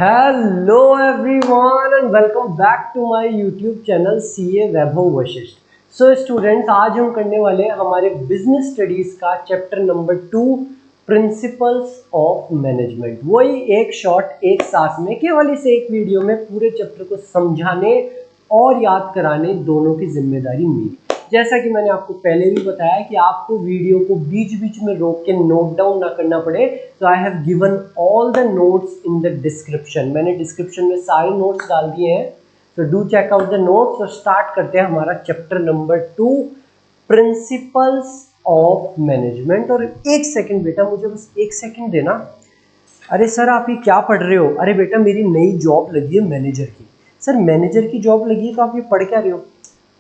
Hello everyone and welcome back to my YouTube channel CA Vaibhav Vashishtha. So students, आज हम करने वाले हैं हमारे बिजनेस स्टडीज का chapter number 2 principles of management. वही एक शॉर्ट एक सांस में केवल इस एक वीडियो में पूरे चैप्टर को समझाने और याद कराने दोनों की जिम्मेदारी मेरी। जैसा कि मैंने आपको पहले भी बताया कि आपको वीडियो को बीच बीच में रोक के नोट डाउन ना करना पड़े, तो I have given all the notes in the description. मैंने डिस्क्रिप्शन में सारे नोट्स डाल दिए हैं, तो do check out the notes. और स्टार्ट करते हैं हमारा chapter number 2 principles of management. और एक सेकंड बेटा, मुझे बस एक सेकंड देना। अरे सर, आप ये क्या पढ़ रहे हो? अरे बेटा, मेरी नई जॉब लगी है मैनेजर की। सर, मैनेजर की जॉब लगी है तो आप ये पढ़ क्या रहे हो?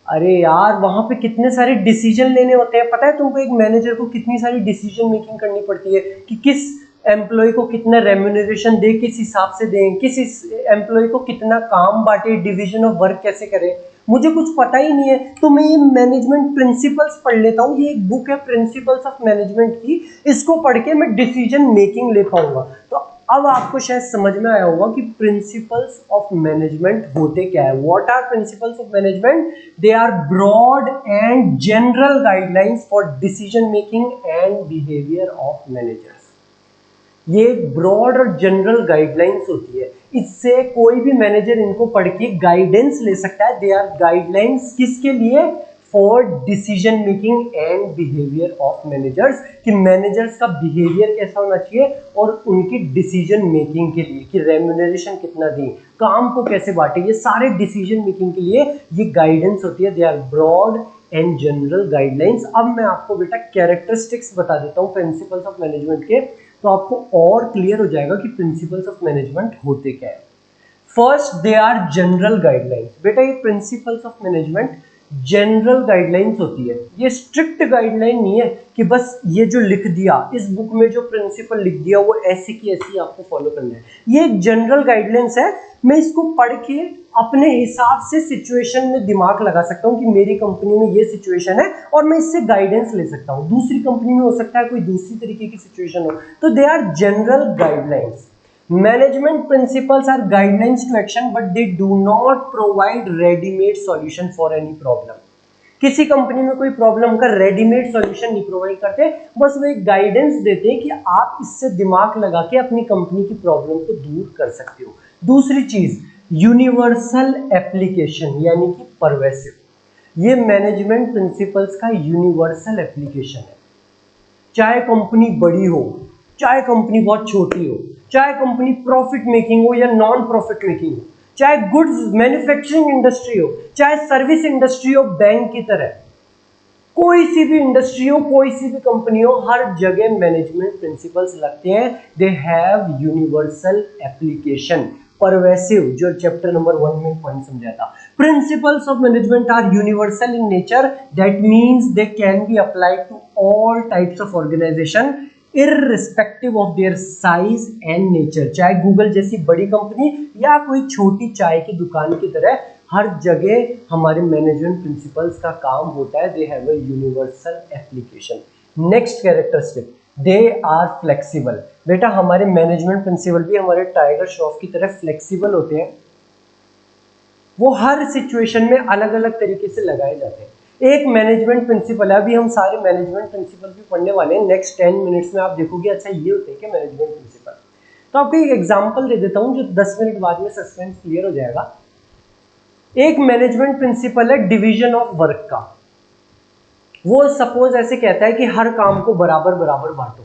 अरे यार, वहां पे कितने सारे डिसीजन लेने होते हैं। पता है तुमको एक मैनेजर को कितनी सारी डिसीजन मेकिंग करनी पड़ती है कि किस एम्प्लॉय को कितना रेम्यूनरेशन दे, किस हिसाब से दें, किस एम्प्लॉय को कितना काम बांटे, डिवीजन ऑफ वर्क कैसे करें। मुझे कुछ पता ही नहीं है, तो मैं ये मैनेजमेंट प्रिंसिपल्स पढ़ लेता हूँ। ये एक बुक है प्रिंसिपल्स ऑफ मैनेजमेंट की, इसको पढ़ के मैं डिसीजन मेकिंग ले पाऊंगा। तो अब आपको शायद समझ में आया होगा कि प्रिंसिपल्स ऑफ मैनेजमेंट होते क्या है। What are principles of management? They are broad and general guidelines for decision making and behaviour of managers. ये ब्रॉड और जनरल गाइडलाइंस होती है, इससे कोई भी मैनेजर इनको पढ़ के गाइडेंस ले सकता है। दे आर गाइडलाइंस किसके लिए? For decision making and behaviour of managers, कि मैनेजर्स का बिहेवियर कैसा होना चाहिए और उनकी डिसीजन मेकिंग के लिए, कि रेम्यूनरेशन कितना दें, काम को कैसे बांटे, ये सारे डिसीजन मेकिंग के लिए ये गाइडेंस होती है। They are broad and general guidelines. अब मैं आपको बेटा कैरेक्टरिस्टिक्स बता देता हूँ प्रिंसिपल्स ऑफ मैनेजमेंट के, तो आपको और क्लियर हो जाएगा कि प्रिंसिपल्स ऑफ मैनेजमेंट होते क्या है। First, they are general guidelines. बेटा, ये principles of management general guidelines होती है। ये स्ट्रिक्ट गाइडलाइन नहीं है कि बस ये जो लिख दिया, इस बुक में जो प्रिंसिपल लिख दिया वो ऐसी की ऐसी आपको फॉलो करना है। ये एक जनरल गाइडलाइंस है। मैं इसको पढ़ के अपने हिसाब से सिचुएशन में दिमाग लगा सकता हूँ कि मेरी कंपनी में ये सिचुएशन है और मैं इससे गाइडेंस ले सकता हूँ। दूसरी कंपनी में हो सकता है कोई दूसरी तरीके की सिचुएशन हो, तो they are general guidelines. Management principles are guidelines to action, but they do not provide ready-made solution for any problem. किसी कंपनी में कोई प्रॉब्लम का रेडीमेड सॉल्यूशन नहीं प्रोवाइड करते, बस वो एक गाइडेंस देते हैं कि आप इससे दिमाग लगा के अपनी कंपनी की प्रॉब्लम को दूर कर सकते हो। दूसरी चीज, यूनिवर्सल एप्लीकेशन यानी कि परवेसिव। ये मैनेजमेंट प्रिंसिपल्स का यूनिवर्सल एप्लीकेशन है। चाहे कंपनी बड़ी हो, चाहे कंपनी बहुत छोटी हो, चाहे कंपनी प्रॉफिट मेकिंग हो या नॉन प्रॉफिट मेकिंग हो, चाहे गुड्स मैन्युफैक्चरिंग इंडस्ट्री हो, चाहे सर्विस इंडस्ट्री हो, बैंक की तरह कोई सी भी इंडस्ट्री हो, कोई सी भी कंपनी हो, हर जगह मैनेजमेंट प्रिंसिपल्स लगते हैं। They have universal application. Pervasive, जो चैप्टर नंबर 1 में पॉइंट समझाया था। Principles of management are universal in nature, that means they can be applied to all types of organization irrespective of their size and nature. चाहे Google जैसी बड़ी company या कोई छोटी चाय की दुकान की तरह, हर जगह हमारे मैनेजमेंट प्रिंसिपल्स का काम होता है। They have a universal application. Next characteristic, they are flexible. बेटा, हमारे मैनेजमेंट प्रिंसिपल भी हमारे टाइगर श्रॉफ की तरह फ्लेक्सिबल होते हैं। वो हर सिचुएशन में अलग अलग तरीके से लगाए जाते हैं। एक मैनेजमेंट प्रिंसिपल है, अभी हम सारे मैनेजमेंट प्रिंसिपल भी पढ़ने वाले हैं नेक्स्ट 10 मिनट्स में। आप देखोगे अच्छा ये होते हैं कि मैनेजमेंट प्रिंसिपल। तो आपको एक एग्जांपल दे देता हूं जो 10 मिनट बाद में सस्पेंस क्लियर हो जाएगा। एक मैनेजमेंट प्रिंसिपल है डिवीजन ऑफ वर्क का। वो सपोज ऐसे कहता है कि हर काम को बराबर बराबर बांटो,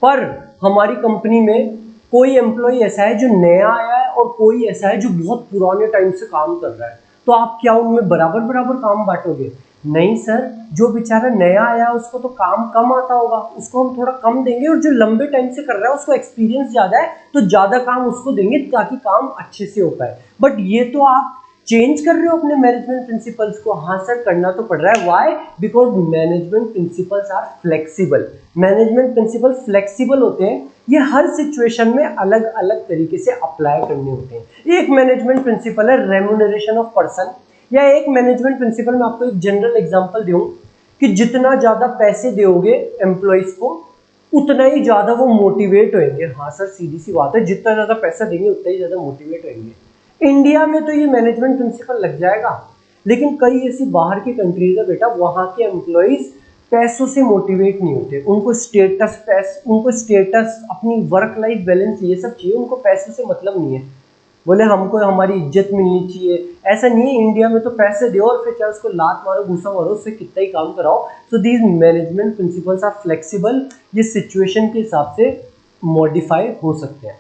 पर हमारी कंपनी में कोई एम्प्लॉय ऐसा है जो नया आया है और कोई ऐसा है जो बहुत पुराने टाइम से काम कर रहा है, तो आप क्या उनमें बराबर बराबर काम बांटोगे? नहीं सर, जो बेचारा नया आया है उसको तो काम कम आता होगा, उसको हम थोड़ा कम देंगे, और जो लंबे टाइम से कर रहा है उसको एक्सपीरियंस ज्यादा है तो ज्यादा काम उसको देंगे ताकि काम अच्छे से हो पाए। बट ये तो आप चेंज कर रहे हो अपने मैनेजमेंट प्रिंसिपल्स को। हाँ सर, करना तो पड़ रहा है। Why? Because management principles are flexible. Management principle flexible होते हैं, ये हर सिचुएशन में अलग अलग तरीके से अप्लाई करने होते हैं। एक मैनेजमेंट प्रिंसिपल है रेम्यूनरेशन ऑफ पर्सन, या एक मैनेजमेंट प्रिंसिपल में आपको एक जनरल एग्जांपल दूं कि जितना ज्यादा पैसे दोगे एम्प्लॉइज को, उतना ही ज्यादा वो मोटिवेट होंगे। हाँ सर, सीधी सी बात है, जितना ज्यादा पैसा देंगे उतना ही ज्यादा मोटिवेट होंगे। इंडिया में तो ये मैनेजमेंट प्रिंसिपल लग जाएगा, लेकिन कई ऐसी बाहर की कंट्रीज है बेटा, वहां के एम्प्लॉइज पैसों से मोटिवेट नहीं होते। उनको स्टेटस, अपनी वर्क लाइफ बैलेंस, ये सब चाहिए, उनको पैसे से मतलब नहीं है। बोले हमको हमारी इज्जत मिलनी चाहिए, ऐसा नहीं है। इंडिया में तो पैसे दो और फिर चाहे उसको लात मारो, घूसा मारो, उससे कितना ही काम कराओ। So these management principles are flexible, ये सिचुएशन के हिसाब से मॉडिफाई हो सकते हैं।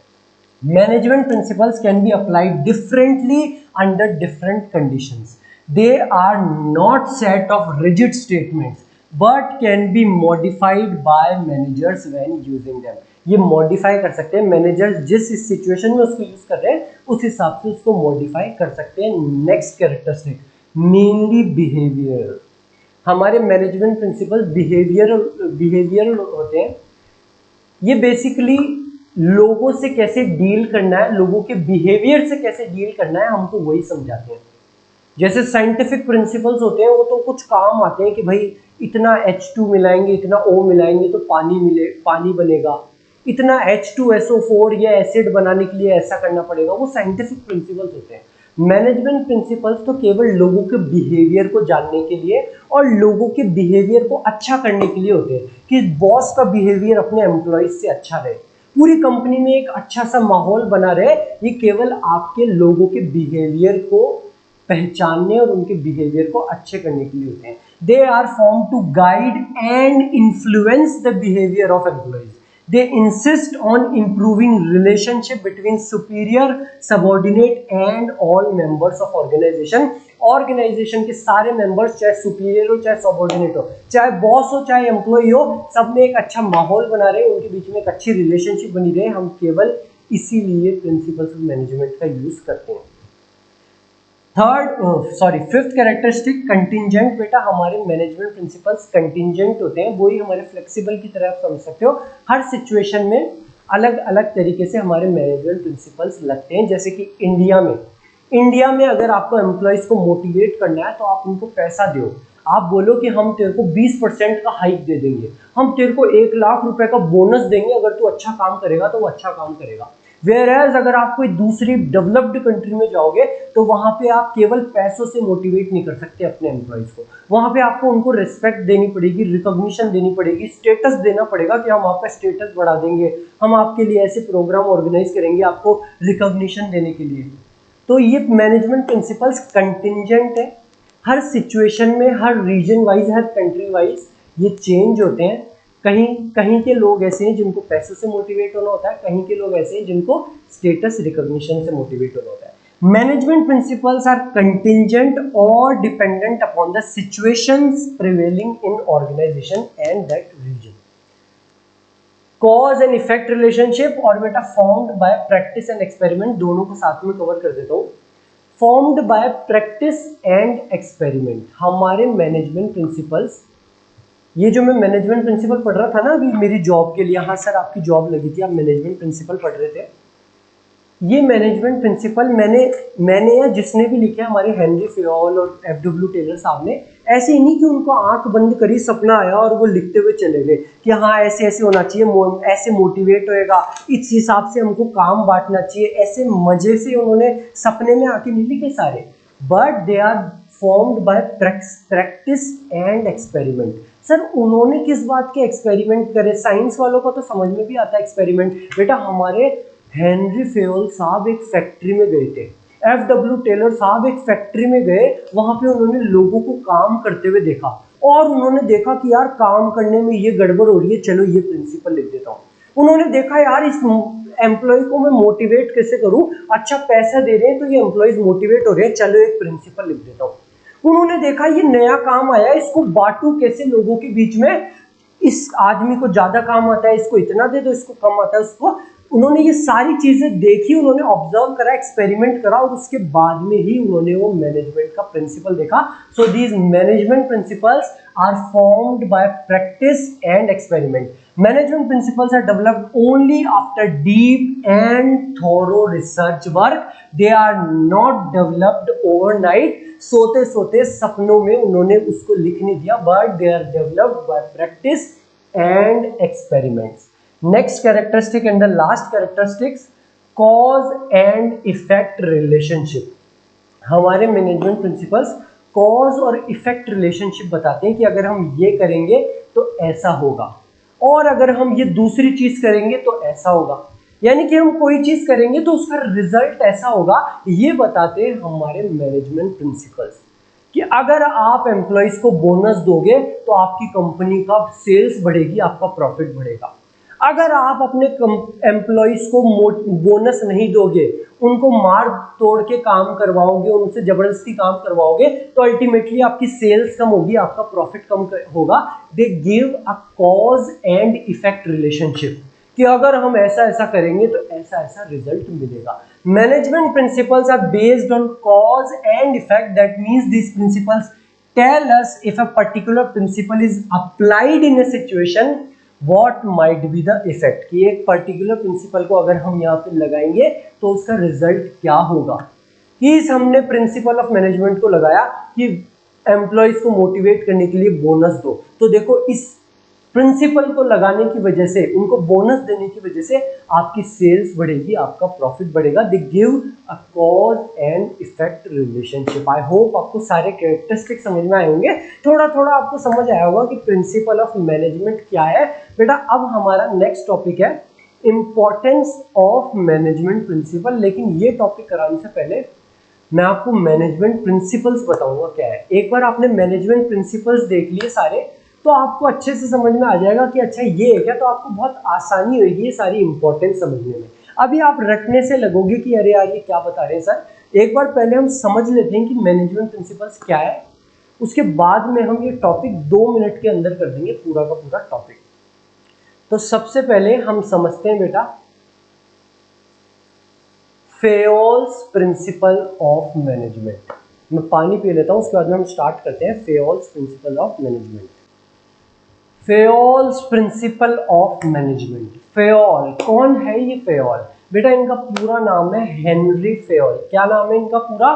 Management principles can be applied differently under different conditions. They are not set of rigid statements but can be modified by managers when using them. ये modify कर सकते हैं मैनेजर, जिस सिचुएशन में उसको यूज कर रहे हैं उस हिसाब से उसको मॉडिफाई कर सकते हैं। Next characteristic, mainly behaviour. हमारे मैनेजमेंट प्रिंसिपल बिहेवियरल होते हैं। ये बेसिकली लोगों से कैसे डील करना है, लोगों के बिहेवियर से कैसे डील करना है, हमको वही समझाते हैं। जैसे साइंटिफिक प्रिंसिपल्स होते हैं, वो तो कुछ काम आते हैं कि भाई इतना H2 मिलाएंगे, इतना O मिलाएंगे तो पानी बनेगा, इतना H2SO4 या एसिड बनाने के लिए ऐसा करना पड़ेगा, वो साइंटिफिक प्रिंसिपल्स होते हैं। मैनेजमेंट प्रिंसिपल्स तो केवल लोगों के बिहेवियर को जानने के लिए और लोगों के बिहेवियर को अच्छा करने के लिए होते हैं, कि बॉस का बिहेवियर अपने एम्प्लॉयज से अच्छा रहे, पूरी कंपनी में एक अच्छा सा माहौल बना रहे। ये केवल आपके लोगों के बिहेवियर को पहचानने और उनके बिहेवियर को अच्छे करने के लिए होते हैं। They are form to guide and influence the behaviour of employees. They insist on improving relationship between superior, subordinate and all members of organization. Organization के सारे मेंबर्स, चाहे सुपीरियर हो चाहे सबॉर्डिनेट हो, चाहे बॉस हो चाहे एम्प्लॉय हो, सब में एक अच्छा माहौल बना रहे, उनके बीच में एक अच्छी रिलेशनशिप बनी रहे। हम केवल इसीलिए प्रिंसिपल्स ऑफ मैनेजमेंट का यूज करते हैं। Fifth characteristic, contingent. बेटा हमारे मैनेजमेंट प्रिंसिपल्स कंटिंजेंट होते हैं, वही हमारे फ्लेक्सिबल की तरह आप समझ सकते हो। हर सिचुएशन में अलग अलग तरीके से हमारे मैनेजमेंट प्रिंसिपल्स लगते हैं। जैसे कि इंडिया में अगर आपको एम्प्लॉयज को मोटिवेट करना है तो आप उनको पैसा दो। आप बोलो कि हम तेरे को 20% का हाइक दे देंगे, हम तेरे को 1 लाख रुपए का बोनस देंगे, अगर तू अच्छा काम करेगा तो वो अच्छा काम करेगा। वेयरएज अगर आप कोई दूसरी डेवलप्ड कंट्री में जाओगे तो वहां पे आप केवल पैसों से मोटिवेट नहीं कर सकते अपने एम्प्लॉइज को। वहां पे आपको उनको रिस्पेक्ट देनी पड़ेगी, रिकॉग्निशन देनी पड़ेगी, स्टेटस देना पड़ेगा कि हम आपका स्टेटस बढ़ा देंगे, हम आपके लिए ऐसे प्रोग्राम ऑर्गेनाइज करेंगे आपको रिकॉग्निशन देने के लिए। तो ये मैनेजमेंट प्रिंसिपल्स कंटिंजेंट है। हर सिचुएशन में, हर रीजन वाइज, हर कंट्री वाइज ये चेंज होते हैं। कहीं के लोग ऐसे हैं जिनको पैसे से मोटिवेट होना होता है, कहीं के लोग ऐसे हैं जिनको स्टेटस रिकॉग्निशन से मोटिवेट होना होता है। मैनेजमेंट प्रिंसिपल्स आर कंटिंजेंट और dependent upon the situations prevailing in organization and that reason. Cause and effect relationship और बेटा formed by practice and experiment, दोनों को साथ में कवर कर देता हूं। Formed by practice and experiment, हमारे मैनेजमेंट प्रिंसिपल्स, ये जो मैं मैनेजमेंट प्रिंसिपल पढ़ रहा था ना अभी मेरी जॉब के लिए, हाँ सर आपकी जॉब लगी थी, आप मैनेजमेंट प्रिंसिपल पढ़ रहे थे। ये मैनेजमेंट प्रिंसिपल मैंने या जिसने भी लिखे, हमारे हेनरी फेयोल और FW टेलर साहब ने, ऐसे ही नहीं कि उनको आंख बंद करी सपना आया और वो लिखते हुए चले गए कि हाँ ऐसे ऐसे होना चाहिए, ऐसे मोटिवेट होएगा, इस हिसाब से हमको काम बांटना चाहिए, ऐसे मजे से उन्होंने सपने में आके नहीं लिखे सारे। But they are formed by practice and experiment. Sir उन्होंने किस बात के एक्सपेरिमेंट करे? साइंस वालों को तो समझ में भी आता है एक्सपेरिमेंट। बेटा हमारे हेनरी फेयोल साहब एक फैक्ट्री में गए थे, FW टेलर साहब एक फैक्ट्री में गए, वहां पे उन्होंने लोगों को काम करते हुए देखा और उन्होंने देखा कि यार काम करने में ये गड़बड़ हो रही है, चलो ये प्रिंसिपल लिख देता हूँ। उन्होंने देखा यार इस एम्प्लॉय को मैं मोटिवेट कैसे करूं, अच्छा पैसा दे रहे हैं तो ये एम्प्लॉयज मोटिवेट हो रहे हैं, चलो एक प्रिंसिपल लिख देता हूँ। उन्होंने देखा ये नया काम आया, इसको बांटू कैसे लोगों के बीच में, इस आदमी को ज्यादा काम आता है, इसको इतना दे दो, इसको कम आता है उसको। उन्होंने ये सारी चीजें देखी, उन्होंने ऑब्जर्व करा, एक्सपेरिमेंट करा और उसके बाद में ही उन्होंने वो मैनेजमेंट का प्रिंसिपल देखा। So these management principles are formed by practice and experiment. Management principles are developed only after deep and thorough research work. They are not developed overnight. सोते सोते सपनों में उन्होंने उसको लिख नहीं दिया, but they are developed by practice and experiments. Next characteristic and the last characteristics, cause and effect relationship. हमारे मैनेजमेंट प्रिंसिपल्स कॉज और इफेक्ट रिलेशनशिप बताते हैं कि अगर हम ये करेंगे तो ऐसा होगा, और अगर हम ये दूसरी चीज करेंगे तो ऐसा होगा, यानी कि हम कोई चीज करेंगे तो उसका रिजल्ट ऐसा होगा। ये बताते हैं हमारे मैनेजमेंट प्रिंसिपल्स कि अगर आप एम्प्लॉइज को बोनस दोगे तो आपकी कंपनी का सेल्स बढ़ेगी, आपका प्रॉफिट बढ़ेगा। अगर आप अपने एम्प्लॉइज को बोनस नहीं दोगे, उनको मार तोड़ के काम करवाओगे, उनसे जबरदस्ती काम करवाओगे, तो अल्टीमेटली आपकी सेल्स कम होगी, आपका प्रॉफिट कम होगा। They give a cause and effect relationship कि अगर हम ऐसा ऐसा करेंगे तो ऐसा ऐसा रिजल्ट मिलेगा। Management principles are based on cause and effect. That means this principles tell us if a particular principle is applied in a situation What might be the effect, कि एक पर्टिकुलर प्रिंसिपल को अगर हम यहाँ पे लगाएंगे तो उसका रिजल्ट क्या होगा। कि हमने प्रिंसिपल ऑफ मैनेजमेंट को लगाया कि एम्प्लॉयज को मोटिवेट करने के लिए बोनस दो, तो देखो इस प्रिंसिपल को लगाने की वजह से, उनको बोनस देने की वजह से आपकी सेल्स बढ़ेगी, आपका प्रॉफिट बढ़ेगा। They give a cause and effect relationship. I hope आपको सारे कैरेक्टरिस्टिक समझ में आए होंगे, थोड़ा थोड़ा आपको समझ आया होगा कि प्रिंसिपल ऑफ मैनेजमेंट क्या है। बेटा अब हमारा नेक्स्ट टॉपिक है इंपॉर्टेंस ऑफ मैनेजमेंट प्रिंसिपल। लेकिन ये टॉपिक कराने से पहले मैं आपको मैनेजमेंट प्रिंसिपल्स बताऊंगा क्या है। एक बार आपने मैनेजमेंट प्रिंसिपल्स देख लिए सारे, तो आपको अच्छे से समझ में आ जाएगा कि अच्छा ये है क्या, तो आपको बहुत आसानी होगी ये सारी इंपॉर्टेंस समझने में। अभी आप रटने से लगोगे कि अरे यार ये क्या बता रहे हैं सर। एक बार पहले हम समझ लेते हैं कि मैनेजमेंट प्रिंसिपल्स क्या है, उसके बाद में हम ये टॉपिक 2 मिनट के अंदर कर देंगे पूरा का पूरा टॉपिक। तो सबसे पहले हम समझते हैं बेटा फेयोल्स प्रिंसिपल ऑफ मैनेजमेंट। मैं पानी पी लेता हूं, उसके बाद में हम स्टार्ट करते हैं Fayol's principle of management. Fayol's principle of management. Fayol कौन है ये फेयोल? बेटा इनका पूरा नाम है हेनरी फेयोल। क्या नाम है इनका पूरा?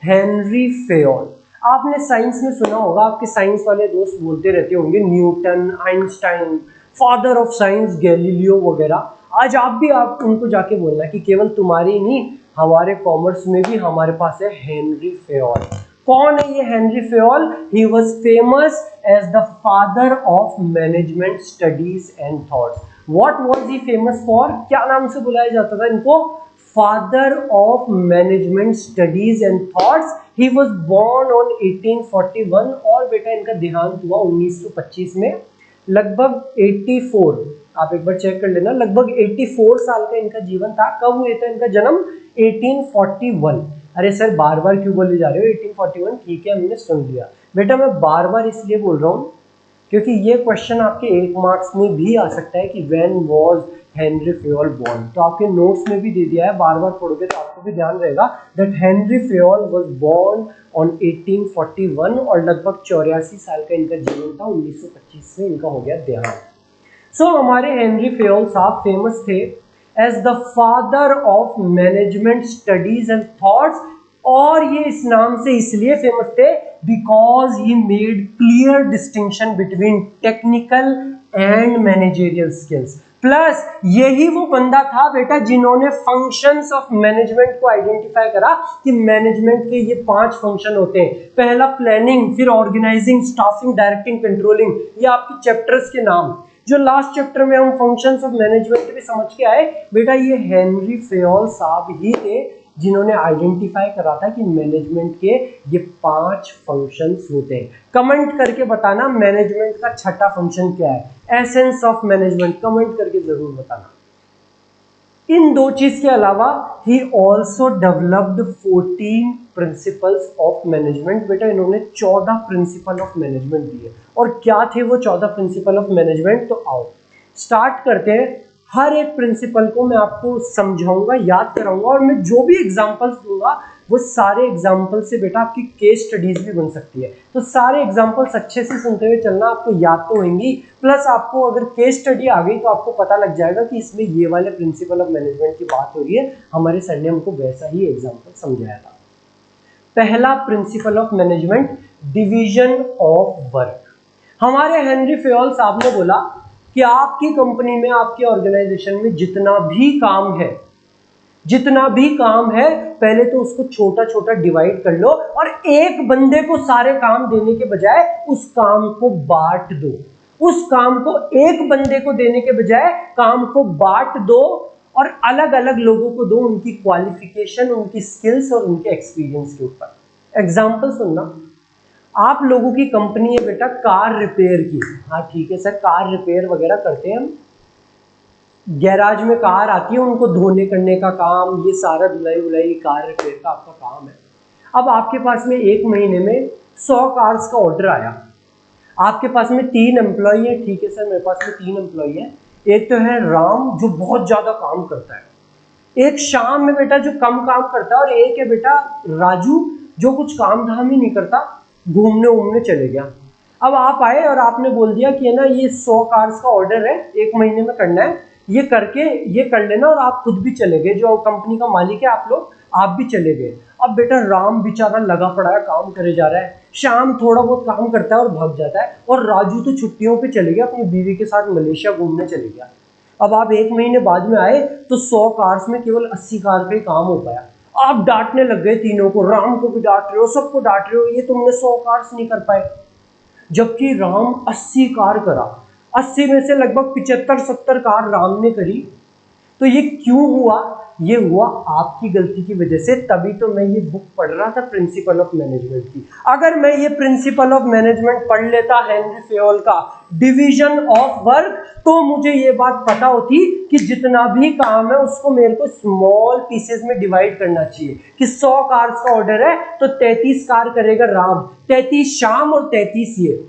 Henry Fayol. आपने साइंस में सुना होगा, आपके साइंस वाले दोस्त बोलते रहते होंगे Newton, Einstein, father of science Galileo वगैरह। आज आप उनको जाके बोलना कि केवल तुम्हारी नहीं, हमारे कॉमर्स में भी हमारे पास है हेनरी फेयोल। कौन है ये Henri Fayol? He was famous as the father of management studies and thoughts. What was he famous for? क्या नाम से बुलाया जाता था इनको? Father of management studies and thoughts. He was born on 1841 और बेटा इनका देहांत हुआ 1925 में। लगभग 84, आप एक बार चेक कर लेना, लगभग 84 साल का इनका जीवन था। कब हुए था इनका जन्म? 1841। अरे सर बार बार क्यों बोले जा रहे हो 1841? ठीक है हमने सुन लिया। बेटा मैं बार बार इसलिए बोल रहा हूँ क्योंकि ये क्वेश्चन आपके 1 मार्क्स में भी आ सकता है कि when was Henry Fayol born. तो आपके नोट्स में भी दे दिया है, बार बार पढ़ोगे तो आपको भी ध्यान रहेगा that Henry Fayol was born on 1841 और लगभग 84 साल का इनका जीवन था। 1925 में इनका हो गया देहांत। सो हमारे हेनरी फेयोल साहब फेमस थे as the father of management studies and thoughts, और ये इस नाम से इसलिए फेमस थे because he made clear distinction between technical and managerial skills. Plus यही वो बंदा था बेटा जिन्होंने फंक्शंस ऑफ मैनेजमेंट को आइडेंटिफाई करा कि मैनेजमेंट के ये 5 फंक्शन होते हैं। पहला प्लानिंग, फिर ऑर्गेनाइजिंग, स्टाफिंग, डायरेक्टिंग, कंट्रोलिंग। ये आपके चैप्टर्स के नाम। जो लास्ट चैप्टर में हम फंक्शंस ऑफ मैनेजमेंट भी समझ के आए, बेटा ये हेनरी फेयोल साहब ही थे जिन्होंने आइडेंटिफाई करा था कि मैनेजमेंट के ये 5 फंक्शंस होते हैं। कमेंट करके बताना मैनेजमेंट का छठा फंक्शन क्या है। एसेंस ऑफ मैनेजमेंट कमेंट करके जरूर बताना। इन 2 चीज के अलावा he also developed 14 principles of management. बेटा इन्होंने 14 प्रिंसिपल ऑफ मैनेजमेंट दिए। और क्या थे वो 14 प्रिंसिपल ऑफ मैनेजमेंट? तो आओ स्टार्ट करते हैं। हर एक प्रिंसिपल को मैं आपको समझाऊंगा, याद कराऊंगा, और मैं जो भी एग्जांपल्स दूंगा वो सारे एग्जांपल से बेटा आपकी केस स्टडीज भी बन सकती है। तो सारे एग्जांपल्स अच्छे से सुनते हुए चलना, आपको याद तो होंगी, प्लस आपको अगर केस स्टडी आ गई तो आपको पता लग जाएगा कि इसमें ये वाले प्रिंसिपल ऑफ मैनेजमेंट की बात हो रही है। हमारे सर ने हमको वैसा ही एग्जाम्पल समझाया था। पहला principal of management, division of work. हमारे हेनरी फेयोल साहब ने बोला कि आपकी कंपनी में, आपके ऑर्गेनाइजेशन में जितना भी काम है पहले तो उसको छोटा छोटा डिवाइड कर लो और एक बंदे को सारे काम देने के बजाय उस काम को बांट दो। उस काम को एक बंदे को देने के बजाय काम को बांट दो और अलग अलग लोगों को दो, उनकी क्वालिफिकेशन, उनकी स्किल्स और उनके एक्सपीरियंस के ऊपर। एग्जाम्पल सुनना, आप लोगों की कंपनी है बेटा कार रिपेयर की, हाँ ठीक है सर, कार रिपेयर वगैरह करते हैं हम, गैराज में कार आती है, उनको धोने करने का काम, ये सारा धुलाई वुलाई कार रिपेयर का आपका काम है। अब आपके पास में एक महीने में 100 कार्स का ऑर्डर आया, आपके पास में 3 एम्प्लॉई है, ठीक है सर मेरे पास में 3 एम्प्लॉई है, एक तो है राम जो बहुत ज्यादा काम करता है, एक शाम में बेटा जो कम काम करता है, और एक है बेटा राजू जो कुछ काम धाम ही नहीं करता, घूमने उमने चले गया। अब आप आए और आपने बोल दिया कि है ना ये 100 कार्स का ऑर्डर है, एक महीने में करना है, ये करके ये कर लेना, और आप खुद भी चले गए, जो कंपनी का मालिक है आप लोग, आप भी चले गए। अब बेटा राम बेचारा लगा पड़ा है, काम करे जा रहा है, शाम थोड़ा बहुत काम करता है और भाग जाता है, और राजू तो छुट्टियों पे चले गया, अपनी बीवी के साथ मलेशिया घूमने चले गया। अब आप एक महीने बाद में आए तो 100 कार्स में केवल 80 कार का ही काम हो पाया। आप डांटने लग गए तीनों को, राम को भी डांट रहे हो, सबको डांट रहे हो, ये तुमने 100 कार्स नहीं कर पाए, जबकि राम 80 कार करा। 80 में से लगभग 75-70 कार राम ने करी। तो ये क्यों हुआ? ये हुआ आपकी गलती की वजह से। तभी तो मैं ये बुक पढ़ रहा था प्रिंसिपल ऑफ मैनेजमेंट की। अगर मैं ये प्रिंसिपल ऑफ मैनेजमेंट पढ़ लेता हेनरी फेयोल का डिवीजन ऑफ वर्क, तो मुझे ये बात पता होती कि जितना भी काम है उसको मेरे को स्मॉल पीसेस में डिवाइड करना चाहिए, कि 100 कार्स का ऑर्डर है तो 33 कार करेगा राम, 33 शाम और 33 ये।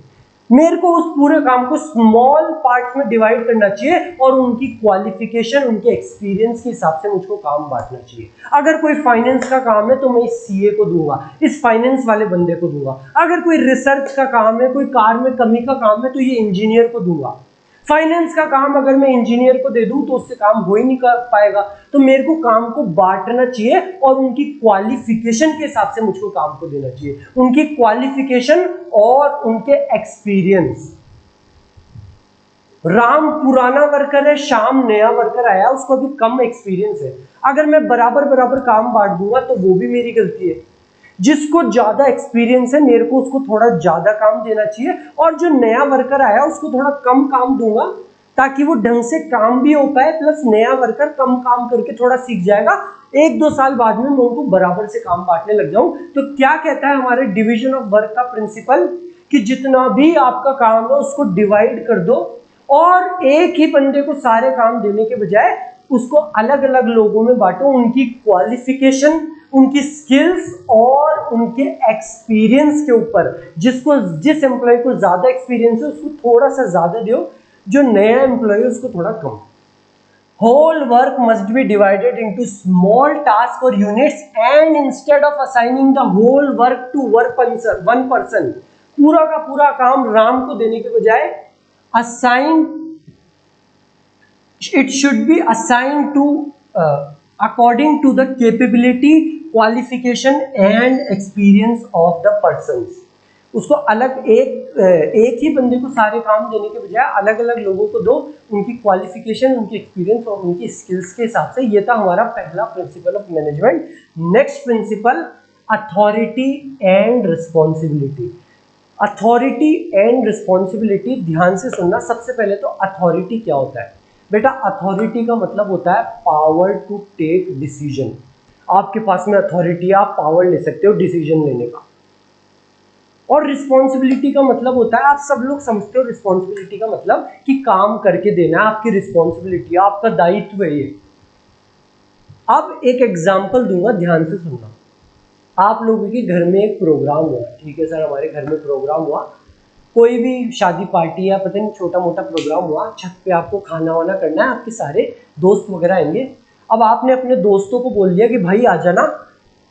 मेरे को उस पूरे काम को स्मॉल पार्ट्स में डिवाइड करना चाहिए और उनकी क्वालिफिकेशन, उनके एक्सपीरियंस के हिसाब से मुझको काम बांटना चाहिए। अगर कोई फाइनेंस का काम है तो मैं इस सीए को दूंगा, इस फाइनेंस वाले बंदे को दूंगा। अगर कोई रिसर्च का काम है, कोई कार में कमी का काम है, तो ये इंजीनियर को दूंगा। फाइनेंस का काम अगर मैं इंजीनियर को दे दूं तो उससे काम हो ही नहीं कर पाएगा। तो मेरे को काम को बांटना चाहिए और उनकी क्वालिफिकेशन के हिसाब से मुझको काम को देना चाहिए, उनकी क्वालिफिकेशन और उनके एक्सपीरियंस। राम पुराना वर्कर है, शाम नया वर्कर आया, उसको अभी कम एक्सपीरियंस है। अगर मैं बराबर बराबर काम बांट दूंगा तो वो भी मेरी गलती है। जिसको ज्यादा एक्सपीरियंस है मेरे को उसको थोड़ा ज्यादा काम देना चाहिए, और जो नया वर्कर आया उसको थोड़ा कम काम दूंगा, ताकि वो ढंग से काम भी हो पाए, प्लस नया वर्कर कम काम करके थोड़ा सीख जाएगा। 1-2 साल बाद में मैं उनको बराबर से काम बांटने लग जाऊं। तो क्या कहता है हमारे डिवीजन ऑफ वर्क का प्रिंसिपल, कि जितना भी आपका काम है उसको डिवाइड कर दो, और एक ही बंदे को सारे काम देने के बजाय उसको अलग अलग लोगों में बांटो, उनकी क्वालिफिकेशन, उनकी स्किल्स और उनके एक्सपीरियंस के ऊपर। जिस एम्प्लॉय को ज्यादा एक्सपीरियंस है उसको थोड़ा सा ज्यादा दो, जो नया एम्प्लॉय है उसको थोड़ा कम। Whole work must be divided into small task और units, and instead of assigning the whole work to one person, पूरा का पूरा काम राम को देने के बजाय it should be assigned to according to the capability, qualification and experience of the persons। उसको अलग एक ही बंदे को सारे काम देने के बजाय अलग अलग लोगों को दो, उनकी क्वालिफिकेशन, उनकी एक्सपीरियंस और उनकी स्किल्स के हिसाब से। ये था हमारा पहला principal of management. Next principle, authority and responsibility. Authority and responsibility, ध्यान से सुनना। सबसे पहले तो अथॉरिटी क्या होता है बेटा? अथॉरिटी का मतलब होता है पावर टू टेक डिसीजन। आपके पास में अथॉरिटी, आप पावर ले सकते हो डिसीजन लेने का। और रिस्पॉन्सिबिलिटी का मतलब होता है, आप सब लोग समझते हो रिस्पॉन्सिबिलिटी का मतलब कि काम करके देना है, आपकी रिस्पॉन्सिबिलिटी, आपका दायित्व है ये। अब एक एग्जाम्पल दूंगा, ध्यान से सुनना। आप लोगों के घर में एक प्रोग्राम हुआ, ठीक है सर हमारे घर में प्रोग्राम हुआ, कोई भी शादी पार्टी या पता नहीं छोटा मोटा प्रोग्राम हुआ, छत पे आपको खाना वाना करना है, आपके सारे दोस्त वगैरह आएंगे। अब आपने अपने दोस्तों को बोल दिया कि भाई आ जाना,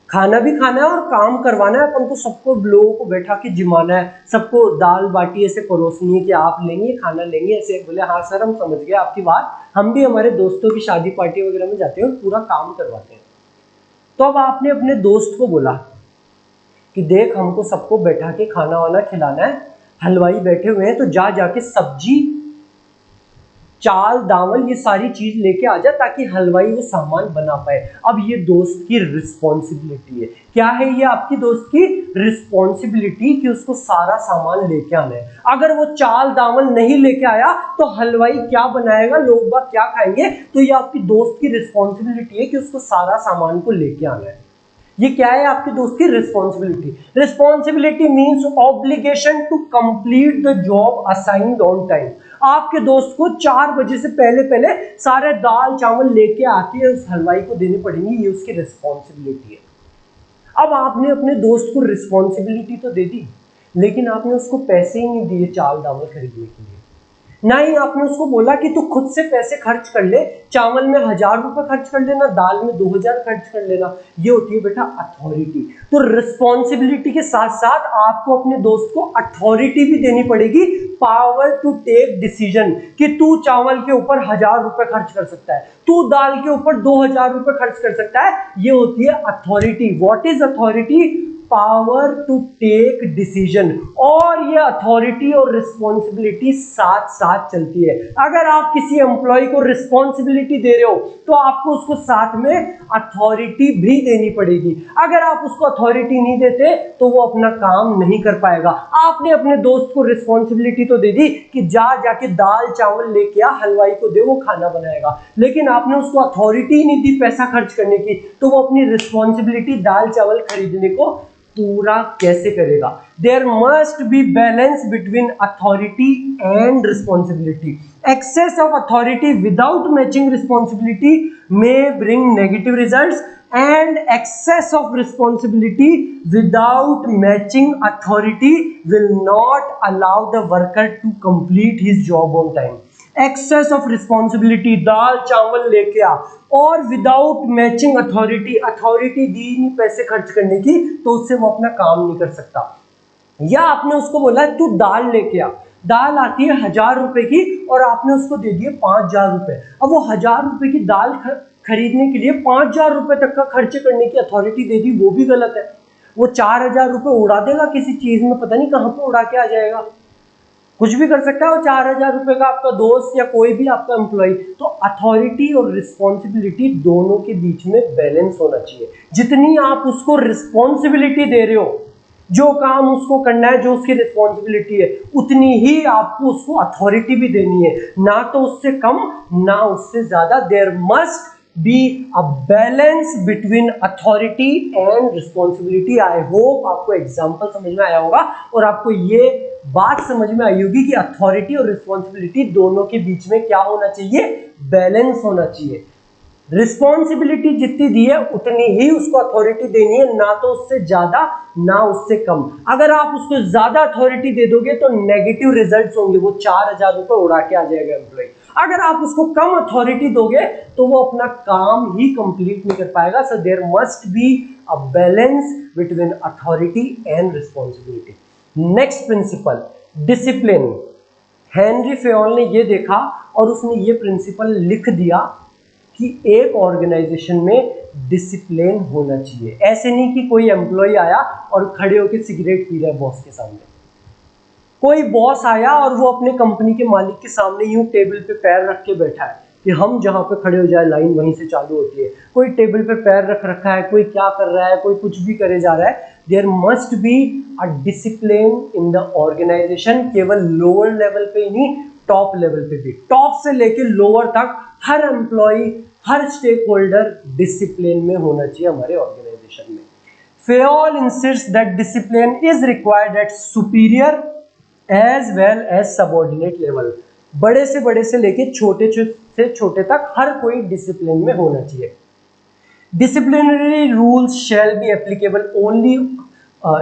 खाना भी खाना है और काम करवाना है, अपन को सबको लोगों को बैठा के जिमाना है, सबको दाल बाटी ऐसे परोसनी है कि आप लेंगे खाना लेंगे ऐसे। बोले हाँ सर हम समझ गए आपकी बात, हम भी हमारे दोस्तों की शादी पार्टी वगैरह में जाते हैं और पूरा काम करवाते हैं। तो अब आपने अपने दोस्त को बोला कि देख हमको सबको बैठा के खाना वाना खिलाना है, हलवाई बैठे हुए हैं, तो जा जाके सब्जी चाल दावल ये सारी चीज लेके आ जा ताकि हलवाई वो सामान बना पाए। अब ये दोस्त की रिस्पॉन्सिबिलिटी है। क्या है ये आपकी दोस्त की रिस्पॉन्सिबिलिटी कि उसको सारा सामान लेके आना है। अगर वो चाल दावल नहीं लेके आया तो हलवाई क्या बनाएगा, लोग बाग क्या खाएंगे। तो ये आपकी दोस्त की रिस्पॉन्सिबिलिटी है कि उसको सारा सामान को लेके आना है। ये क्या है आपके दोस्त की responsibility. Responsibility means obligation to complete the job assigned on time. आपके दोस्त को 4 बजे से पहले पहले सारे दाल चावल लेके आके उस हलवाई को देने पड़ेंगे, ये उसकी रिस्पॉन्सिबिलिटी है। अब आपने अपने दोस्त को रिस्पॉन्सिबिलिटी तो दे दी, लेकिन आपने उसको पैसे ही नहीं दिए चावल दावल खरीदने के लिए। ना ही आपने उसको बोला कि तू खुद से पैसे खर्च कर ले, चावल में 1000 रुपए खर्च कर लेना, दाल में 2000 खर्च कर लेना। ये होती है बेटा अथॉरिटी। तो रिस्पॉन्सिबिलिटी के साथ साथ आपको अपने दोस्त को अथॉरिटी भी देनी पड़ेगी, पावर टू टेक डिसीजन, कि तू चावल के ऊपर 1000 रुपए खर्च कर सकता है, तू दाल के ऊपर 2000 रुपए खर्च कर सकता है। ये होती है authority. What is authority? Power to take decision. और ये अथॉरिटी और रिस्पॉन्सिबिलिटी साथ साथ चलती है। अगर आप किसी एम्प्लॉय को रिस्पॉन्सिबिलिटी दे रहे हो तो आपको उसको साथ में अथॉरिटी भी देनी पड़ेगी। अगर आप उसको अथॉरिटी नहीं देते तो वो अपना काम नहीं कर पाएगा। आपने अपने दोस्त को रिस्पॉन्सिबिलिटी तो दे दी कि जाके दाल चावल लेके आ, हलवाई को दे, वो खाना बनाएगा, लेकिन आपने उसको अथॉरिटी नहीं दी पैसा खर्च करने की, तो वो अपनी रिस्पॉन्सिबिलिटी दाल चावल खरीदने को पूरा कैसे करेगा। There must be balance between authority and responsibility. Excess of authority without matching responsibility may bring negative results, and excess of responsibility without matching authority will not allow the worker to complete his job on time. Excess of responsibility, दाल चावल लेके आ, और without matching authority, authority दी नहीं पैसे खर्च करने की, तो उससे वो अपना काम नहीं कर सकता। या आपने उसको बोला तू दाल लेके आ, दाल आती है 1000 रुपए की और आपने उसको दे दिए 5000 रुपए। अब वो 1000 रुपए की दाल खरीदने के लिए 5000 रुपए तक का खर्चे करने की अथॉरिटी दे दी, वो भी गलत है। वो 4000 रुपए उड़ा देगा किसी चीज में, पता नहीं कहां पे उड़ा के आ जाएगा, कुछ भी कर सकता है वो 4000 रुपए का आपका दोस्त या कोई भी आपका एम्प्लॉय। तो अथॉरिटी और रिस्पॉन्सिबिलिटी दोनों के बीच में बैलेंस होना चाहिए। जितनी आप उसको रिस्पॉन्सिबिलिटी दे रहे हो, जो काम उसको करना है, जो उसकी रिस्पॉन्सिबिलिटी है, उतनी ही आपको उसको अथॉरिटी भी देनी है, ना तो उससे कम ना उससे ज्यादा। There must be a balance between authority and responsibility. I hope आपको एग्जाम्पल समझ में आया होगा और आपको ये बात समझ में आई होगी कि अथॉरिटी और रिस्पॉन्सिबिलिटी दोनों के बीच में क्या होना चाहिए, बैलेंस होना चाहिए। रिस्पॉन्सिबिलिटी जितनी दी है उतनी ही उसको अथॉरिटी देनी है, ना तो उससे ज्यादा ना उससे कम। अगर आप उसको ज्यादा अथॉरिटी दे दोगे तो नेगेटिव रिजल्ट्स होंगे, वो 4000 रुपए उड़ा के आ जाएगा एम्प्लॉय। अगर आप उसको कम अथॉरिटी दोगे तो वो अपना काम ही कंप्लीट नहीं कर पाएगा। So there must be a balance between authority and responsibility. Next principle, discipline. Henri Fayol ने ये देखा और उसने ये प्रिंसिपल लिख दिया कि एक ऑर्गेनाइजेशन में डिसिप्लिन होना चाहिए। ऐसे नहीं कि कोई एम्प्लॉय आया और खड़े होकर सिगरेट पी रहा है बॉस के सामने। कोई बॉस आया और वो अपने कंपनी के मालिक के सामने यूं टेबल पे पैर रख के बैठा है कि हम जहां पे खड़े हो जाए लाइन वहीं से चालू होती है। कोई टेबल पे पैर रख रखा है, कोई क्या कर रहा है, कोई कुछ भी करे जा रहा है। There must be a discipline in the organization. केवल लोअर लेवल पे ही नहीं, टॉप लेवल पे भी, टॉप से लेके लोअर तक हर एम्प्लॉय, हर स्टेक होल्डर डिसिप्लिन में होना चाहिए हमारे ऑर्गेनाइजेशन में। Fayol insists that discipline is required at superior as well as subordinate level. बड़े से लेके छोटे से छोटे तक हर कोई डिसिप्लिन में होना चाहिए। Disciplinary rules shall be applicable only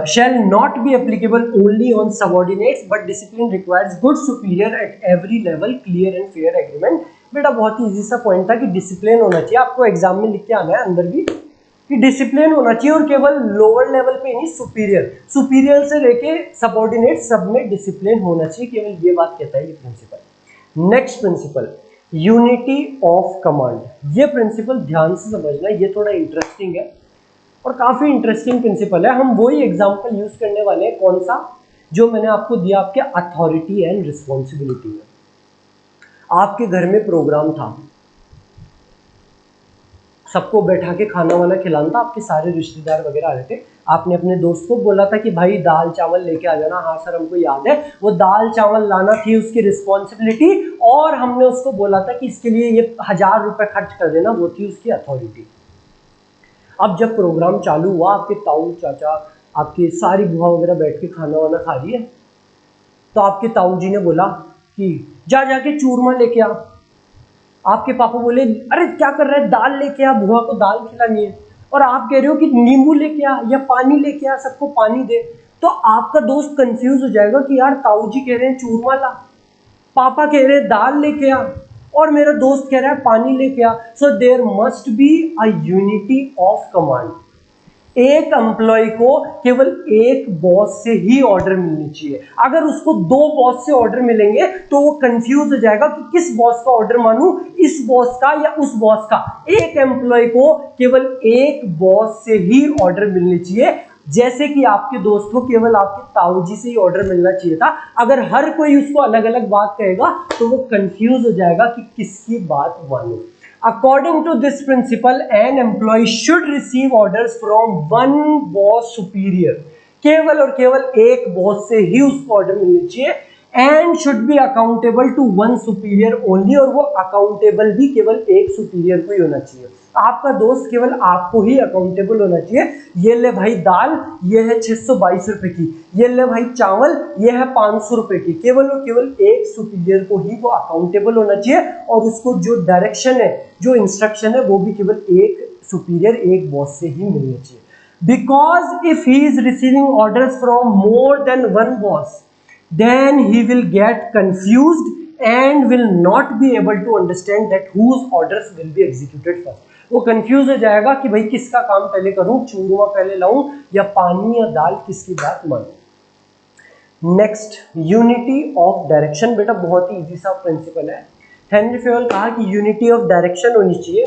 shall not be applicable only on subordinates, but discipline requires good superior at every level, clear and fair agreement। बेटा बहुत ही इजी सा पॉइंट था कि डिसिप्लिन होना चाहिए। आपको एग्जाम में लिख के आना है अंदर भी कि डिसिप्लिन होना चाहिए, और केवल लोअर लेवल पे नहीं, सुपीरियर से लेके सबऑर्डिनेट सब में डिसिप्लिन होना चाहिए। केवल ये बात कहता है ये principle. Next principle, unity of command. ये प्रिंसिपल ध्यान से समझना, ये थोड़ा इंटरेस्टिंग है और काफी इंटरेस्टिंग प्रिंसिपल है। हम वही एग्जांपल यूज करने वाले हैं, कौन सा, जो मैंने आपको दिया आपके अथॉरिटी एंड रिस्पॉन्सिबिलिटी में। आपके घर में प्रोग्राम था, सबको बैठा के खाना वाना खिलाना था, आपके सारे रिश्तेदार वगैरह आ रहे थे, आपने अपने दोस्त को बोला था कि भाई दाल चावल लेके आ जाना। हाँ सर हमको याद है, वो दाल चावल लाना थी उसकी रिस्पॉन्सिबिलिटी, और हमने उसको बोला था कि इसके लिए ये 1000 रुपये खर्च कर देना, वो थी उसकी अथॉरिटी। अब जब प्रोग्राम चालू हुआ, आपके ताऊ चाचा आपकी सारी बुआ वगैरह बैठ के खाना वाना खा रही है, तो आपके ताऊ जी ने बोला कि जाके चूरमा लेके आ। आपके पापा बोले अरे क्या कर रहे हैं, दाल लेके आ, बुआ को दाल खिलानी है। और आप कह रहे हो कि नींबू लेके आ या पानी लेके आ, सबको पानी दे। तो आपका दोस्त कंफ्यूज हो जाएगा कि यार ताऊ जी कह रहे हैं चूरमा ला, पापा कह रहे हैं दाल लेके आ, और मेरा दोस्त कह रहा है पानी लेके आ। So there must be a unity of command. एक एम्प्लॉय को केवल एक बॉस से ही ऑर्डर मिलनी चाहिए। अगर उसको 2 बॉस से ऑर्डर मिलेंगे तो वो कंफ्यूज हो जाएगा कि किस बॉस का ऑर्डर मानूं, इस बॉस का या उस बॉस का। एक एम्प्लॉय को केवल एक बॉस से ही ऑर्डर मिलनी चाहिए। जैसे कि आपके दोस्त को केवल आपके ताऊ जी से ही ऑर्डर मिलना चाहिए था। अगर हर कोई उसको अलग अलग बात कहेगा तो वो कंफ्यूज हो जाएगा कि किसकी बात मानूं। According to this principle, an employee should receive orders from one boss superior. केवल और केवल एक बॉस से ही उसको ऑर्डर मिलनी चाहिए, and should be accountable to one superior only, और वो अकाउंटेबल भी केवल एक सुपीरियर को ही होना चाहिए। आपका दोस्त केवल आपको ही अकाउंटेबल होना चाहिए। ये ले भाई दाल, ये है 622 रुपए की, ये ले भाई चावल, ये है 500 रुपए की। केवल और केवल एक सुपीरियर को ही वो अकाउंटेबल होना चाहिए, और उसको जो डायरेक्शन है, जो इंस्ट्रक्शन है, वो भी केवल एक सुपीरियर, एक बॉस से ही मिलनी चाहिए। Because if he is receiving orders from more than one boss, then he will get confused and will not be able to understand that whose orders will be executed first. वो confuse हो जाएगा कि भाई किसका काम पहले करूं, चूरमा पहले लाऊं या पानी या दाल, किसकी बात मानूं। Next, unity of direction. बेटा बहुत ही इजी सा प्रिंसिपल है। हेनरी फेयल कहा कि यूनिटी ऑफ डायरेक्शन होनी चाहिए।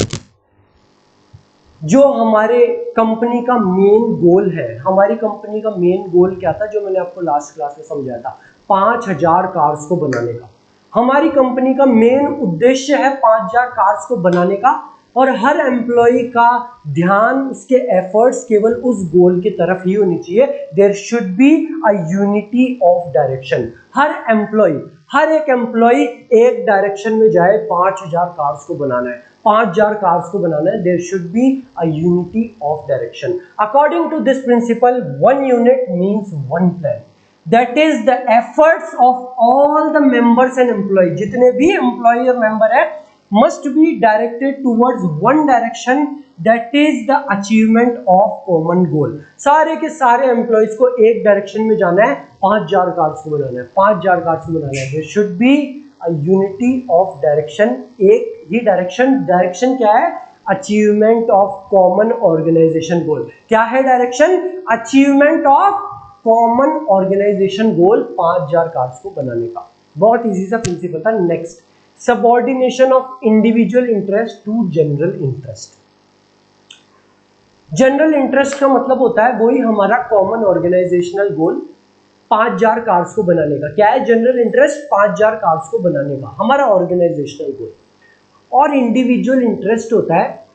जो हमारे कंपनी का मेन गोल है, हमारी कंपनी का मेन गोल क्या था, जो मैंने आपको लास्ट क्लास में समझाया था, 5000 कार्स को बनाने का। हमारी कंपनी का मेन उद्देश्य है 5000 कार्स को बनाने का, और हर एम्प्लॉय का ध्यान, उसके एफर्ट्स केवल उस गोल की तरफ ही होनी चाहिए। There should be a unity of direction. हर एक एम्प्लॉय एक डायरेक्शन में जाए। 5000 कार्स को बनाना है, 5000 कार्स को बनाना है। There should be a unity of direction. According to this principle, one unit means one plan. That is the efforts of all the members and employee. जितने भी एम्प्लॉय और मेंबर है must be directed towards one direction, that is the achievement of common goal. सारे के सारे employees को एक direction में जाना है, 5000 कार्स को बनाना है, 5000 कार्स को बनाना है। There should be a unity of direction. एक ही डायरेक्शन क्या है? Achievement of common organization goal. क्या है direction? Achievement of common organization goal, 5000 cars को बनाने का। बहुत इजी सा प्रिंसिपल था। Next, subordination of individual interest to general interest. General interest का मतलब होता है वही हमारा कॉमन ऑर्गेनाइजेशनल गोल, 5000 कार्स को बनाने का। क्या है जनरल इंटरेस्ट? 5000 कार्स को बनाने का हमारा ऑर्गेनाइजेशनल गोल। और इंडिविजुअल इंटरेस्ट होता है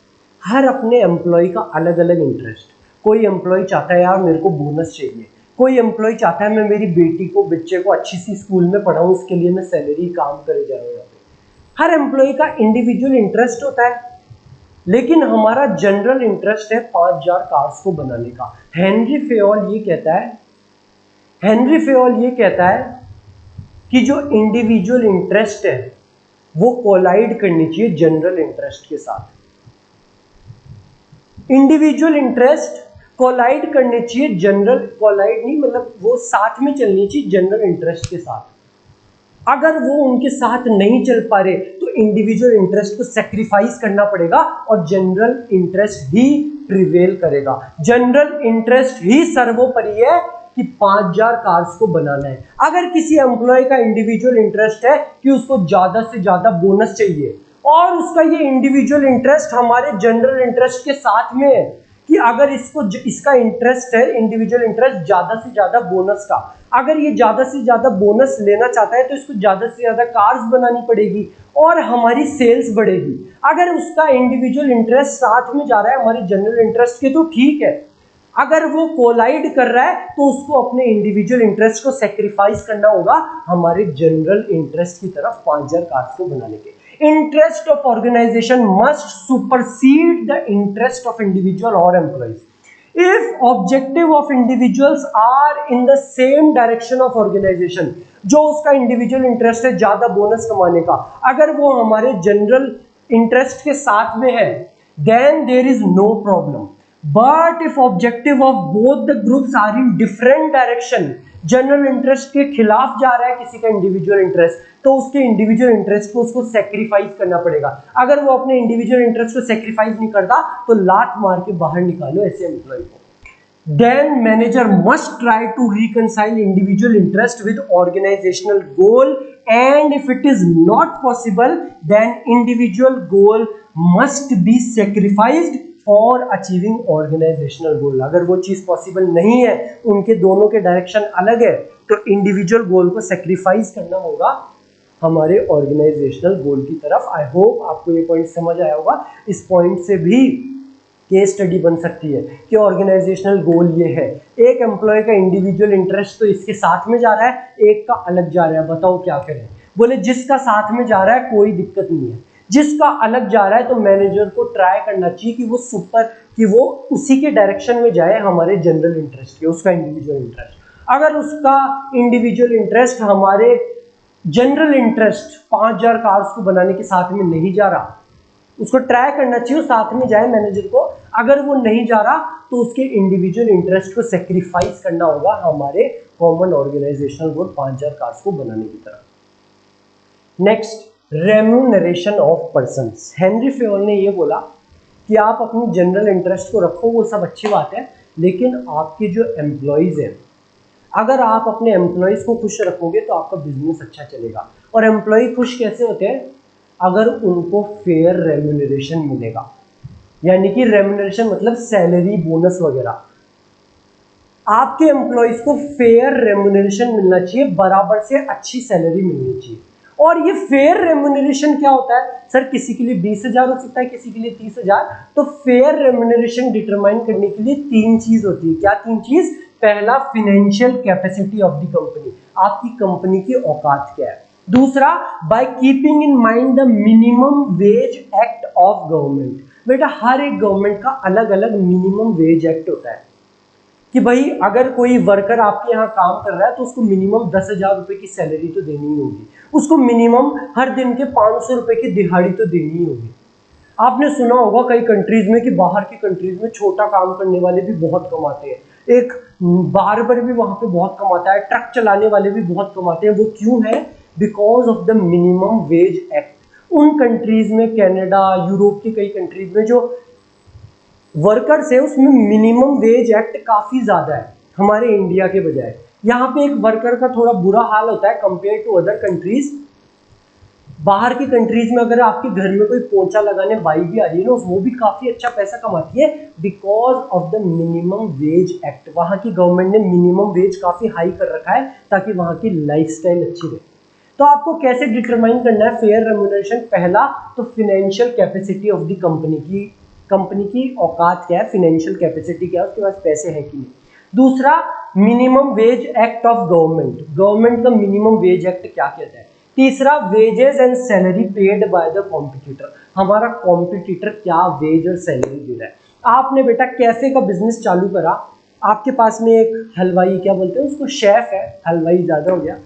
हर अपने एम्प्लॉय का अलग अलग इंटरेस्ट। कोई एम्प्लॉय चाहता है यार मेरे को बोनस चाहिए, कोई एम्प्लॉय चाहता है मैं मेरी बेटी को, बच्चे को अच्छी सी स्कूल में पढ़ाऊं, उसके लिए मैं सैलरी काम करे जा रहा हूँ। हर एम्प्लॉय का इंडिविजुअल इंटरेस्ट होता है, लेकिन हमारा जनरल इंटरेस्ट है 5000 कार्स को बनाने का। हेनरी फेयल ये कहता है कि जो इंडिविजुअल इंटरेस्ट है वो कोलाइड करनी चाहिए जनरल इंटरेस्ट के साथ। इंडिविजुअल इंटरेस्ट कोलाइड करनी चाहिए, जनरल कोलाइड नहीं, मतलब वो साथ में चलनी चाहिए जनरल इंटरेस्ट के साथ। अगर वो उनके साथ नहीं चल पा रहे तो इंडिविजुअल इंटरेस्ट को सैक्रिफाइस करना पड़ेगा और जनरल इंटरेस्ट ही प्रिवेल करेगा। जनरल इंटरेस्ट ही सर्वोपरि है कि 5000 कार्स को बनाना है। अगर किसी एम्प्लॉय का इंडिविजुअल इंटरेस्ट है कि उसको ज्यादा से ज्यादा बोनस चाहिए और उसका ये इंडिविजुअल इंटरेस्ट हमारे जनरल इंटरेस्ट के साथ में है कि अगर इसका इंटरेस्ट है, इंडिविजुअल इंटरेस्ट ज्यादा से ज्यादा बोनस का, अगर ये ज्यादा से ज्यादा बोनस लेना चाहता है तो इसको ज्यादा से ज्यादा कार्स बनानी पड़ेगी और हमारी सेल्स बढ़ेगी। अगर उसका इंडिविजुअल इंटरेस्ट साथ में जा रहा है हमारे जनरल इंटरेस्ट के तो ठीक है, अगर वो कोलाइड कर रहा है तो उसको अपने इंडिविजुअल इंटरेस्ट को सेक्रीफाइस करना होगा हमारे जनरल इंटरेस्ट की तरफ 5000 कार्स को बनाने के। Interest of organization must supersede the interest of individual और employees. If objective of individuals are in the same direction of organization, जो उसका इंडिविजुअल इंटरेस्ट है ज्यादा बोनस कमाने का, अगर वो हमारे जनरल इंटरेस्ट के साथ में है, then there is no problem. But if objective of both the groups are in different direction, general interest के खिलाफ जा रहा है किसी का इंडिविजुअल इंटरेस्ट, तो उसके इंडिविजुअल इंटरेस्ट को उसको सेक्रीफाइस करना पड़ेगा। अगर वो अपने इंडिविजुअल इंटरेस्ट को सेक्रीफाइस नहीं करता तो लात मार के बाहर निकालो ऐसे एम्प्लॉय को। Then manager must try to reconcile individual interest with organisational goal, and if it is not possible then individual goal must be sacrificed for achieving organisational goal. अगर वो चीज पॉसिबल नहीं है, उनके दोनों के डायरेक्शन अलग है, तो इंडिविजुअल गोल को सेक्रीफाइस करना होगा हमारे ऑर्गेनाइजेशनल गोल की तरफ। आई होप आपको ये पॉइंट समझ आया होगा। इस पॉइंट से भी केस स्टडी बन सकती है कि ऑर्गेनाइजेशनल गोल ये है, एक एम्प्लॉय का इंडिविजुअल इंटरेस्ट तो इसके साथ में जा रहा है, एक का अलग जा रहा है, बताओ क्या करें। बोले जिसका साथ में जा रहा है कोई दिक्कत नहीं है, जिसका अलग जा रहा है तो मैनेजर को ट्राई करना चाहिए कि वो उसी के डायरेक्शन में जाए हमारे जनरल इंटरेस्ट के, उसका इंडिविजुअल इंटरेस्ट। अगर उसका इंडिविजुअल इंटरेस्ट हमारे जनरल इंटरेस्ट 5000 कार्स को बनाने के साथ में नहीं जा रहा, उसको ट्राई करना चाहिए साथ में जाए मैनेजर को। अगर वो नहीं जा रहा तो उसके इंडिविजुअल इंटरेस्ट को सेक्रीफाइस करना होगा हमारे कॉमन ऑर्गेनाइजेशनल गोल 5000 कार्स को बनाने की तरफ। Next, remuneration of persons. Henry Fayol ने ये बोला कि आप अपनी जनरल इंटरेस्ट को रखो, वो सब अच्छी बात है, लेकिन आपके जो एम्प्लॉयज हैं, अगर आप अपने एम्प्लॉयज को खुश रखोगे तो आपका बिजनेस अच्छा चलेगा। और एम्प्लॉय खुश कैसे होते हैं? अगर उनको फेयर रेम्यूनरेशन मिलेगा, यानी कि रेम्यूनरेशन मतलब सैलरी, बोनस वगैरह। आपके एम्प्लॉयज को फेयर रेम्यूनरेशन मिलना चाहिए, बराबर से अच्छी सैलरी मिलनी चाहिए। और ये फेयर रेम्यूनरेशन क्या होता है? सर किसी के लिए 20,000 हो सकता है, किसी के लिए 30,000। तो फेयर रेम्यूनरेशन डिटरमाइन करने के लिए 3 चीज होती है। क्या 3 चीज? पहला, financial capacity of the company, आपकी कंपनी की औकात क्या है। दूसरा, by keeping in mind the minimum wage act of government. बेटा हर एक गवर्नमेंट का अलग अलग मिनिमम वेज एक्ट होता है कि भाई अगर कोई वर्कर आपके यहाँ काम कर रहा है तो उसको मिनिमम 10,000 रुपए की सैलरी तो देनी ही होगी, उसको मिनिमम हर दिन के 500 रुपए की दिहाड़ी तो देनी ही होगी। आपने सुना होगा कई कंट्रीज में कि बाहर की कंट्रीज में छोटा काम करने वाले भी बहुत कमाते हैं, एक बार्बर भी वहां पे बहुत कमाता है, ट्रक चलाने वाले भी बहुत कमाते हैं। वो क्यों है? Because of the minimum wage act. उन कंट्रीज में, कनाडा, यूरोप की कई कंट्रीज में जो वर्कर्स है उसमें मिनिमम वेज एक्ट काफी ज्यादा है हमारे इंडिया के बजाय। यहाँ पे एक वर्कर का थोड़ा बुरा हाल होता है कंपेयर टू अदर कंट्रीज। बाहर की कंट्रीज में अगर आपके घर में कोई पोंछा लगाने बाई भी आ रही है ना, वो भी काफी अच्छा पैसा कमाती है because of the minimum wage act. वहां की गवर्नमेंट ने मिनिमम वेज काफी हाई कर रखा है ताकि वहां की लाइफस्टाइल अच्छी रहे। तो आपको कैसे डिटरमाइन करना है फेयर रेम्यूनरेशन? पहला तो financial capacity of the company की औकात क्या है, फाइनेंशियल कैपेसिटी क्या है, उसके पास पैसे है कि नहीं। दूसरा, minimum wage act of government का मिनिमम वेज एक्ट क्या कहता है। तीसरा, wages and salary paid by the competitor, हमारा कॉम्पिटिटर क्या वेज और सैलरी दे रहा है। आपने बेटा कैफे का बिजनेस चालू करा, आपके पास में एक हलवाई, क्या बोलते हैं उसको, शेफ है, हलवाई ज्यादा हो गया,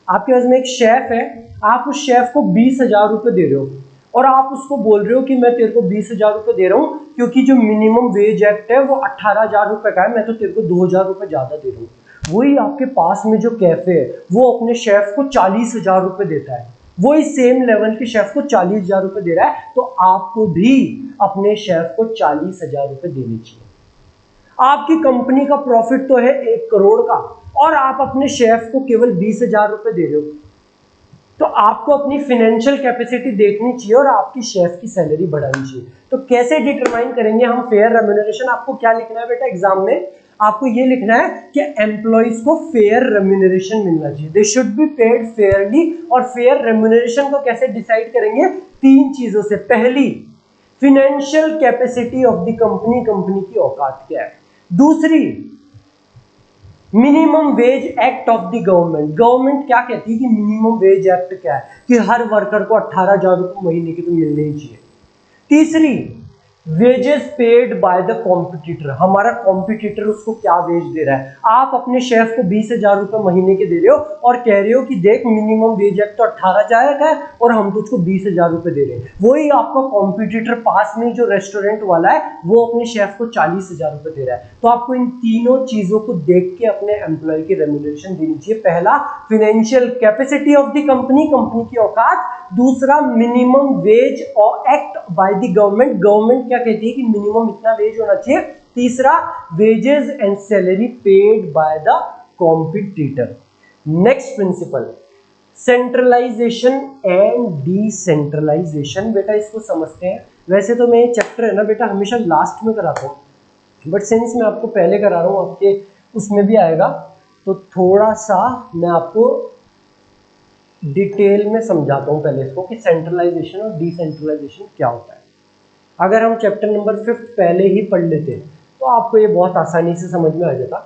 आपके पास में एक शेफ है, आप उस शेफ को 20,000 रुपए दे रहे हो और आप उसको बोल रहे हो कि मैं तेरे को 20,000 रुपए दे रहा हूँ क्योंकि जो मिनिमम वेज एक्ट है वो 18,000 रुपए का है, मैं तो तेरे को 2,000 रुपए ज्यादा दे रहा हूँ। वही आपके पास में जो कैफे है वो अपने शेफ को 40,000 रुपए देता है, वही सेम लेवल के शेफ को 40,000 रुपए दे रहा है, तो आपको भी अपने शेफ को 40,000 रुपए देने चाहिए। आपकी कंपनी का प्रॉफिट तो है 1 करोड़ का और आप अपने शेफ को केवल 20,000 रुपए दे रहे हो, तो आपको अपनी फाइनेंशियल कैपेसिटी देखनी चाहिए और आपकी शेफ की सैलरी बढ़ानी चाहिए। तो कैसे डिटरमाइन करेंगे हम फेयर रेम्यूनरेशन? आपको क्या लिखना है बेटा एग्जाम में? आपको ये लिखना है कि एम्प्लॉइज को फेयर रेम्यूनरेशन मिलना चाहिए, they should be paid Fairlie. और फेयर रेम्यूनरेशन को कैसे डिसाइड करेंगे? 3 चीजों से। पहली, financial capacity of the company, company की औकात क्या है। दूसरी, minimum wage act of the government, government क्या कहती है कि मिनिमम वेज एक्ट क्या है, कि हर वर्कर को 18,000 रुपए महीने की तो मिलने ही चाहिए। तीसरी, wages paid by the competitor, हमारा कॉम्पिटिटर उसको क्या वेज दे रहा है। आप अपने शेफ को 20,000 रुपए महीने के दे रहे हो और कह रहे हो कि देख मिनिमम वेज एक्ट तो 18,000 का है और हम तो उसको 20,000 रुपए दे रहे हैं। वही आपका कॉम्पिटिटर पास में जो रेस्टोरेंट वाला है वो अपने शेफ को 40,000 रुपए दे रहा है। तो आपको इन तीनों चीजों को देख के अपने एम्प्लॉय की रेम्यूनरेशन देनी चाहिए। पहला, financial capacity of the company, company की औकात। दूसरा, मिनिमम वेज और act by the government, government क्या कहती है कि मिनिमम इतना वेज होना चाहिए। तीसरा, wages and salary paid by the competitor. Next principle, centralization and decentralization. बेटा इसको समझते हैं। वैसे तो मैं ये चैप्टर है ना बेटा हमेशा लास्ट में कराता हूँ, बट सिंस मैं आपको पहले करा रहा हूँ, आपके उसमें भी आएगा, तो थोड़ा सा मैं आपको डिटेल में समझाता हूँ पहले इसको कि सेंट्रलाइजेशन और डिसेंट्रलाइजेशन क्या होता है। अगर हम चैप्टर नंबर 5 पहले ही पढ़ लेते तो आपको ये बहुत आसानी से समझ में आ जाता।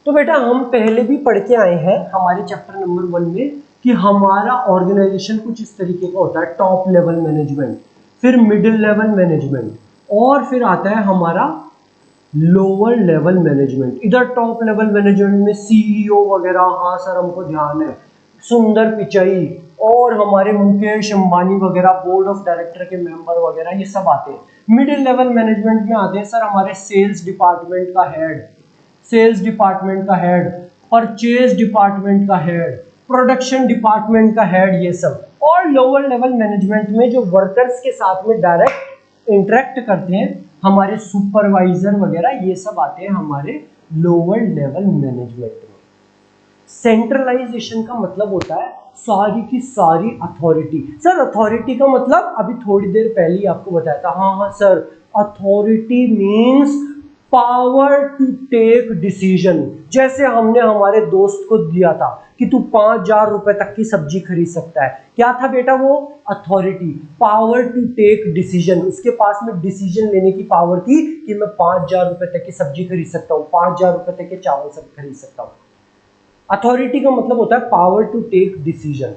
तो बेटा हम पहले भी पढ़ के आए हैं हमारे चैप्टर नंबर 1 में कि हमारा ऑर्गेनाइजेशन कुछ इस तरीके का होता है, टॉप लेवल मैनेजमेंट, फिर मिडिल लेवल मैनेजमेंट, और फिर आता है हमारा लोअर लेवल मैनेजमेंट। इधर टॉप लेवल मैनेजमेंट में सीईओ वगैरह, हाँ सर हमको ध्यान है, सुंदर पिचाई और हमारे मुकेश अंबानी वगैरह, बोर्ड ऑफ डायरेक्टर के मेंबर वगैरह, ये सब आते हैं। मिडिल लेवल मैनेजमेंट में आते हैं सर हमारे सेल्स डिपार्टमेंट का हेड, सेल्स डिपार्टमेंट का हेड, परचेज डिपार्टमेंट का हेड, प्रोडक्शन डिपार्टमेंट का हेड, ये सब। और लोअर लेवल मैनेजमेंट में जो वर्कर्स के साथ में डायरेक्ट इंटरेक्ट करते हैं, हमारे सुपरवाइजर वगैरह, ये सब आते हैं हमारे लोअर लेवल मैनेजमेंट में। सेंट्रलाइजेशन का मतलब होता है सारी की सारी अथॉरिटी। सर अथॉरिटी का मतलब अभी थोड़ी देर पहले ही आपको बताया था। हाँ sir, authority means power to take decision. जैसे हमने हमारे दोस्त को दिया था कि तू 5,000 रुपए तक की सब्जी खरीद सकता है, क्या था बेटा वो? Authority, power to take decision. उसके पास में डिसीजन लेने की पावर थी कि मैं 5,000 रुपए तक की सब्जी खरीद सकता हूँ, 5,000 रुपए तक के चावल सब खरीद सकता हूँ। अथॉरिटी का मतलब होता है पावर टू टेक डिसीजन।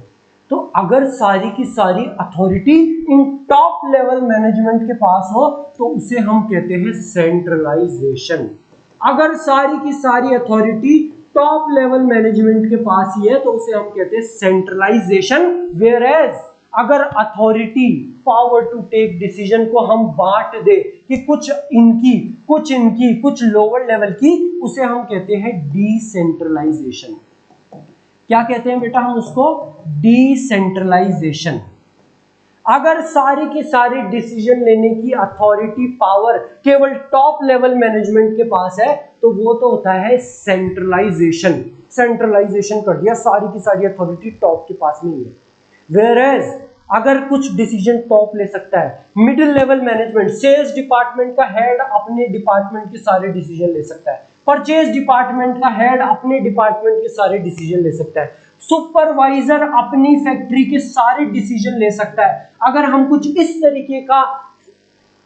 तो अगर सारी की सारी authority in top level management के पास हो तो उसे हम कहते हैं सेंट्रलाइजेशन। अगर सारी की सारी अथॉरिटी टॉप लेवल मैनेजमेंट के पास ही है तो उसे हम कहते हैं सेंट्रलाइजेशन। वेयर एज अगर authority power to take decision को हम बांट दे कि कुछ इनकी कुछ लोअर लेवल की, उसे हम कहते हैं डिसेंट्रलाइजेशन। क्या कहते हैं बेटा हम उसको? डिसेंट्रलाइजेशन। अगर सारी की सारी डिसीजन लेने की अथॉरिटी पावर केवल टॉप लेवल मैनेजमेंट के पास है तो वो तो होता है सेंट्रलाइजेशन। सेंट्रलाइजेशन कर दिया, सारी की सारी अथॉरिटी टॉप के पास नहीं है। वेयरएज अगर कुछ डिसीजन टॉप ले सकता है, middle level management, sales department का हेड अपने डिपार्टमेंट के सारे डिसीजन ले सकता है, परचेज डिपार्टमेंट का हेड अपने डिपार्टमेंट के सारे डिसीजन ले सकता है, सुपरवाइजर अपनी फैक्ट्री के सारे डिसीजन ले सकता है। अगर हम कुछ इस तरीके का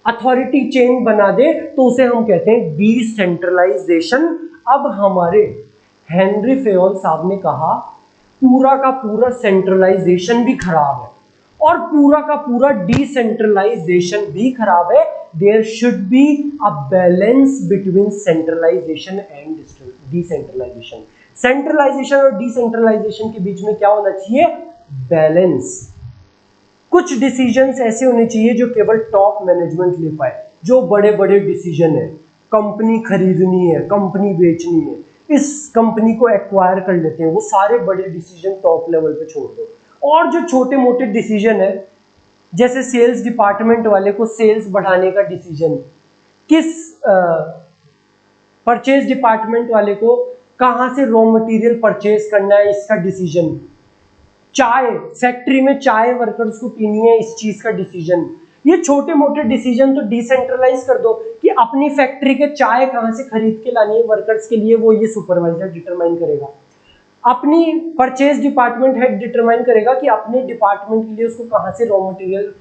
अथॉरिटी चेन बना दे तो उसे हम कहते हैं डिसेंट्रलाइजेशन। अब हमारे हेनरी फेयोल साहब ने कहा पूरा का पूरा सेंट्रलाइजेशन भी खराब है और पूरा का पूरा डिसेंट्रलाइजेशन भी खराब है। There should be a balance between centralization and decentralization. Centralization और डिसेंट्रलाइजेशन के बीच में क्या होना चाहिए? बैलेंस। कुछ डिसीजंस ऐसे होने चाहिए जो केवल टॉप मैनेजमेंट ले पाए, जो बड़े बड़े डिसीजन है, कंपनी खरीदनी है, कंपनी बेचनी है, इस कंपनी को एक्वायर कर लेते हैं, वो सारे बड़े डिसीजन टॉप लेवल पे छोड़ दो। और जो छोटे मोटे डिसीजन है, जैसे सेल्स डिपार्टमेंट वाले को सेल्स बढ़ाने का डिसीजन, किस परचेज डिपार्टमेंट वाले को कहां से रॉ मटेरियल परचेज करना है इसका डिसीजन, चाय, फैक्ट्री में चाय वर्कर्स को पीनी है, इस चीज का डिसीजन। ये छोटे मोटे डिसीजन तो डिसेंट्रलाइज कर दो कि अपनी फैक्ट्री के चाय कहां से खरीद के लानी है वर्कर्स के लिए, वो ये सुपरवाइजर डिटरमाइन करेगा। अपनी परचेज डिपार्टमेंट हेड डिटरमाइन करेगा कि अपने डिपार्टमेंट के लिए उसको कहां से रॉ मटेरियल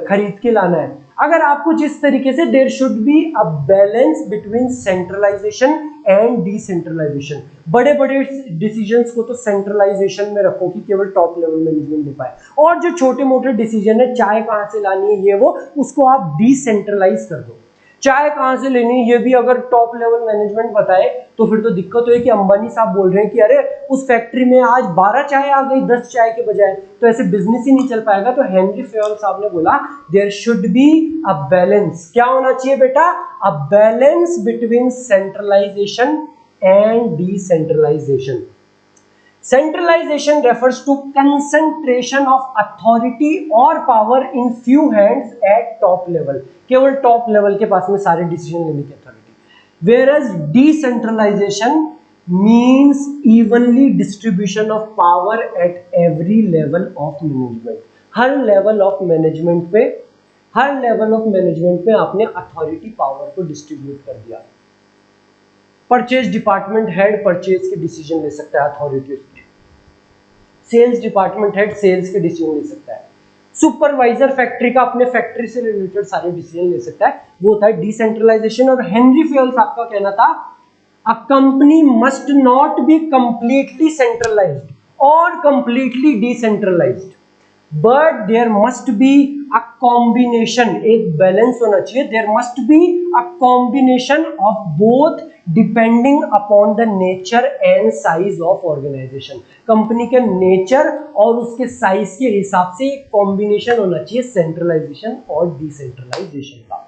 खरीद के लाना है। अगर आपको जिस तरीके से there should be a balance between centralization and decentralization, बड़े बड़े डिसीजंस को तो सेंट्रलाइजेशन में रखो कि केवल टॉप लेवल मैनेजमेंट ले पाए, और जो छोटे मोटे डिसीजन है चाय कहां से लानी है ये वो, उसको आप डिसेंट्रलाइज कर दो। चाय कहां से लेनी है ये भी अगर टॉप लेवल मैनेजमेंट बताए तो फिर तो दिक्कत है कि अंबानी साहब बोल रहे हैं कि अरे उस फैक्ट्री में आज 12 चाय आ गई 10 चाय के बजाय, तो ऐसे बिजनेस ही नहीं चल पाएगा। तो हेनरी फेयल साहब ने बोला there should be a balance. क्या होना चाहिए बेटा? A balance between centralization and decentralization. Centralization refers to concentration of authority or power in few hands at top level. केवल टॉप लेवल के पास में सारे डिसीजन लेने की authority. Whereas decentralization means evenly distribution of power at every level of management. Her level of management पे आपने authority power को distribute कर दिया। परचेज डिपार्टमेंट हेड परचेज के डिसीजन ले सकता है अथॉरिटी उसकी, सेल्स डिपार्टमेंट हेड सेल्स के डिसीजन ले सकता है, सुपरवाइजर फैक्ट्री का अपने फैक्ट्री से रिलेटेड सारे डिसीजन ले सकता है, वो होता है डिसेंट्रलाइजेशन। और हेनरी फेयल साहब का कहना था a company must not be completely centralised और completely decentralised, but there must be a combination, एक बैलेंस होना चाहिए। There must be a combination of both depending upon the nature and size of organisation. Company के nature और उसके size के हिसाब से एक कॉम्बिनेशन होना चाहिए सेंट्रलाइजेशन और डिसेंट्रलाइजेशन का।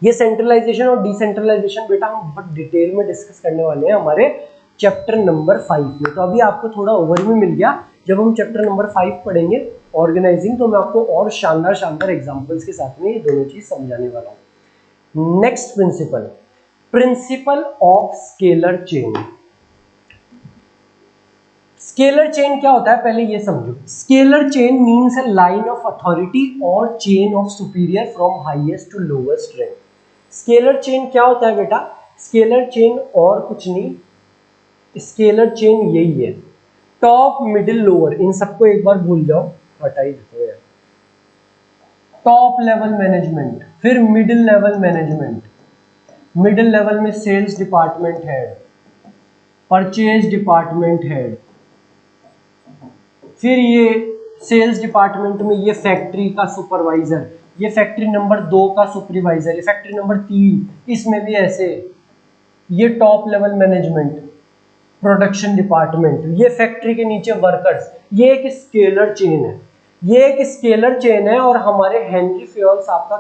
ये सेंट्रलाइजेशन और डिसेंट्रलाइजेशन बेटा हम बहुत डिटेल में डिस्कस करने वाले हैं हमारे चैप्टर नंबर 5 में। तो अभी आपको थोड़ा ओवरव्यू मिल गया। जब हम चैप्टर नंबर 5 पढ़ेंगे ऑर्गेनाइजिंग, तो मैं आपको और शानदार एग्जांपल्स के साथ में ये दोनों चीज समझाने वाला हूं। Next principle of scalar chain. Scalar chain क्या होता है पहले ये समझो। Scalar chain means a line of authority और chain of superior from highest to lowest rank. Scalar chain क्या होता है बेटा? स्केलर चेन और कुछ नहीं, स्केलर चेन यही है, टॉप मिडिल लोअर, इन सबको एक बार भूल जाओ, हटा ही देते हैं। टॉप लेवल मैनेजमेंट, फिर middle level management, middle level में sales department head, purchase department head, फिर ये सेल्स डिपार्टमेंट में ये फैक्ट्री का सुपरवाइजर, ये फैक्ट्री नंबर 2 का सुपरवाइजर, ये फैक्ट्री नंबर 3, इसमें भी ऐसे, ये top level management, production department, ये फैक्ट्री के नीचे वर्कर्स। ये एक स्केलर चेन है, ये एक स्केलर चेन है। और हमारे हेनरी फेयल साहब का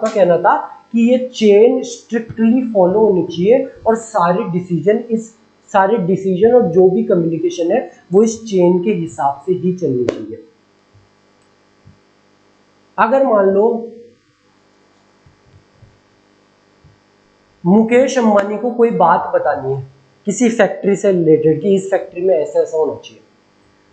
कहना था कि ये चेन स्ट्रिक्टली फॉलो होनी चाहिए और सारे डिसीजन और जो भी कम्युनिकेशन है वो इस चेन के हिसाब से ही चलनी चाहिए। अगर मान लो मुकेश अंबानी को कोई बात बतानी है किसी फैक्ट्री से रिलेटेड कि इस फैक्ट्री में ऐसा ऐसा होना चाहिए,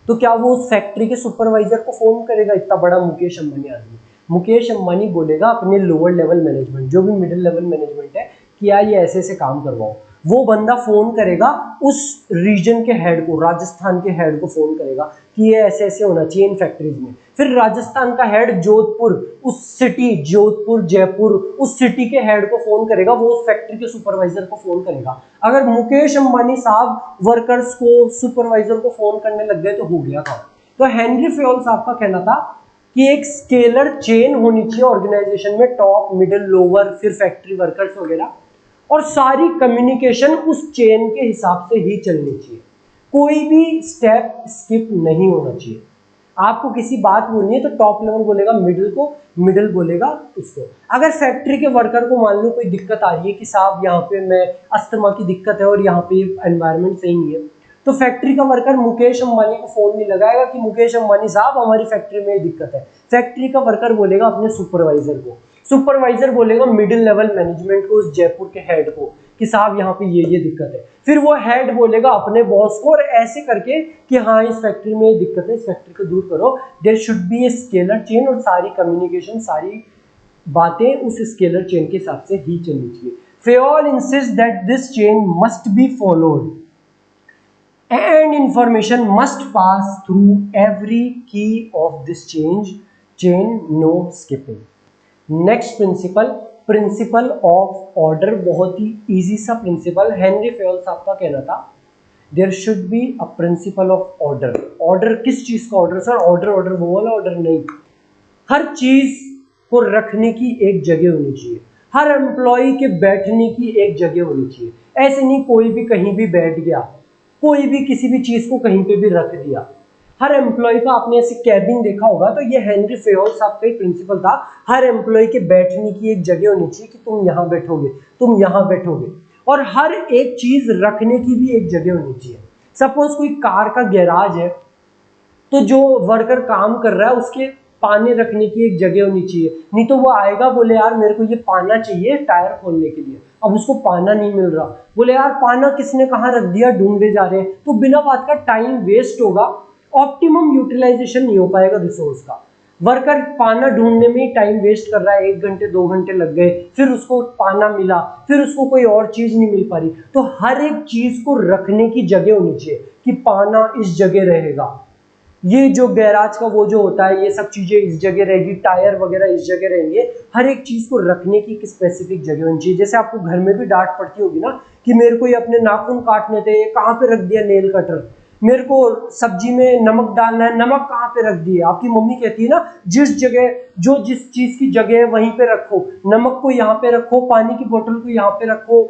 तो क्या वो उस फैक्ट्री के सुपरवाइजर को फोन करेगा? इतना बड़ा मुकेश अंबानी आदमी, मुकेश अंबानी बोलेगा अपने लोअर लेवल मैनेजमेंट, जो भी मिडिल लेवल मैनेजमेंट है, कि यार ये ऐसे ऐसे काम करवाओ। वो बंदा फोन करेगा उस रीजन के हेड को, राजस्थान के हेड को फोन करेगा कि ये ऐसे ऐसे होना चाहिए इन फैक्ट्रीज में। फिर राजस्थान का हेड जोधपुर, उस सिटी, जोधपुर जयपुर, उस सिटी के हेड को फोन करेगा, वो उस फैक्ट्री के सुपरवाइजर को फोन करेगा। अगर मुकेश अंबानी साहब वर्कर्स को, सुपरवाइजर को फोन करने लग गए तो हो गया था। तो हेनरी फेयल साहब का कहना था कि एक स्केलर चेन होनी चाहिए ऑर्गेनाइजेशन में, टॉप मिडिल लोअर, फिर फैक्ट्री वर्कर्स वगैरह, और सारी कम्युनिकेशन उस चेन के हिसाब से ही चलनी चाहिए, कोई भी स्टेप स्किप नहीं होना चाहिए। आपको किसी बात बोलनी है तो टॉप लेवल बोलेगा मिडिल को, मिडिल बोलेगा उसको। अगर फैक्ट्री के वर्कर को मान लो कोई दिक्कत आ रही है कि साहब यहाँ पे मैं अस्थमा की दिक्कत है और यहाँ पे एनवायरनमेंट सही नहीं है, तो फैक्ट्री का वर्कर मुकेश अंबानी को फोन नहीं लगाएगा कि मुकेश अंबानी साहब हमारी फैक्ट्री में ये दिक्कत है। फैक्ट्री का वर्कर बोलेगा अपने सुपरवाइजर को, सुपरवाइजर बोलेगा मिडिल लेवल मैनेजमेंट को, उस जयपुर के हेड को कि साहब यहाँ पे ये दिक्कत है, फिर वो हेड बोलेगा अपने बॉस को और ऐसे करके कि हाँ इस फैक्ट्री में ये दिक्कत है, इस फैक्ट्री को दूर करो। There should be a scalar chain और सारी कम्युनिकेशन, सारी बातें उस स्केलर चेन के हिसाब से ही चलनी चाहिए। Fayol insist that this chain must be followed and information must pass through every key of this chain, no skipping. Next principle, principle of order, बहुत ही इजी सा प्रिंसिपल। हेनरी फेयोल साहब का कहना था there should be a principle of order. Order किस चीज का ऑर्डर सर? ऑर्डर वो वाला ऑर्डर नहीं, हर चीज को रखने की एक जगह होनी चाहिए, हर एम्प्लॉय के बैठने की एक जगह होनी चाहिए। ऐसे नहीं कोई भी कहीं भी बैठ गया, कोई भी किसी भी चीज को कहीं पे भी रख दिया। हर एम्प्लॉय का आपने ऐसे कैबिन देखा होगा, तो ये हेनरी फेयोल साहब का ही प्रिंसिपल था, हर एम्प्लॉय के बैठने की एक जगह होनी चाहिए कि तुम यहाँ बैठोगे, तुम यहाँ बैठोगे, और हर एक चीज रखने की भी एक जगह होनी चाहिए। सपोज कोई कार का गैराज है, तो जो वर्कर काम कर रहा है उसके पाने रखने की एक जगह होनी चाहिए, नहीं तो वो आएगा बोले यार मेरे को ये पाना चाहिए टायर खोलने के लिए, अब उसको पाना नहीं मिल रहा, बोले यार पाना किसने कहाँ रख दिया, ढूंढे जा रहे हैं, तो बिना बात का टाइम वेस्ट होगा, ऑप्टिमम यूटिलाइजेशन नहीं हो पाएगा रिसोर्स का। वर्कर पाना ढूंढने में ही टाइम वेस्ट कर रहा है, 1 घंटे 2 घंटे लग गए, फिर उसको पाना मिला, फिर उसको कोई और चीज नहीं मिल पा रही। तो हर एक चीज को रखने की जगह होनी चाहिए कि पाना इस जगह रहेगा, ये जो गैराज का वो जो होता है ये सब चीजें इस जगह रहेगी, टायर वगैरह इस जगह रहेंगे। हर एक चीज को रखने की एक स्पेसिफिक जगह होनी चाहिए। जैसे आपको घर में भी डांट पड़ती होगी ना कि मेरे को ये अपने नाखून काटने थे, कहाँ पे रख दिया नेल कटर, मेरे को सब्जी में नमक डालना है, नमक कहाँ पे रख दिए। आपकी मम्मी कहती है ना जिस जगह जो जिस चीज की जगह है वहीं पे रखो, नमक को यहाँ पे रखो, पानी की बोतल को यहाँ पे रखो,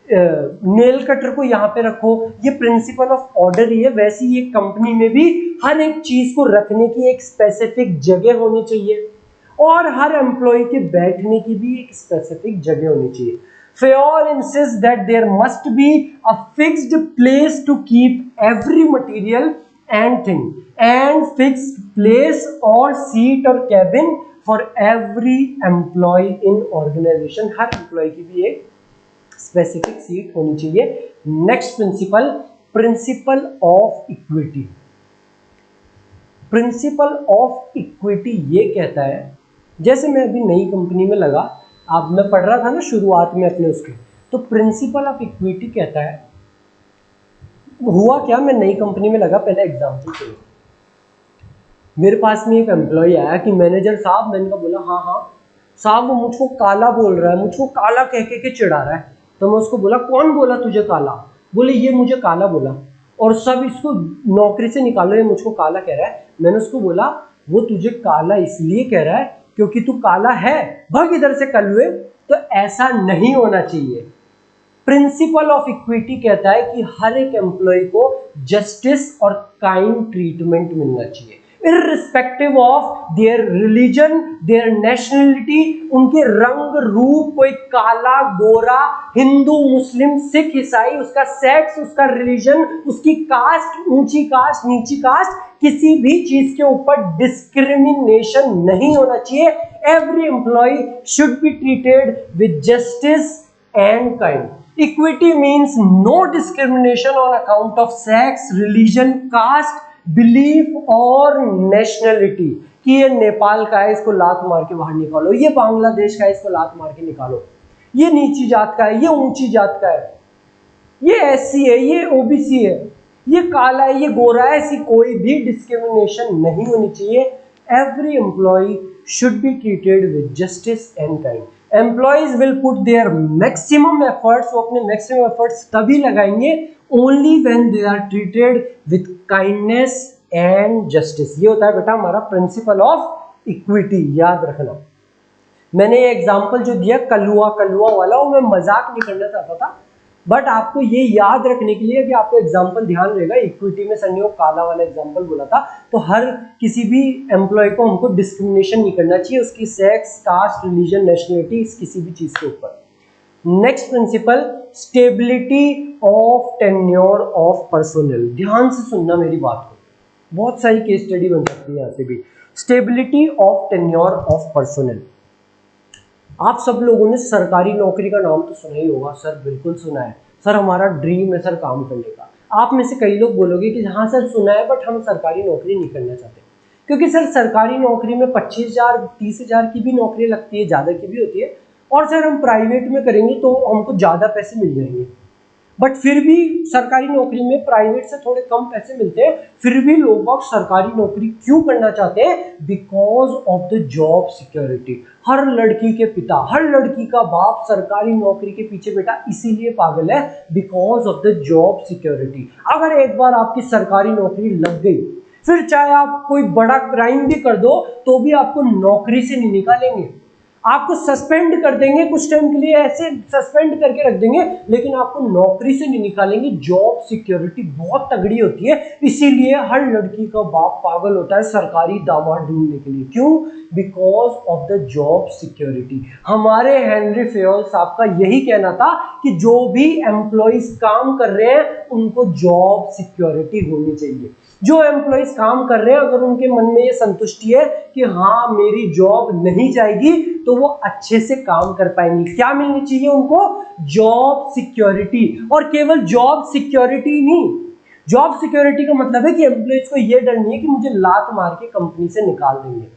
नेल कटर को यहाँ पे रखो। ये प्रिंसिपल ऑफ ऑर्डर ही है। वैसे ही एक कंपनी में भी हर एक चीज को रखने की एक स्पेसिफिक जगह होनी चाहिए और हर एम्प्लॉय के बैठने की भी एक स्पेसिफिक जगह होनी चाहिए। Fayol insists that there must be a fixed place to keep every material and thing, and fixed place or seat or cabin for every employee in organization. हर एम्प्लॉय की भी एक स्पेसिफिक सीट होनी चाहिए। Next principle, principle of equity. Principle of equity ये कहता है, जैसे मैं अभी नई कंपनी में लगा, अब मैं पढ़ रहा था ना शुरुआत में अपने उसके, तो प्रिंसिपल ऑफ इक्विटी कहता है, हुआ क्या, मैं नई कंपनी में लगा, पहले एग्जांपल चाहिए। मेरे पास में एक एम्प्लॉय आया कि मैनेजर साहब, मैंने कहा बोला हाँ हाँ साहब, वो मुझको काला बोल रहा है, मुझको काला कह के चिढ़ा रहा है। तो मैं उसको बोला कौन बोला तुझे काला? बोले ये मुझे काला बोला और सब इसको नौकरी से निकालो, ये मुझको काला कह रहा है। मैंने उसको बोला वो तुझे काला इसलिए कह रहा है क्योंकि तू काला है, भाग इधर से कलुए। तो ऐसा नहीं होना चाहिए। प्रिंसिपल ऑफ इक्विटी कहता है कि हर एक एम्प्लॉय को जस्टिस और काइंड ट्रीटमेंट मिलना चाहिए, irrespective of their religion, their nationality, उनके रंग रूप, कोई काला गोरा, हिंदू मुस्लिम सिख ईसाई, उसका सेक्स, उसका रिलीजन, उसकी कास्ट, ऊंची कास्ट नीची कास्ट, किसी भी चीज के ऊपर डिस्क्रिमिनेशन नहीं होना चाहिए। Every employee should be treated with justice and kind. Equity means no discrimination on account of sex, religion, caste, belief और nationality, कि ये नेपाल का है इसको लात मार के बाहर निकालो, ये बांग्लादेश का है इसको लात मार के निकालो, ये नीची जात का है, ये ऊंची जात का है, ये एससी है, ये ओबीसी है, ये काला है, ये गोरा है, ऐसी कोई भी डिस्क्रिमिनेशन नहीं होनी चाहिए। Every employee should be treated with justice and kind. Employees will put their maximum efforts, वो अपने मैक्सिमम एफर्ट्स तभी लगाएंगे only when they are treated with kindness and justice. ये होता है बेटा हमारा प्रिंसिपल ऑफ इक्विटी, याद रखना। मैंने ये एग्जांपल जो दिया कलुआ वाला, वो मैं मजाक नहीं करना चाहता था, बट आपको ये याद रखने के लिए कि आपको एग्जांपल ध्यान रहेगा। इक्विटी में सर ने वो काला वाला एग्जांपल बोला था, तो हर किसी भी एम्प्लॉय को हमको डिस्क्रिमिनेशन नहीं करना चाहिए उसकी सेक्स, कास्ट, रिलीजन, नेशनलिटी, किसी भी चीज के ऊपर। Next principle, stability of tenure of personnel. ध्यान से सुनना मेरी बात को, बहुत सारी केस स्टडी बन सकती है यहाँ से भी। Stability of tenure of personnel. आप सब लोगों ने सरकारी नौकरी का नाम तो सुना ही होगा। सर बिल्कुल सुना है सर, हमारा ड्रीम है सर काम करने का। आप में से कई लोग बोलोगे कि हाँ सर सुना है, बट हम सरकारी नौकरी नहीं करना चाहते, क्योंकि सर सरकारी नौकरी में 25,000 30,000 की भी नौकरी लगती है, ज़्यादा की भी होती है, और सर हम प्राइवेट में करेंगे तो हमको ज़्यादा पैसे मिल जाएंगे। बट फिर भी सरकारी नौकरी में प्राइवेट से थोड़े कम पैसे मिलते हैं, फिर भी लोग सरकारी नौकरी क्यों करना चाहते हैं? Because of the job security. हर लड़की के पिता, हर लड़की का बाप सरकारी नौकरी के पीछे बेटा इसीलिए पागल है, because of the job security. अगर एक बार आपकी सरकारी नौकरी लग गई, फिर चाहे आप कोई बड़ा क्राइम भी कर दो तो भी आपको नौकरी से नहीं निकालेंगे। आपको सस्पेंड कर देंगे कुछ टाइम के लिए, ऐसे सस्पेंड करके रख देंगे, लेकिन आपको नौकरी से नहीं निकालेंगे। जॉब सिक्योरिटी बहुत तगड़ी होती है, इसीलिए हर लड़की का बाप पागल होता है सरकारी दामाद ढूंढने के लिए। क्यों? Because of the job security. हमारे हेनरी फेयोल साहब का यही कहना था कि जो भी एम्प्लॉइज काम कर रहे हैं उनको जॉब सिक्योरिटी होनी चाहिए। जो एम्प्लॉइज काम कर रहे हैं, अगर उनके मन में ये संतुष्टि है कि हाँ मेरी जॉब नहीं जाएगी, तो वो अच्छे से काम कर पाएंगे। क्या मिलनी चाहिए उनको? Job security. और केवल जॉब सिक्योरिटी नहीं, जॉब सिक्योरिटी का मतलब है कि एम्प्लॉइज को ये डर नहीं है कि मुझे लात मार के कंपनी से निकाल देंगे।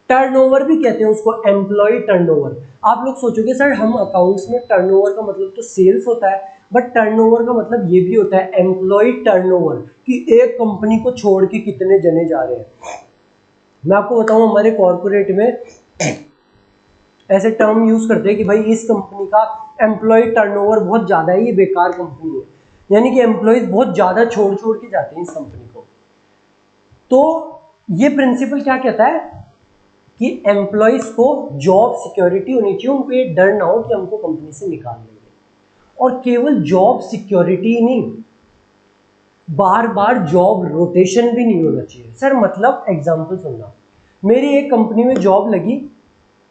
टर्नओवर भी कहते हैं उसको, एम्प्लॉय टर्नओवर। आप लोग सोचोगे सर हम अकाउंट्स में टर्नओवर का मतलब तो सेल्स होता है, बट टर्नओवर का मतलब ये भी होता है एम्प्लॉय टर्नओवर, कि एक कंपनी को छोड़ के कितने जने जा रहे हैं। मैं आपको बताऊं, हमारे कॉर्पोरेट में ऐसे टर्म यूज करते हैं कि भाई इस कंपनी का एम्प्लॉय टर्नओवर बहुत ज्यादा है, ये बेकार कंपनी है, यानी कि एम्प्लॉयज बहुत ज्यादा छोड़ छोड़ के जाते हैं इस कंपनी को। तो ये प्रिंसिपल क्या कहता है कि एम्प्लॉयज को जॉब सिक्योरिटी होनी चाहिए, उनको ये डर ना हो कि हमको कंपनी से निकाल देंगे। और केवल जॉब सिक्योरिटी नहीं, बार बार जॉब रोटेशन भी नहीं होना चाहिए। सर मतलब एग्जांपल सुनना, मेरी एक कंपनी में जॉब लगी,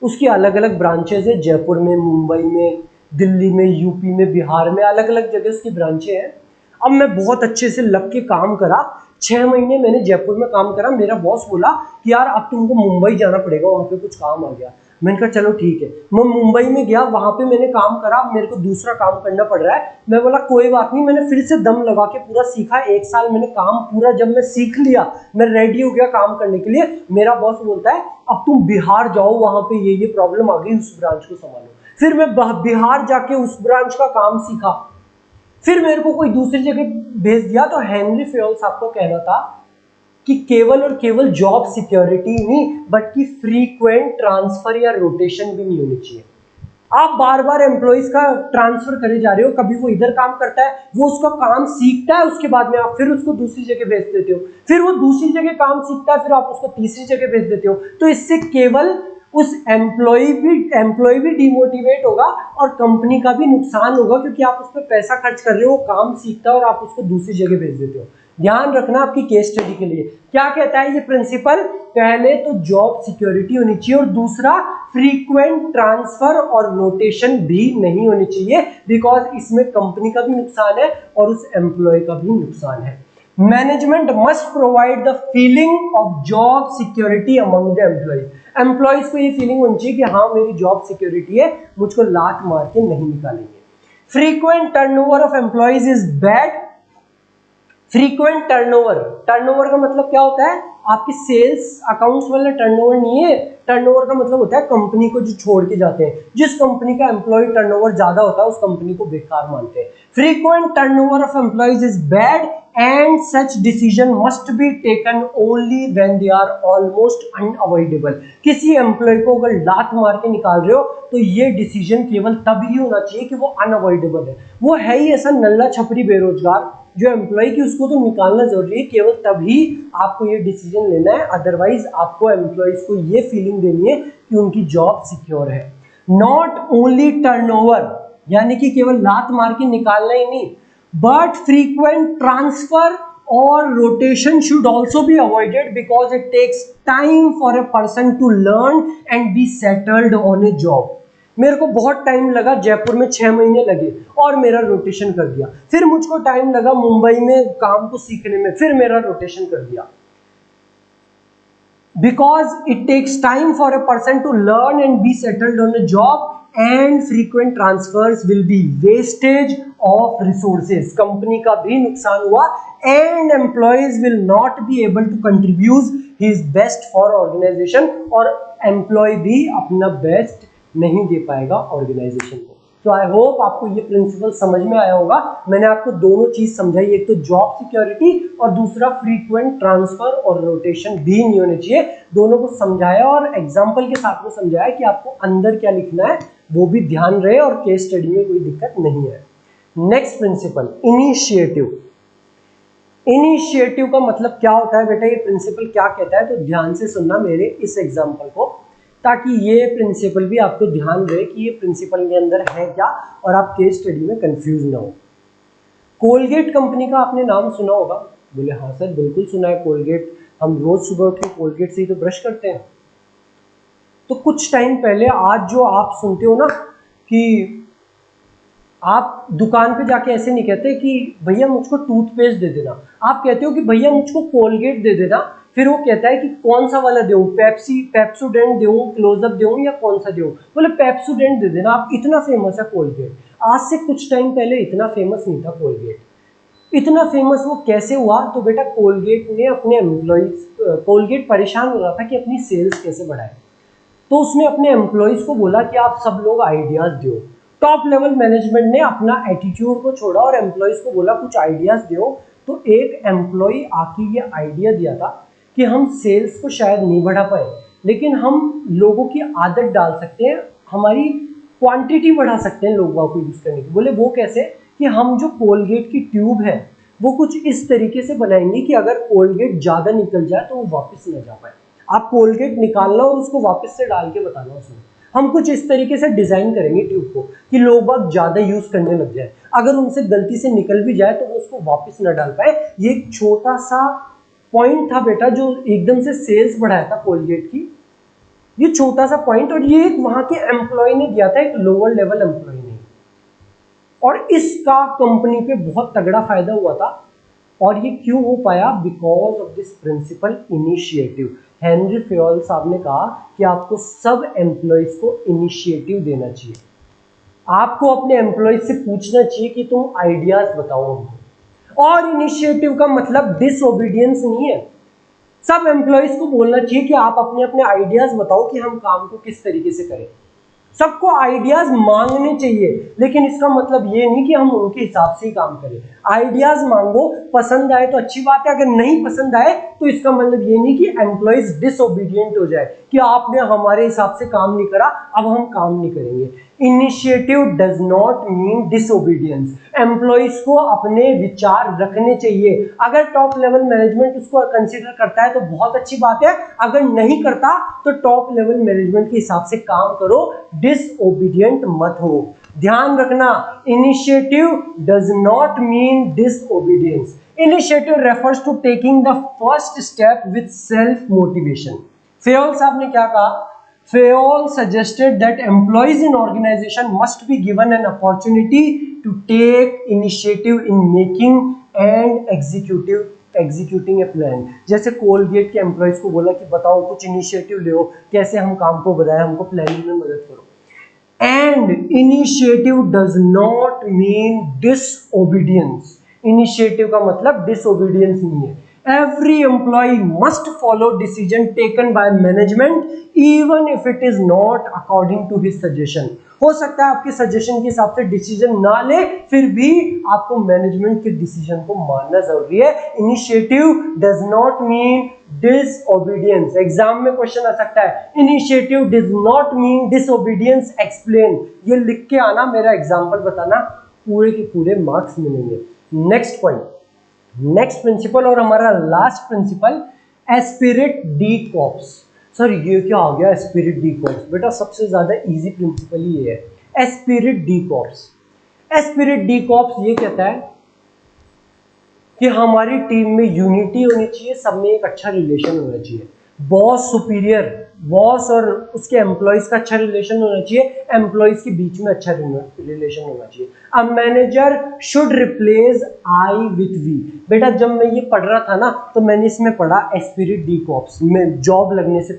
उसकी अलग अलग ब्रांचेज है, जयपुर में, मुंबई में, दिल्ली में, यूपी में, बिहार में, अलग अलग जगह उसकी ब्रांचें हैं। अब मैं बहुत अच्छे से लग के काम करा, 6 महीने मैंने जयपुर में काम करा। मेरा बॉस बोला कि यार अब तुमको मुंबई जाना पड़ेगा, वहां पे कुछ काम आ गया। मैंने कहा चलो ठीक है। मैं मुंबई में गया, वहां पे मैंने काम करा, मेरे को दूसरा काम करना पड़ रहा है। मैं बोला कोई बात नहीं, मैंने फिर से दम लगा के पूरा सीखा। 1 साल मैंने काम पूरा, जब मैं सीख लिया, मैं रेडी हो गया काम करने के लिए, मेरा बॉस बोलता है अब तुम बिहार जाओ, वहां पे ये प्रॉब्लम आ गई, उस ब्रांच को संभालो। फिर मैं बिहार जाके उस ब्रांच का काम सीखा, फिर मेरे को कोई दूसरी जगह भेज दिया। तो हेनरी फेयोल साहब को कहना था कि केवल और केवल जॉब सिक्योरिटी नहीं, बट कि फ्रीक्वेंट ट्रांसफर या रोटेशन भी नहीं होनी चाहिए। आप बार बार एम्प्लॉइज का ट्रांसफर करे जा रहे हो, कभी वो इधर काम करता है, वो उसका काम सीखता है, उसके बाद में आप फिर उसको दूसरी जगह भेज देते हो, फिर वो दूसरी जगह काम सीखता है, फिर आप उसको तीसरी जगह भेज देते हो। तो इससे केवल उस एम्प्लॉय भी डिमोटिवेट होगा और कंपनी का भी नुकसान होगा, क्योंकि आप उस पर पैसा खर्च कर रहे हो, वो काम सीखता है और आप उसको दूसरी जगह भेज देते हो। ध्यान रखना आपकी केस स्टडी के लिए। क्या कहता है ये प्रिंसिपल? पहले तो जॉब सिक्योरिटी होनी चाहिए, और दूसरा फ्रीक्वेंट ट्रांसफर और रोटेशन भी नहीं होनी चाहिए, बिकॉज इसमें कंपनी का भी नुकसान है और उस एम्प्लॉय का भी नुकसान है। Management must provide the feeling of job security among the employee. Employees को ये फीलिंग होनी चाहिए कि हाँ मेरी जॉब सिक्योरिटी है, मुझको लात मार के नहीं निकालेंगे। Frequent turnover of employees is bad. Frequent turnover, turnover का मतलब क्या होता है? आपके सेल्स अकाउंट्स वाला टर्नओवर नहीं है। टर्नओवर का मतलब होता है कंपनी को जो छोड़ के जाते हैं। जिस कंपनी का एम्प्लॉय टर्नओवर ज्यादा होता है उस कंपनी को बेकार मानते हैं। Frequent turnover of employees is bad and such decision must be taken only when they are almost unavoidable. किसी एम्प्लॉय को अगर लात मार के निकाल रहे हो तो ये डिसीजन केवल तभी होना चाहिए कि वो अनअवॉइडेबल है, वो है ही ऐसा नल्ला छपरी बेरोजगार जो एम्प्लॉय की, उसको तो निकालना जरूरी है, केवल तभी आपको ये डिसीजन लेना है। अदरवाइज आपको एम्प्लॉयज को ये फीलिंग देनी है कि उनकी जॉब सिक्योर है। नॉट ओनली टर्नओवर, यानी कि केवल लात मार के निकालना ही नहीं, बट फ्रीक्वेंट ट्रांसफर और rotation should also be avoided because it takes time for a person to learn and be settled on a job. मेरे को बहुत टाइम लगा, जयपुर में 6 महीने लगे और मेरा रोटेशन कर दिया। फिर मुझको टाइम लगा मुंबई में काम को सीखने में, फिर मेरा रोटेशन कर दिया। because it takes time for a person to learn and be settled on a job, and frequent transfers will be wastage of resources. Company का भी नुकसान हुआ and employees will not be able to contribute his best for organization, और employee भी अपना best नहीं दे पाएगा organisation को। तो आई होप आपको ये प्रिंसिपल समझ में आया होगा। मैंने आपको दोनों चीज समझाई, एक तो जॉब सिक्योरिटी और दूसरा फ्रीक्वेंट ट्रांसफर और रोटेशन भी नहीं होने चाहिए। दोनों को समझाया और एग्जांपल के साथ में समझाया कि आपको अंदर क्या लिखना है वो भी ध्यान रहे और केस स्टडी में कोई दिक्कत नहीं है। Next principle, initiative. इनिशिएटिव का मतलब क्या होता है बेटा, ये प्रिंसिपल क्या कहता है, तो ध्यान से सुनना मेरे इस एग्जांपल को, ताकि ये प्रिंसिपल भी आपको ध्यान रहे कि ये प्रिंसिपल के अंदर है क्या और आप केस स्टडी में कंफ्यूज ना हो। कोलगेट कंपनी का आपने नाम सुना होगा। बोले हाँ सर बिल्कुल सुना है कोलगेट, हम रोज सुबह उठ के कोलगेट से ही तो ब्रश करते हैं। तो कुछ टाइम पहले आज जो आप सुनते हो ना कि आप दुकान पे जाके ऐसे नहीं कहते कि भैया मुझको टूथपेस्ट दे देना, आप कहते हो कि भैया मुझको कोलगेट दे देना। फिर वो कहता है कि कौन सा वाला दूं, पेप्सोडेंट दूं, क्लोजअप दूं या कौन सा दूं, बोले पेप्सोडेंट दे देना। आप इतना फेमस है कोलगेट। आज से कुछ टाइम पहले इतना फेमस नहीं था कोलगेट। इतना फेमस वो कैसे हुआ, तो बेटा कोलगेट ने अपने एम्प्लॉइज, कोलगेट परेशान हो रहा था कि अपनी सेल्स कैसे बढ़ाए, तो उसने अपने एम्प्लॉइज को बोला कि आप सब लोग आइडियाज दो। टॉप लेवल मैनेजमेंट ने अपना एटीट्यूड को छोड़ा और एम्प्लॉइज को बोला कुछ आइडियाज दो। तो एक एम्प्लॉय आके ये आइडिया दिया था कि हम सेल्स को शायद नहीं बढ़ा पाए, लेकिन हम लोगों की आदत डाल सकते हैं, हमारी क्वांटिटी बढ़ा सकते हैं लोगों को यूज करने की। बोले वो कैसे, कि हम जो कोलगेट की ट्यूब है वो कुछ इस तरीके से बनाएंगे कि अगर कोलगेट ज्यादा निकल जाए तो वो वापस न जा पाए। आप कोलगेट निकालना और उसको वापस से डाल के बताना उसमें। हम कुछ इस तरीके से डिजाइन करेंगे ट्यूब को कि लोग बहुत ज्यादा यूज करने लग जाए, अगर उनसे गलती से निकल भी जाए तो वो उसको वापस न डाल पाए। ये एक छोटा सा पॉइंट था बेटा जो एकदम से सेल्स बढ़ाया था कोलगेट की, ये छोटा सा पॉइंट, और ये वहां के एम्प्लॉय ने दिया था, एक लोअर लेवल एम्प्लॉय ने, और इसका कंपनी पे बहुत तगड़ा फायदा हुआ था। और ये क्यों हो पाया, because of this principle initiative. Henry Fayol साहब ने कहा कि आपको सब एम्प्लॉयज को इनिशिएटिव देना चाहिए, आपको अपने एम्प्लॉयज से पूछना चाहिए कि तुम आइडियाज बताओ हमको। और इनिशिएटिव का मतलब डिसओबीडियंस नहीं है, सब एम्प्लॉयज को बोलना चाहिए कि आप अपने अपने आइडियाज बताओ कि हम काम को किस तरीके से करें। सबको आइडियाज मांगने चाहिए, लेकिन इसका मतलब ये नहीं कि हम उनके हिसाब से ही काम करें। आइडियाज मांगो, पसंद आए तो अच्छी बात है, अगर नहीं पसंद आए तो इसका मतलब ये नहीं कि एम्प्लॉयज डिसओबीडियंट हो जाए कि आपने हमारे हिसाब से काम नहीं करा अब हम काम नहीं करेंगे। Initiative does not mean disobedience. Employees को अपने विचार रखने चाहिए, अगर टॉप लेवल मैनेजमेंट उसको कंसीडर करता है तो बहुत अच्छी बात है, अगर नहीं करता तो टॉप लेवल मैनेजमेंट के हिसाब से काम करो, डिसओबीडियंट मत हो। ध्यान रखना, initiative does not mean disobedience. Initiative refers to taking the first step with self motivation. Fayol साहब ने क्या कहा, Fayol suggested that employees in organization must be given an opportunity to take initiative in making and executing a plan। जैसे Colgate के employees को बोला कि बताओ कुछ इनिशिएटिव ले, कैसे हम काम को बढ़ाएं, हमको प्लानिंग में मदद करो। And initiative does not mean disobedience. Initiative का मतलब डिसओबीडियंस नहीं है। Every employee must follow decision taken by management even if it is not according to his suggestion। हो सकता है आपके सजेशन के हिसाब से डिसीजन ना ले, फिर भी आपको मैनेजमेंट के डिसीजन को मानना जरूरी है। Initiative does not mean disobedience. Exam में क्वेश्चन आ सकता है, initiative does not mean disobedience, explain. ये लिख के आना, मेरा एग्जाम्पल बताना, पूरे के पूरे मार्क्स मिलेंगे। नेक्स्ट पॉइंट, नेक्स्ट प्रिंसिपल और हमारा last principle, esprit de corps. Sir ये क्या आ गया एस्पिरिट डी कॉर्प्स, बेटा सबसे ज्यादा इजी प्रिंसिपल ही ये है, Spirit de corps. Spirit de corps ये कहता है कि हमारी टीम में यूनिटी होनी चाहिए, सब में एक अच्छा रिलेशन होना चाहिए। बॉस सुपीरियर बॉस और उसके एम्प्लॉयज का अच्छा रिलेशन होना चाहिए, एम्प्लॉयज के बीच में अच्छा रिलेशन होना चाहिए। A manager should replace I with we. बेटा जब मैं ये पढ़ रहा था ना तो मैंने इसमें पढ़ा एस्पिरिट डी कॉप्स में जॉब लगने से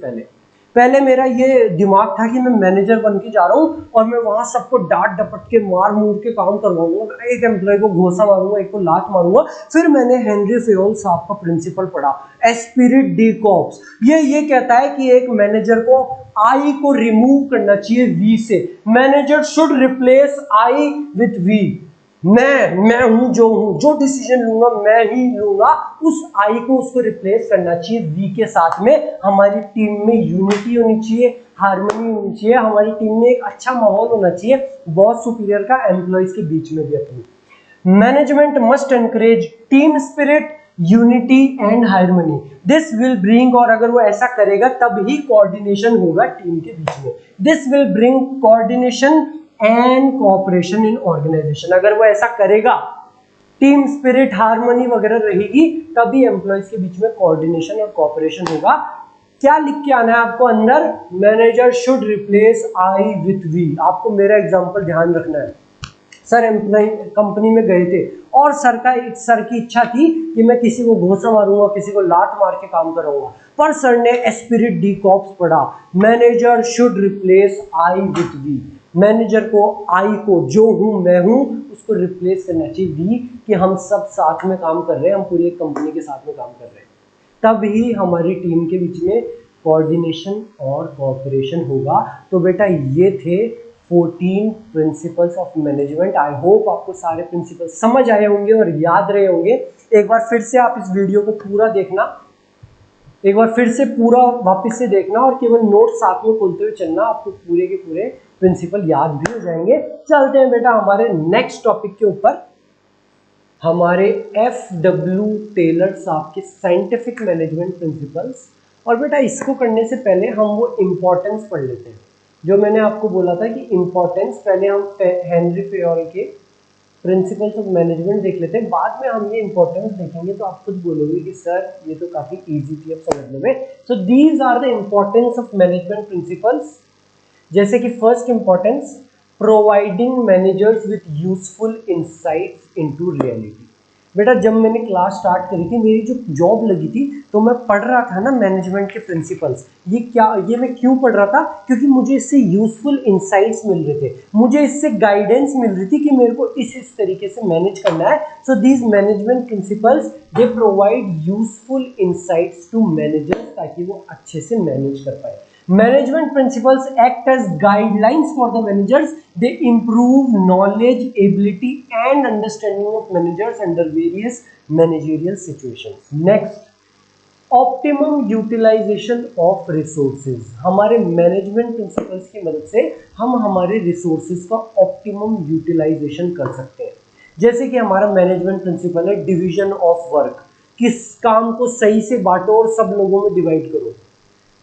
पहले मेरा ये दिमाग था कि मैं मैनेजर बन के जा रहा हूँ और मैं वहां सबको डांट डपट के मार मूर के काम करवाऊंगा, एक एम्प्लॉय को घोसा मारूंगा, एक को लात मारूंगा। फिर मैंने हेनरी फेयोल साहब का प्रिंसिपल पढ़ा, एस्पिरिट डी कॉप्स। ये कहता है कि एक मैनेजर को आई को रिमूव करना चाहिए वी से। Manager should replace I with we. मैं हूं, जो डिसीजन लूंगा मैं ही लूंगा, उस आई को उसको रिप्लेस करना चाहिए वी के साथ में। हमारी टीम में यूनिटी होनी चाहिए, हार्मनी होनी चाहिए, हमारी टीम में एक अच्छा माहौल होना चाहिए, बॉस सुपीरियर का, एम्प्लॉयज के बीच में भी अपनी। Management must encourage team spirit, unity and harmony. This will bring, और अगर वो ऐसा करेगा तब ही कोऑर्डिनेशन होगा टीम के बीच में। This will bring coordination and cooperation in organization. अगर वो ऐसा करेगा, टीम स्पिरिट, हार्मनी वगैरह रहेगी, तभी एम्प्लॉयज के बीच में कोऑर्डिनेशन और कोऑपरेशन होगा। क्या लिख के आना है आपको अंदर? Manager should replace I with we. आपको मेरा एग्जांपल ध्यान रखना है। सर एम्प्लॉय कंपनी में गए थे और सर की इच्छा थी कि मैं किसी को घोसा मारूंगा, किसी को लात मार के काम कराऊंगा, पर सर ने एस्पिरिट डी कॉप्स पढ़ा, manager should replace I with we. Manager को आई को, जो हूं मैं हूं, उसको रिप्लेस करना चाहिए वी, कि हम सब साथ में काम कर रहे हैं, हम पूरी एक कंपनी के साथ में काम कर रहे हैं, तब ही हमारी टीम के बीच में कोऑर्डिनेशन और कोऑपरेशन होगा। तो बेटा ये थे 14 principles of management. I hope आपको सारे प्रिंसिपल्स समझ आए होंगे और याद रहे होंगे। एक बार फिर से आप इस वीडियो को पूरा देखना, एक बार फिर से पूरा वापस से देखना और केवल नोट साथ में खोलते हुए चलना, आपको पूरे के पूरे प्रिंसिपल याद भी हो जाएंगे। चलते हैं बेटा हमारे नेक्स्ट टॉपिक के ऊपर, हमारे FW टेलर साहब के साइंटिफिक मैनेजमेंट प्रिंसिपल्स। और बेटा इसको करने से पहले हम वो इम्पोर्टेंस पढ़ लेते हैं जो मैंने आपको बोला था कि इम्पोर्टेंस। पहले हम हेनरी फेयोल के प्रिंसिपल्स ऑफ मैनेजमेंट देख लेते हैं, बाद में हम ये इंपॉर्टेंस देखेंगे। तो आप खुद बोलोगे कि सर ये तो काफी इजी थी अब समझने में। So these are the importance of management principles. जैसे कि first importance, providing managers with useful insights into reality. बेटा जब मैंने क्लास स्टार्ट करी थी, मेरी जो जॉब लगी थी, तो मैं पढ़ रहा था ना मैनेजमेंट के प्रिंसिपल्स। ये मैं क्यों पढ़ रहा था? क्योंकि मुझे इससे यूजफुल इंसाइट्स मिल रहे थे, मुझे इससे गाइडेंस मिल रही थी कि मेरे को इस तरीके से मैनेज करना है। So these management principles they provide useful insights to managers, ताकि वो अच्छे से मैनेज कर पाए। Management principles act as guidelines for the managers. They improve knowledge, ability and understanding of managers under various managerial situations. Next, optimum utilization of resources. हमारे management principles की मदद से हम हमारे resources का optimum utilization कर सकते हैं। जैसे कि हमारा management principle है division of work, किस काम को सही से बांटो और सब लोगों में डिवाइड करो।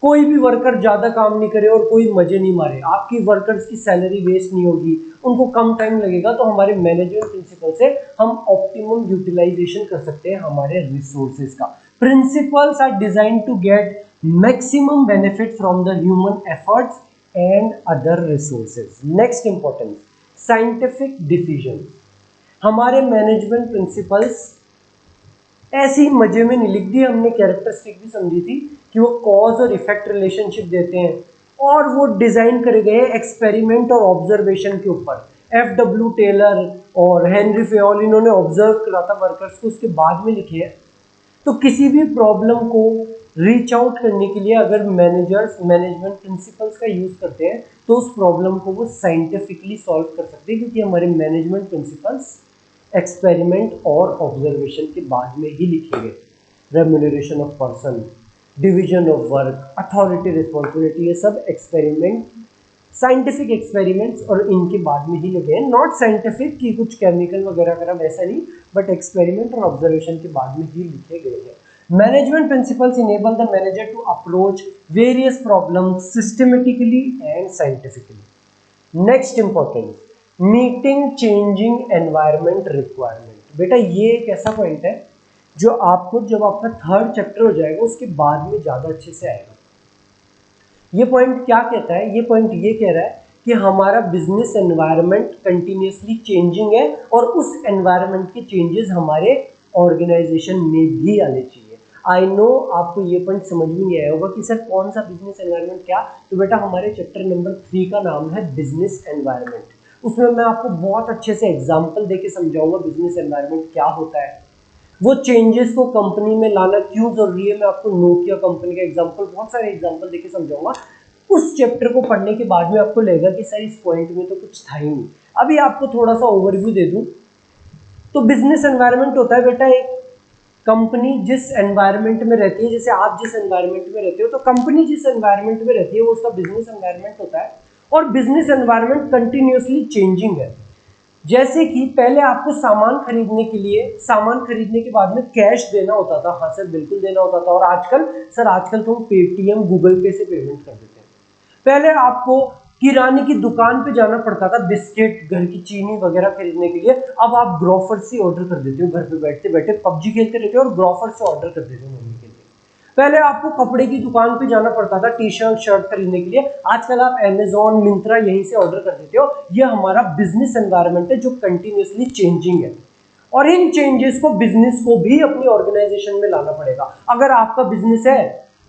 कोई भी वर्कर ज्यादा काम नहीं करे और कोई मजे नहीं मारे, आपकी वर्कर्स की सैलरी वेस्ट नहीं होगी, उनको कम टाइम लगेगा। तो हमारे मैनेजमेंट प्रिंसिपल से हम ऑप्टिमम यूटिलाइजेशन कर सकते हैं हमारे रिसोर्सेज का। Principles are design to get maximum benefit from the human efforts and other resources. Next importance, scientific decision. हमारे मैनेजमेंट प्रिंसिपल्स ऐसी मजे में नहीं लिख दी, हमने कैरेक्टरिस्टिक भी समझी थी कि वो कॉज और इफेक्ट रिलेशनशिप देते हैं, और वो डिजाइन करे गए एक्सपेरिमेंट और ऑब्जर्वेशन के ऊपर। FW टेलर और हेनरी फेयोल इन्होंने ऑब्जर्व करा था वर्कर्स को, उसके बाद में लिखे हैं। तो किसी भी प्रॉब्लम को रीच आउट करने के लिए अगर मैनेजर्स मैनेजमेंट प्रिंसिपल्स का यूज करते हैं तो उस प्रॉब्लम को वो साइंटिफिकली सॉल्व कर सकते हैं, क्योंकि हमारे मैनेजमेंट प्रिंसिपल्स एक्सपेरिमेंट और ऑब्जर्वेशन के बाद में ही लिखे गए। Remuneration of person, division of work, authority responsibility, ये सब एक्सपेरिमेंट, साइंटिफिक एक्सपेरिमेंट्स और इनके बाद में ही लगे हैं। नॉट साइंटिफिक कि कुछ केमिकल वगैरह वगैरह वैसा नहीं, बट एक्सपेरिमेंट और ऑब्जर्वेशन के बाद में ही लिखे गए हैं। Management principles enable the manager to approach various problems systematically and scientifically. Next important, meeting changing environment requirement. बेटा ये एक ऐसा पॉइंट है जो आपको जब आपका थर्ड चैप्टर हो जाएगा उसके बाद में ज़्यादा अच्छे से आएगा। ये पॉइंट क्या कहता है? ये पॉइंट ये कह रहा है कि हमारा बिजनेस एनवायरनमेंट कंटिन्यूसली चेंजिंग है और उस एनवायरनमेंट के चेंजेस हमारे ऑर्गेनाइजेशन में भी आने चाहिए। आई नो आपको ये पॉइंट समझ में नहीं आया होगा कि सर कौन सा बिजनेस एनवायरनमेंट क्या, तो बेटा हमारे चैप्टर नंबर 3 का नाम है बिजनेस एनवायरनमेंट। उसमें मैं आपको बहुत अच्छे से एग्जाम्पल देके समझाऊंगा बिजनेस एनवायरनमेंट क्या होता है, वो चेंजेस को कंपनी में लाना क्यों जरूरी है। मैं आपको नोकिया कंपनी का एग्जांपल, बहुत सारे एग्जांपल देके समझाऊंगा। उस चैप्टर को पढ़ने के बाद में आपको लगेगा कि सर इस पॉइंट में तो कुछ था ही नहीं। अभी आपको थोड़ा सा ओवरव्यू दे दूं तो बिजनेस एनवायरनमेंट होता है बेटा एक कंपनी जिस एनवायरनमेंट में रहती है, जैसे आप जिस एनवायरनमेंट में रहते हो तो कंपनी जिस एनवायरनमेंट में रहती है वो उसका बिजनेस एनवायरनमेंट होता है। और बिजनेस एनवायरनमेंट कंटिन्यूअसली चेंजिंग है। जैसे कि पहले आपको सामान खरीदने के लिए, सामान खरीदने के बाद में कैश देना होता था। हाँ सर बिल्कुल देना होता था। और आजकल सर आजकल तो पेटीएम गूगल पे से पेमेंट कर देते हैं। पहले आपको किराने की दुकान पे जाना पड़ता था बिस्किट, घर की चीनी वगैरह खरीदने के लिए। अब आप ग्रोफर से ऑर्डर कर देते हो, घर पे बैठते बैठे पबजी खेलते रहते हो और ग्रोफर से ऑर्डर कर देते हो मम्मी के लिए। पहले आपको कपड़े की दुकान पे जाना पड़ता था टी शर्ट शर्ट खरीदने के लिए, आजकल आप अमेजोन मिंत्रा यहीं से ऑर्डर कर देते हो। ये हमारा बिजनेस एनवायरनमेंट है जो कंटिन्यूअसली चेंजिंग है। और इन चेंजेस को बिजनेस को भी अपनी ऑर्गेनाइजेशन में लाना पड़ेगा। अगर आपका बिजनेस है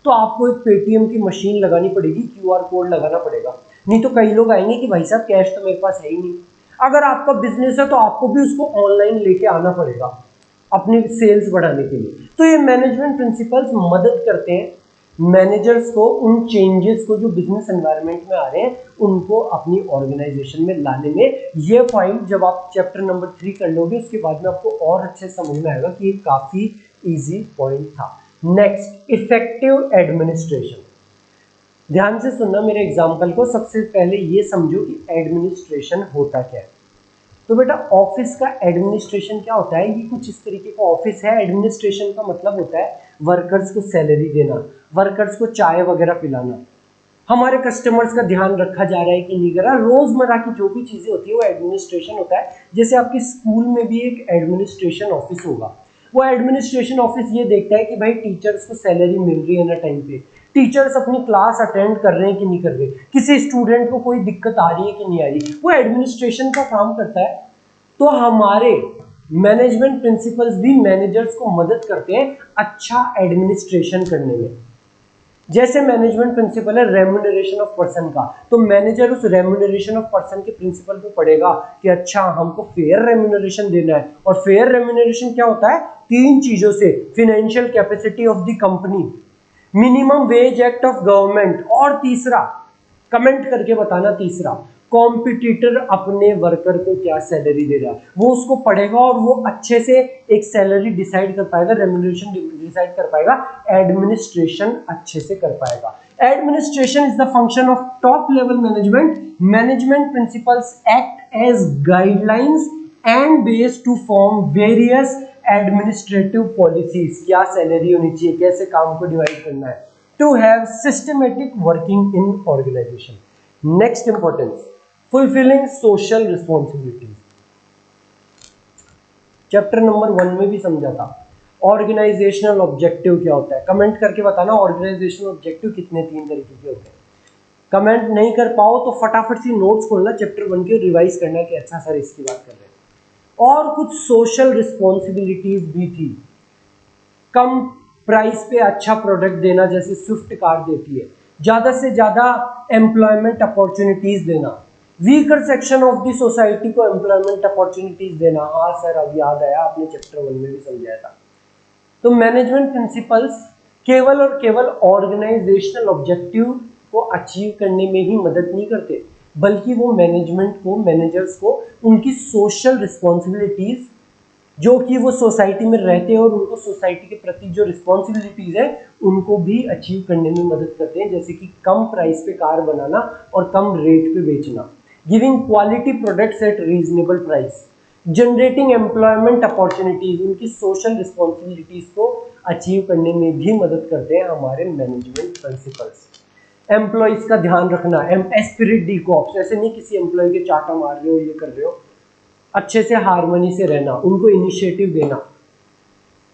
तो आपको एक पेटीएम की मशीन लगानी पड़ेगी, क्यूआर कोड लगाना पड़ेगा। नहीं तो कई लोग आएंगे कि भाई साहब कैश तो मेरे पास है ही नहीं। अगर आपका बिजनेस है तो आपको भी उसको ऑनलाइन लेके आना पड़ेगा अपनी सेल्स बढ़ाने के लिए। तो ये मैनेजमेंट प्रिंसिपल्स मदद करते हैं मैनेजर्स को उन चेंजेस को जो बिजनेस एनवायरनमेंट में आ रहे हैं उनको अपनी ऑर्गेनाइजेशन में लाने में। ये पॉइंट जब आप चैप्टर नंबर 3 कर लोगे उसके बाद में आपको और अच्छे समझ में आएगा कि ये काफी इजी पॉइंट था। Next, effective administration. ध्यान से सुनना मेरे एग्जाम्पल को। सबसे पहले ये समझो कि एडमिनिस्ट्रेशन होता क्या है। तो बेटा ऑफिस का एडमिनिस्ट्रेशन क्या होता है? ये कुछ इस तरीके का ऑफिस है। एडमिनिस्ट्रेशन का मतलब होता है वर्कर्स को सैलरी देना, वर्कर्स को चाय वगैरह पिलाना, हमारे कस्टमर्स का ध्यान रखा जा रहा है कि नहीं कर रहा, रोजमर्रा की जो भी चीजें होती है वो एडमिनिस्ट्रेशन होता है। जैसे आपके स्कूल में भी एक एडमिनिस्ट्रेशन ऑफिस होगा। वो एडमिनिस्ट्रेशन ऑफिस ये देखता है कि भाई टीचर्स को सैलरी मिल रही है ना टाइम पे, टीचर्स अपनी क्लास अटेंड कर रहे हैं कि नहीं कर रहे, किसी स्टूडेंट को कोई दिक्कत आ रही है कि नहीं आ रही, वो एडमिनिस्ट्रेशन का काम करता है। तो हमारे मैनेजमेंट प्रिंसिपल्स भी मैनेजर्स को मदद करते हैं अच्छा एडमिनिस्ट्रेशन करने में। जैसे मैनेजमेंट प्रिंसिपल है रेम्यूनरेशन ऑफ पर्सन का, तो मैनेजर उस रेम्यूनरेशन ऑफ पर्सन के प्रिंसिपल को पढ़ेगा कि अच्छा हमको फेयर रेम्यूनरेशन देना है। और फेयर रेम्यूनरेशन क्या होता है? 3 चीजों से, financial capacity of the company, minimum wage act of government, और तीसरा कमेंट करके बताना, तीसरा कॉम्पिटिटर अपने वर्कर को क्या सैलरी दे रहा है, वो उसको पढ़ेगा और वो अच्छे से एक सैलरी डिसाइड कर पाएगा, रेम्यूनरेशन डिसाइड कर पाएगा, एडमिनिस्ट्रेशन अच्छे से कर पाएगा। Administration is the function of top level management. Management principles act as guidelines and base to form various administrative policies. क्या सैलरी होनी चाहिए, कैसे काम को डिवाइड करना है, to have systematic working in organization. Next importance, fulfilling social responsibilities. Chapter number 1 में भी समझा था। ऑर्गेनाइजेशनल ऑब्जेक्टिव क्या होता है? कमेंट करके बताना ऑर्गेनाइजेशनल ऑब्जेक्टिव कितने 3 तरीके के होते हैं। कमेंट नहीं कर पाओ तो फटाफट से नोट्स खोलना चैप्टर 1 के, रिवाइज करना कि अच्छा सर इसकी बात कर रहे हैं। और कुछ सोशल रिस्पॉन्सिबिलिटीज भी थी। कम प्राइस पे अच्छा प्रोडक्ट देना, जैसे स्विफ्ट कार देती है, ज्यादा से ज्यादा एम्प्लॉयमेंट अपॉर्चुनिटीज देना, weaker section of the society को एम्प्लॉयमेंट अपॉर्चुनिटीज देना। हाँ सर अब याद आया, आपने चैप्टर 1 में भी समझाया था। तो मैनेजमेंट प्रिंसिपल्स केवल और केवल ऑर्गेनाइजेशनल ऑब्जेक्टिव को अचीव करने में ही मदद नहीं करते, बल्कि वो मैनेजमेंट को, मैनेजर्स को उनकी सोशल रिस्पॉन्सिबिलिटीज जो कि वो सोसाइटी में रहते हैं और उनको सोसाइटी के प्रति जो रिस्पॉन्सिबिलिटीज है उनको भी अचीव करने में मदद करते हैं। जैसे कि कम प्राइस पे कार बनाना और कम रेट पे बेचना, giving quality products at reasonable price, generating employment opportunities. उनकी सोशल रिस्पॉन्सिबिलिटीज को अचीव करने में भी मदद करते हैं हमारे मैनेजमेंट प्रिंसिपल्स। एम्प्लॉयज का ध्यान रखना, एस्पिरिट डी कॉप्स, ऐसे नहीं किसी एम्प्लॉय के चाटा मार रहे हो, ये कर रहे हो, अच्छे से हारमोनी से रहना, उनको इनिशिएटिव देना,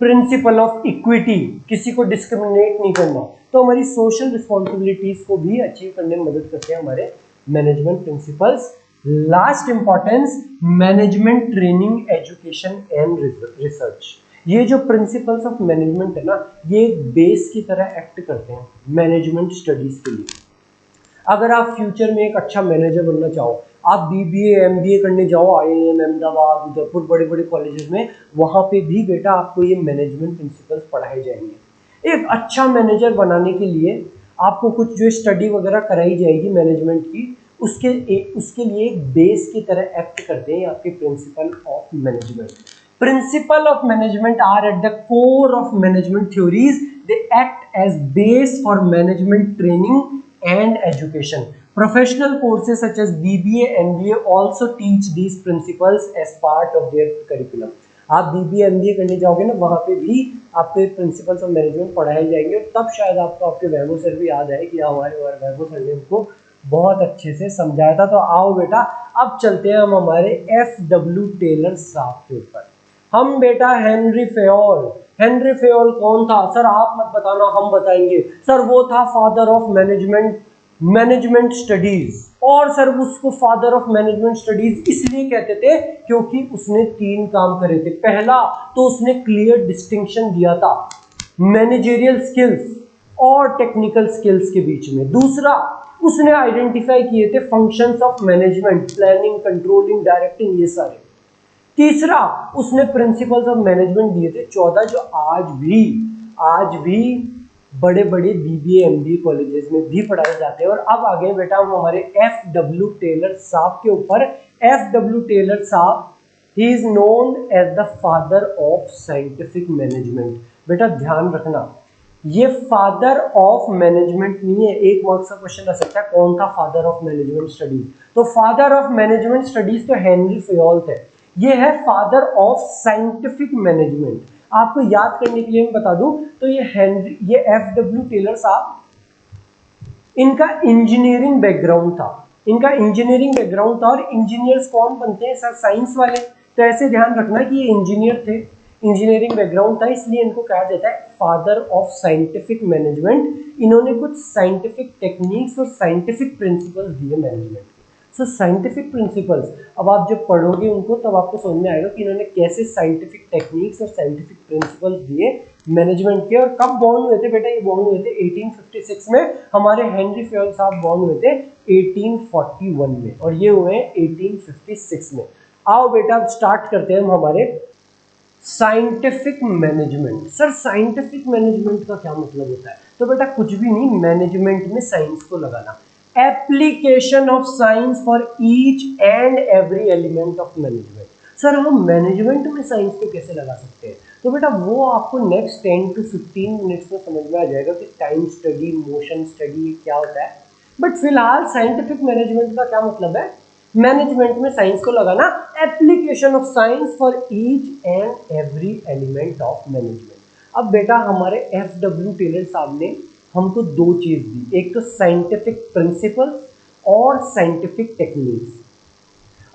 प्रिंसिपल ऑफ इक्विटी, किसी को डिस्क्रिमिनेट नहीं करना, तो हमारी सोशल रिस्पॉन्सिबिलिटीज को भी अचीव करने में मदद करते हैं हमारे management principles. Last importance, management training, education and research. ये जो प्रिंसिपल्स ऑफ मैनेजमेंट है ना, ये एक बेस की तरह एक्ट करते हैं मैनेजमेंट स्टडीज के लिए। अगर आप फ्यूचर में एक अच्छा मैनेजर बनना चाहो, आप बीबीए एमबीए करने जाओ आईआईएम अहमदाबाद, उदयपुर, बड़े बड़े कॉलेजेस में, वहां पे भी बेटा आपको ये मैनेजमेंट प्रिंसिपल्स पढ़ाए जाएंगे। एक अच्छा मैनेजर बनाने के लिए आपको कुछ जो स्टडी वगैरह कराई जाएगी मैनेजमेंट की, उसके लिए एक बेस की तरह एक्ट करते हैं आपके principal of management. Principle of management are at the core of management theories. They act as base for management training and education. Professional courses such as BBA, MBA also teach these principles as part of their curriculum. आप BBA, MBA करने जाओगे ना, वहाँ पे भी आपको principles of management पढ़ाए जाएंगे, तब शायद आपको आपके वैभव सर भी याद आए कि हमारे वैभव सर ने हमको बहुत अच्छे से समझाया था। तो आओ बेटा, अब चलते हैं हम हमारे FW टेलर साहब के ऊपर। हम बेटा हेनरी फेयोल कौन था सर? आप मत बताना, हम बताएंगे। सर वो था फादर ऑफ मैनेजमेंट स्टडीज। और सर उसको फादर ऑफ मैनेजमेंट स्टडीज इसलिए कहते थे क्योंकि उसने 3 काम करे थे। पहला तो उसने क्लियर डिस्टिंक्शन दिया था मैनेजरियल स्किल्स और टेक्निकल स्किल्स के बीच में। दूसरा, उसने आइडेंटिफाई किए थे functions of management, planning, controlling, directing, ये सारे। तीसरा, उसने प्रिंसिपल्स ऑफ मैनेजमेंट दिए थे 14, जो आज भी बड़े बड़े बीबीए एमबीए कॉलेजेस में भी पढ़ाए जाते हैं। और अब आ गए बेटा हम हमारे FW टेलर साहब के ऊपर। FW टेलर साहब, he is known as the father of scientific management. बेटा ध्यान रखना, ये फादर ऑफ मैनेजमेंट नहीं है। एक मार्क्स का क्वेश्चन आ सकता है, कौन था फादर ऑफ मैनेजमेंट स्टडीज? तो फादर ऑफ मैनेजमेंट स्टडीज तो हेनरी फेयोल थे। ये है फादर ऑफ साइंटिफिक मैनेजमेंट। आपको याद करने के लिए मैं बता दूं तो ये FW टेलर साहब, इनका इंजीनियरिंग बैकग्राउंड था। और इंजीनियर्स कौन बनते हैं सर? साइंस वाले। तो ऐसे ध्यान रखना कि ये इंजीनियर थे, इंजीनियरिंग बैकग्राउंड था, इसलिए इनको कहा जाता है फादर ऑफ साइंटिफिक मैनेजमेंट। इन्होंने कुछ साइंटिफिक टेक्निक्स और साइंटिफिक प्रिंसिपल्स दिए मैनेजमेंट। सो साइंटिफिक प्रिंसिपल्स, अब आप जब पढ़ोगे उनको तब आपको समझ में आएगा कि इन्होंने कैसे साइंटिफिक टेक्निक्स और साइंटिफिक प्रिंसिपल्स दिए मैनेजमेंट के। और कब बॉर्न हुए थे बेटा? ये बॉर्न हुए थे 1856 में। हमारे हेनरी फेयोल साहब बॉर्न हुए थे 1841 में और ये हुए 1856 में। आओ बेटा अब स्टार्ट करते हैं हम हमारे scientific management. Sir scientific management का क्या मतलब होता है? तो बेटा कुछ भी नहीं, मैनेजमेंट में साइंस को लगाना। Application of science for each and every element of management. Sir हम मैनेजमेंट में साइंस को कैसे लगा सकते हैं? तो बेटा वो आपको नेक्स्ट 10 to 15 मिनट्स में समझ में आ जाएगा कि टाइम स्टडी, मोशन स्टडी क्या होता है। बट फिलहाल साइंटिफिक मैनेजमेंट का क्या मतलब है? मैनेजमेंट में साइंस को लगाना, application of science for each and every element of management. अब बेटा हमारे FW टेलर साहब ने हमको 2 चीज दी, एक तो साइंटिफिक प्रिंसिपल और साइंटिफिक टेक्निक्स।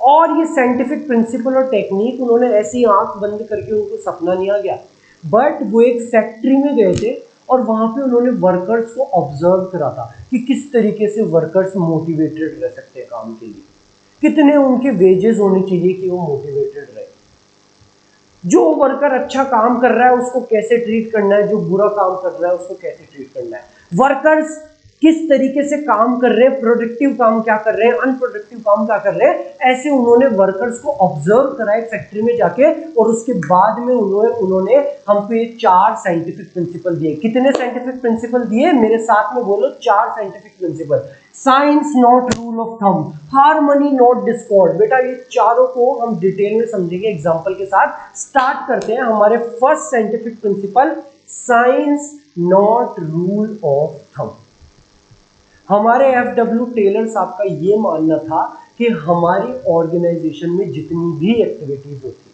और ये साइंटिफिक प्रिंसिपल और टेक्निक उन्होंने ऐसी आंख बंद करके, उनको सपना नहीं आ गया, बट वो एक फैक्ट्री में गए थे और वहां पे उन्होंने वर्कर्स को ऑब्जर्व करा था कि किस तरीके से वर्कर्स मोटिवेटेड रह सकते हैं काम के लिए, कितने उनके वेजेस होने चाहिए कि वो मोटिवेटेड रहे, जो वर्कर अच्छा काम कर रहा है उसको कैसे ट्रीट करना है, जो बुरा काम कर रहा है उसको कैसे ट्रीट करना है, वर्कर्स किस तरीके से काम कर रहे हैं, प्रोडक्टिव काम क्या कर रहे हैं, अनप्रोडक्टिव काम क्या कर रहे हैं। ऐसे उन्होंने वर्कर्स को ऑब्जर्व करा एक फैक्ट्री में जाके और उसके बाद में उन्होंने हम पे 4 साइंटिफिक प्रिंसिपल दिए। कितने साइंटिफिक प्रिंसिपल दिए? मेरे साथ में बोलो, 4 scientific principle. Science not rule of thumb, harmony not Discord. बेटा ये चारों को हम डिटेल में समझेंगे एग्जांपल के साथ। स्टार्ट करते हैं हमारे first scientific principle, science not rule of thumb. हमारे FW टेलर साहब का ये मानना था कि हमारी ऑर्गेनाइजेशन में जितनी भी एक्टिविटीज होती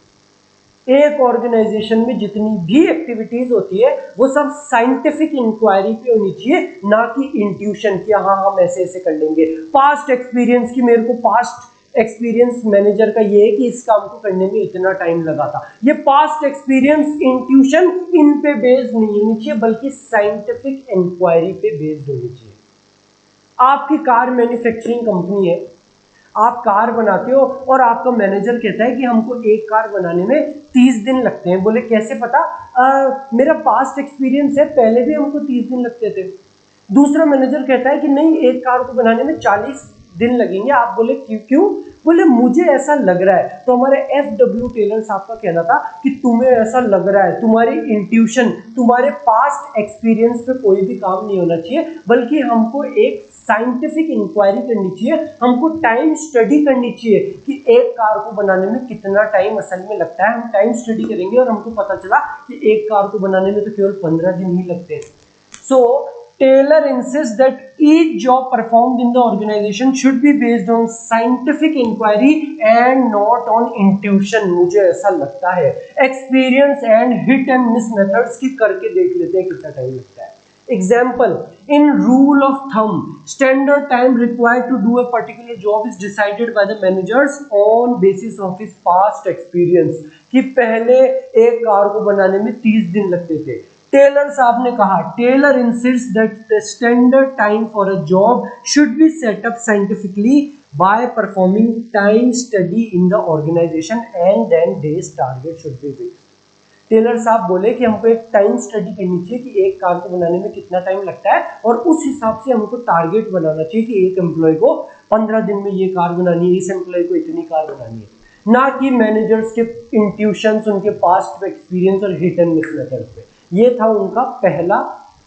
है, एक ऑर्गेनाइजेशन में जितनी भी एक्टिविटीज होती है वो सब साइंटिफिक इंक्वायरी पे होनी चाहिए, ना कि इंट्यूशन कि हाँ हम ऐसे ऐसे कर लेंगे। पास्ट एक्सपीरियंस की, मेरे को पास्ट एक्सपीरियंस मैनेजर का ये है कि इस काम को करने में इतना टाइम लगा था। ये पास्ट एक्सपीरियंस, इंट्यूशन इन पे बेस्ड नहीं होनी चाहिए, बल्कि साइंटिफिक इंक्वायरी पे बेस्ड होनी चाहिए। आपकी कार मैन्युफैक्चरिंग कंपनी है, आप कार बनाते हो और आपका मैनेजर कहता है कि हमको एक कार बनाने में 30 दिन लगते हैं। बोले कैसे पता? मेरा पास्ट एक्सपीरियंस है, पहले भी हमको 30 दिन लगते थे। दूसरा मैनेजर कहता है कि नहीं, एक कार को बनाने में 40 दिन लगेंगे। आप बोले क्यों? बोले मुझे ऐसा लग रहा है। तो हमारे FW टेलर साहब का कहना था कि तुम्हें ऐसा लग रहा है, तुम्हारी इंट्यूशन, तुम्हारे पास्ट एक्सपीरियंस पे कोई भी काम नहीं होना चाहिए, बल्कि हमको एक साइंटिफिक इंक्वायरी करनी चाहिए, हमको टाइम स्टडी करनी चाहिए कि एक कार को बनाने में कितना टाइम असल में लगता है। हम टाइम स्टडी करेंगे और हमको पता चला कि एक कार को बनाने में तो केवल 15 दिन ही लगते हैं। सो Taylor insists that each job performed in the organization should be based on scientific inquiry and not on intuition। मुझे ऐसा लगता है, experience and hit and miss methods की करके देख लेते हैं कितना टाइम लगता है। Example, in rule of thumb, standard time required to do a particular job is decided by the managers on basis of his past experience। कि पहले एक कार को बनाने में 30 दिन लगते थे। टेलर साहब ने कहा, Taylor insists that the standard time for a job should be set up scientifically by performing time study in the organization and then day's target should be fixed। Taylor साहब बोले कि हमको एक टाइम स्टडी करनी चाहिए कि एक car को बनाने में कितना टाइम लगता है, और उस हिसाब से हमको टारगेट बनाना चाहिए कि एक एम्प्लॉय को 15 दिन में ये कार बनानी है, इस एम्प्लॉय को इतनी कार बनानी है, ना कि मैनेजर्स के इंट्यूशंस, उनके पास्ट एक्सपीरियंस और हिट एंड मिस मेथड पे। ये था उनका पहला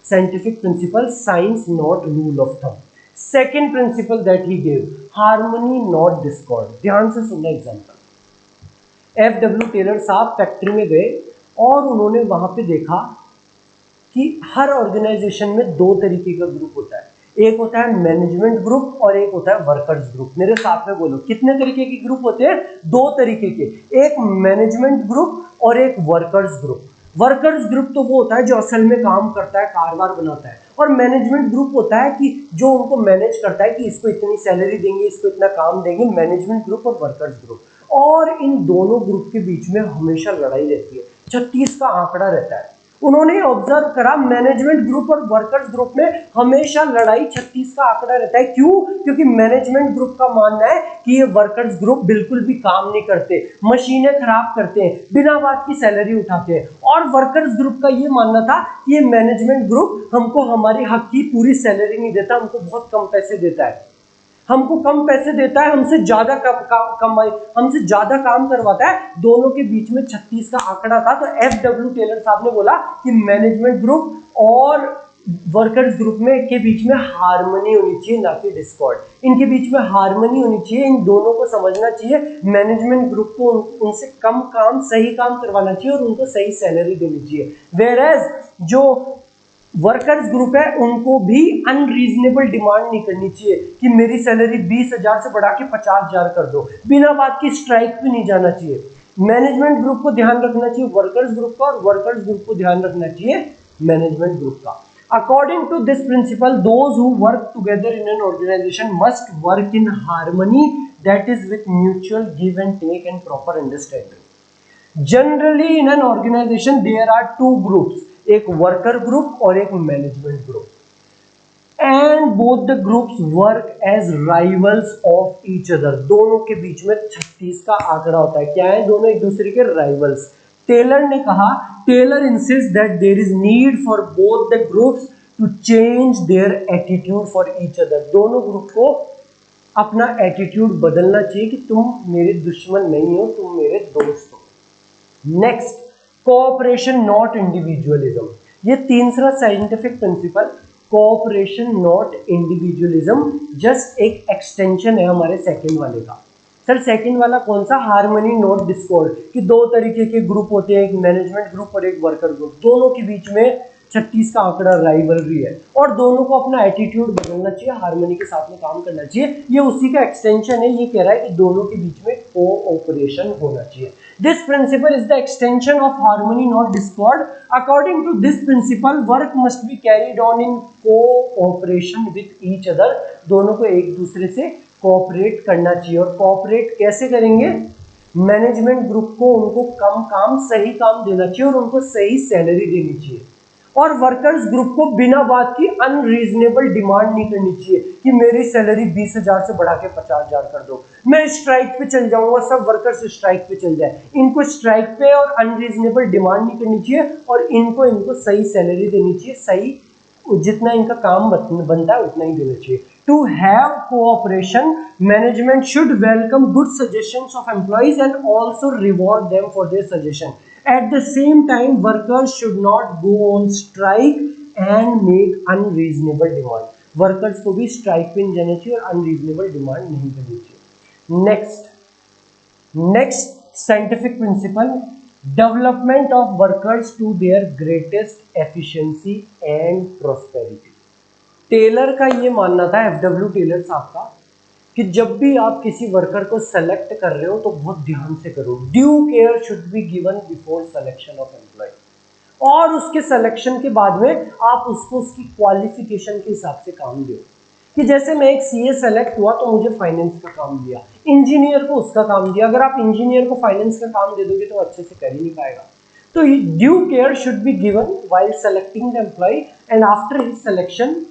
scientific principle, science not rule of thumb. Second principal that he gave, harmony not Discord. ध्यान से सुनना एग्जाम्पल। FW टेलर साहब फैक्ट्री में गए और उन्होंने वहां पे देखा कि हर ऑर्गेनाइजेशन में दो तरीके का ग्रुप होता है। एक होता है मैनेजमेंट ग्रुप और एक होता है वर्कर्स ग्रुप। मेरे साथ में बोलो, कितने तरीके के ग्रुप होते हैं? दो तरीके के, एक मैनेजमेंट ग्रुप और एक वर्कर्स ग्रुप। वर्कर्स ग्रुप तो वो होता है जो असल में काम करता है, कारबार बनाता है, और मैनेजमेंट ग्रुप होता है कि जो उनको मैनेज करता है कि इसको इतनी सैलरी देंगे, इसको इतना काम देंगे। मैनेजमेंट ग्रुप और वर्कर्स ग्रुप, और इन दोनों ग्रुप के बीच में हमेशा लड़ाई रहती है। 36 का आंकड़ा रहता है। उन्होंने ऑब्जर्व करा मैनेजमेंट ग्रुप और वर्कर्स ग्रुप में हमेशा लड़ाई 36 का आंकड़ा रहता है। क्यों? क्योंकि मैनेजमेंट ग्रुप का मानना है कि ये वर्कर्स ग्रुप बिल्कुल भी काम नहीं करते, मशीनें खराब करते हैं, बिना बात की सैलरी उठाते हैं। और वर्कर्स ग्रुप का ये मानना था कि ये मैनेजमेंट ग्रुप हमको हमारी हक की पूरी सैलरी नहीं देता, हमको बहुत कम पैसे देता है, हमको कम पैसे देता है, हमसे ज्यादा कमाई, हमसे ज्यादा काम करवाता है। दोनों के बीच में 36 का आंकड़ा था। तो FW टेलर साहब ने बोला कि मैनेजमेंट ग्रुप और वर्कर्स ग्रुप में के बीच में हार्मनी होनी चाहिए, ना कि डिस्कॉर्ड। इनके बीच में हार्मनी होनी चाहिए, इन दोनों को समझना चाहिए। मैनेजमेंट ग्रुप को उनसे कम काम, सही काम करवाना चाहिए और उनको सही सैलरी देनी चाहिए। वेयरएज जो वर्कर्स ग्रुप है उनको भी अनरीजनेबल डिमांड नहीं करनी चाहिए कि मेरी सैलरी 20,000 से बढ़ा के 50,000 कर दो, बिना बात की स्ट्राइक पे नहीं जाना चाहिए। मैनेजमेंट ग्रुप को ध्यान रखना चाहिए वर्कर्स ग्रुप का, और वर्कर्स ग्रुप को ध्यान रखना चाहिए मैनेजमेंट ग्रुप का। According to this principle, those who work together in an organization must work in harmony, that is with mutual give and take and proper understanding. Generally in an organization there are two groups, एक worker group और एक management group, and both the groups work as rivals of each other. दोनों के बीच में 36 का आंकड़ा होता है। क्या है? दोनों एक दूसरे के राइवल्स। टेलर ने कहा, Taylor insist that there is need for both the groups to change their attitude for each other. दोनों ग्रुप को अपना एटीट्यूड बदलना चाहिए कि तुम मेरे दुश्मन नहीं हो, तुम मेरे दोस्त हो। Next, cooperation not individualism. ये तीसरा scientific principle, cooperation not individualism, just एक एक्सटेंशन है हमारे सेकंड वाले का। सर सेकंड वाला कौन सा? हार्मनी नॉट डिस्कॉर्ड, कि दो तरीके के ग्रुप होते हैं, एक मैनेजमेंट ग्रुप और एक वर्कर ग्रुप। दोनों के बीच में 36 का आंकड़ा राइवलरी है, और दोनों को अपना एटीट्यूड बदलना चाहिए, हार्मनी के साथ में काम करना चाहिए। ये उसी का एक्सटेंशन है। ये कह रहा है कि दोनों के बीच में कोऑपरेशन होना चाहिए। This principle is the extension of harmony, not discord. According to this principle, work must be carried on in cooperation with each other. दोनों को एक दूसरे से कोऑपरेट करना चाहिए। और कोऑपरेट कैसे करेंगे? मैनेजमेंट ग्रुप को उनको कम काम सही काम देना चाहिए और उनको सही सैलरी देनी चाहिए। और वर्कर्स ग्रुप को बिना बात की अनरीजनेबल डिमांड नहीं करनी चाहिए कि मेरी सैलरी 20,000 से बढ़ा के 50,000 कर दो, मैं स्ट्राइक पे चल जाऊंगा, सब वर्कर्स स्ट्राइक पे चल जाए। इनको स्ट्राइक पे और अनरीजनेबल डिमांड नहीं करनी चाहिए और इनको सही सैलरी देनी चाहिए, सही जितना इनका काम बनता है उतना ही देना चाहिए। To have cooperation, management should welcome good suggestions of employees and also reward them for their suggestion. At the same time, workers should not go on strike and make unreasonable demand. Workers को भी strike पे नहीं जाना चाहिए और unreasonable demand नहीं करनी चाहिए। Next scientific principle, development of workers to their greatest efficiency and prosperity. Taylor का ये मानना था, एफडब्ल्यू टेलर साहब का, कि जब भी आप किसी वर्कर को सेलेक्ट कर रहे हो तो बहुत ध्यान से करो। Due care should be given before selection of employee, और उसके सिलेक्शन के बाद में आप उसको उसकी क्वालिफिकेशन के हिसाब से काम दो। कि जैसे मैं एक सीए सेलेक्ट हुआ तो मुझे फाइनेंस का काम दिया, इंजीनियर को उसका काम दिया। अगर आप इंजीनियर को फाइनेंस का काम दे दोगे तो अच्छे से कर ही नहीं पाएगा। तो due care should be given while selecting the employee and after his selection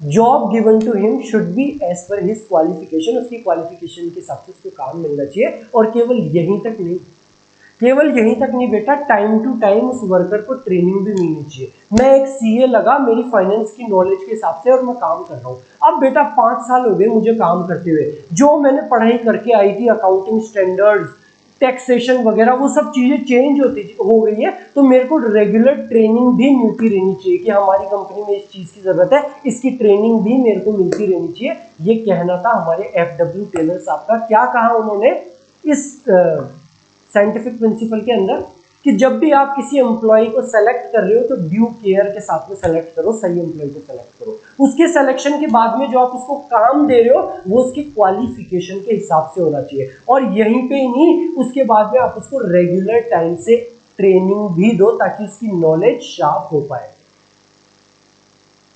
job given to him should be as per his qualification. उसकी क्वालिफिकेशन के हिसाब से उसको काम मिलना चाहिए। और केवल यहीं तक नहीं बेटा, टाइम टू टाइम उस वर्कर को ट्रेनिंग भी मिलनी चाहिए। मैं एक सीए लगा, मेरी फाइनेंस की नॉलेज के हिसाब से और मैं काम कर रहा हूँ। अब बेटा 5 साल हो गए मुझे काम करते हुए, जो मैंने पढ़ाई करके आई थी, अकाउंटिंग स्टैंडर्ड्स, टैक्सेशन वगैरह, वो सब चीजें चेंज हो गई है। तो मेरे को रेगुलर ट्रेनिंग भी मिलती रहनी चाहिए कि हमारी कंपनी में इस चीज की जरूरत है, इसकी ट्रेनिंग भी मेरे को मिलती रहनी चाहिए। ये कहना था हमारे एफडब्ल्यू टेलर साहब का। क्या कहा उन्होंने इस साइंटिफिक प्रिंसिपल के अंदर? कि जब भी आप किसी एम्प्लॉय को सेलेक्ट कर रहे हो तो ड्यू केयर के साथ में सेलेक्ट करो, सही एम्प्लॉय को सेलेक्ट करो। उसके सिलेक्शन के बाद में जो आप उसको काम दे रहे हो वो उसकी क्वालिफिकेशन के हिसाब से होना चाहिए। और यहीं पे ही नहीं, उसके बाद में आप उसको रेगुलर टाइम से ट्रेनिंग भी दो ताकि उसकी नॉलेज शार्प हो पाए।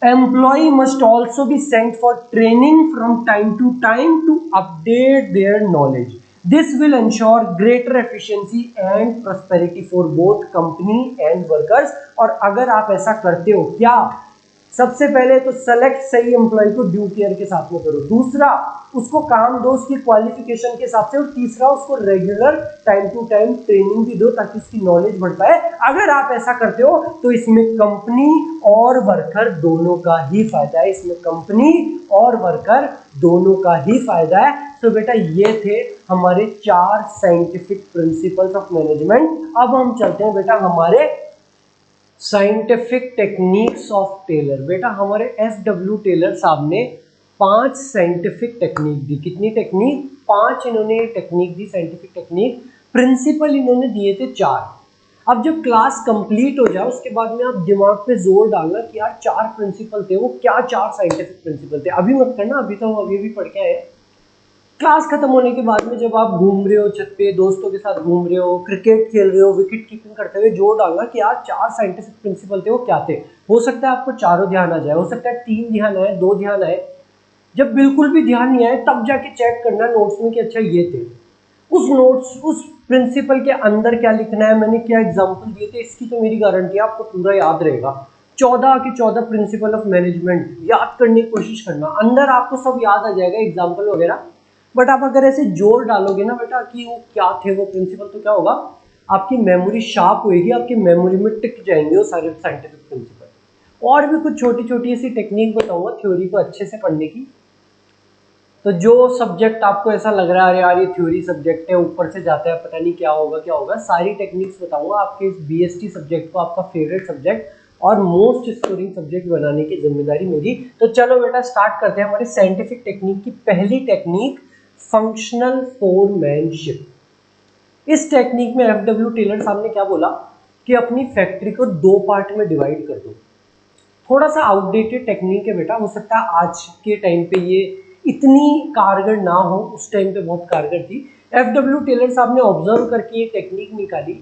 Employee must also be sent for training from time to time to update their knowledge. This will ensure greater efficiency and prosperity for both company and workers. और अगर आप ऐसा करते हो, क्या सबसे पहले तो सेलेक्ट सही एम्प्लॉय को ड्यू केयर के साथ में करो, दूसरा उसको काम दो उसकी क्वालिफिकेशन के हिसाब से, और तीसरा उसको regular time to time training भी दो ताकि उसकी नॉलेज बढ़ पाए। अगर आप ऐसा करते हो तो इसमें कंपनी और वर्कर दोनों का ही फायदा है, इसमें कंपनी और वर्कर दोनों का ही फायदा है। तो बेटा ये थे हमारे 4 साइंटिफिक प्रिंसिपल्स ऑफ मैनेजमेंट। अब हम चलते हैं बेटा हमारे साइंटिफिक टेक्निक्स ऑफ टेलर। बेटा हमारे एफडब्ल्यू टेलर साहब ने 5 साइंटिफिक टेक्निक दी। कितनी टेक्निक? 5 इन्होंने टेक्निक दी, साइंटिफिक टेक्निक। प्रिंसिपल इन्होंने दिए थे 4। अब जब क्लास कंप्लीट हो जाए उसके बाद में आप दिमाग पे जोर डालना कि यार 4 प्रिंसिपल थे, वो क्या 4 साइंटिफिक प्रिंसिपल थे। अभी मत करना, अभी तो हम अभी भी पढ़ के आए। क्लास खत्म होने के बाद में जब आप घूम रहे हो छत पे, दोस्तों के साथ घूम रहे हो, क्रिकेट खेल रहे हो, विकेट कीपिंग करते हुए जोर डालना कि यार 4 साइंटिफिक प्रिंसिपल थे, वो क्या थे। हो सकता है आपको चारों ध्यान आ जाए, हो सकता है 3 ध्यान आए, 2 ध्यान आए। जब बिल्कुल भी ध्यान नहीं आए तब जाके चेक करना नोट्स में कि अच्छा ये थे। उस नोट्स, उस प्रिंसिपल के अंदर क्या लिखना है, मैंने क्या एग्जाम्पल दिए थे, इसकी तो मेरी गारंटी है आपको पूरा याद रहेगा। 14 के 14 प्रिंसिपल ऑफ मैनेजमेंट याद करने की कोशिश करना, अंदर आपको सब याद आ जाएगा एग्जाम्पल वगैरह। बट आप अगर ऐसे जोर डालोगे ना बेटा कि वो क्या थे वो प्रिंसिपल, तो क्या होगा, आपकी मेमोरी शार्प होएगी, आपकी मेमोरी में टिक जाएंगे वो सारे साइंटिफिक प्रिंसिपल। और भी कुछ छोटी छोटी ऐसी टेक्निक बताऊंगा थ्योरी को अच्छे से पढ़ने की। तो जो सब्जेक्ट आपको ऐसा लग रहा है यार ये थ्योरी सब्जेक्ट है, ऊपर से जाता है, पता नहीं क्या होगा, सारी टेक्निक्स बताऊंगा आपके इस बीएसटी सब्जेक्ट को, आपका फेवरेट सब्जेक्ट और मोस्ट स्कोरिंग सब्जेक्ट बनाने की जिम्मेदारी मेरी। तो चलो बेटा स्टार्ट करते हैं हमारी साइंटिफिक टेक्निक की पहली टेक्निक, फंक्शनल फोरमैनशिप। इस टेक्निक में एफडब्ल्यू टेलर साहब ने क्या बोला कि अपनी फैक्ट्री को 2 पार्ट में डिवाइड कर दो। थोड़ा सा आउटडेटेड टेक्निक है बेटा, हो सकता है आज के टाइम पे ये इतनी कारगर ना हो, उस टाइम पे बहुत कारगर थी। एफडब्ल्यू टेलर साहब ने ऑब्जर्व करके ये टेक्निक निकाली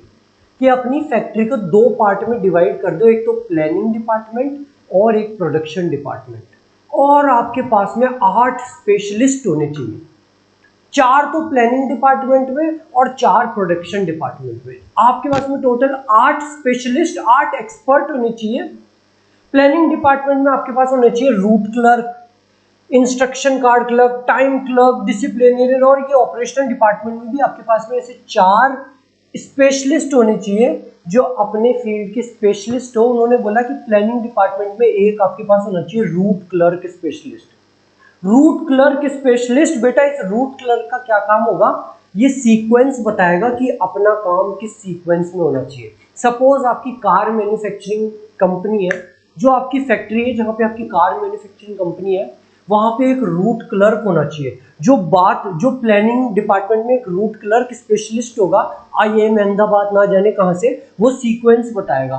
कि अपनी फैक्ट्री को 2 पार्ट में डिवाइड कर दो, एक तो प्लानिंग डिपार्टमेंट और एक प्रोडक्शन डिपार्टमेंट। और आपके पास में 8 स्पेशलिस्ट होने चाहिए, 4 तो प्लानिंग डिपार्टमेंट में और 4 प्रोडक्शन डिपार्टमेंट में। आपके पास में टोटल 8 स्पेशलिस्ट, 8 एक्सपर्ट होने चाहिए। प्लानिंग डिपार्टमेंट में आपके पास होने चाहिए root clerk, instruction card clerk, time clerk, disciplinary, और ये ऑपरेशनल डिपार्टमेंट में भी आपके पास में ऐसे 4 स्पेशलिस्ट होने चाहिए जो अपने फील्ड के स्पेशलिस्ट हो। उन्होंने बोला कि प्लानिंग डिपार्टमेंट में एक आपके पास होना चाहिए root clerk specialist. Root clerk specialist, बेटा इस रूट क्लर्क का क्या काम होगा, ये सीक्वेंस बताएगा कि अपना काम किस सीक्वेंस में होना चाहिए। सपोज आपकी कार मैन्युफैक्चरिंग कंपनी है, जो आपकी फैक्ट्री है जहां पे आपकी कार मैन्युफैक्चरिंग कंपनी है, वहां पे एक रूट क्लर्क होना चाहिए। जो प्लानिंग डिपार्टमेंट में एक रूट क्लर्क स्पेशलिस्ट होगा, IIM अहमदाबाद ना जाने कहां से, वो सीक्वेंस बताएगा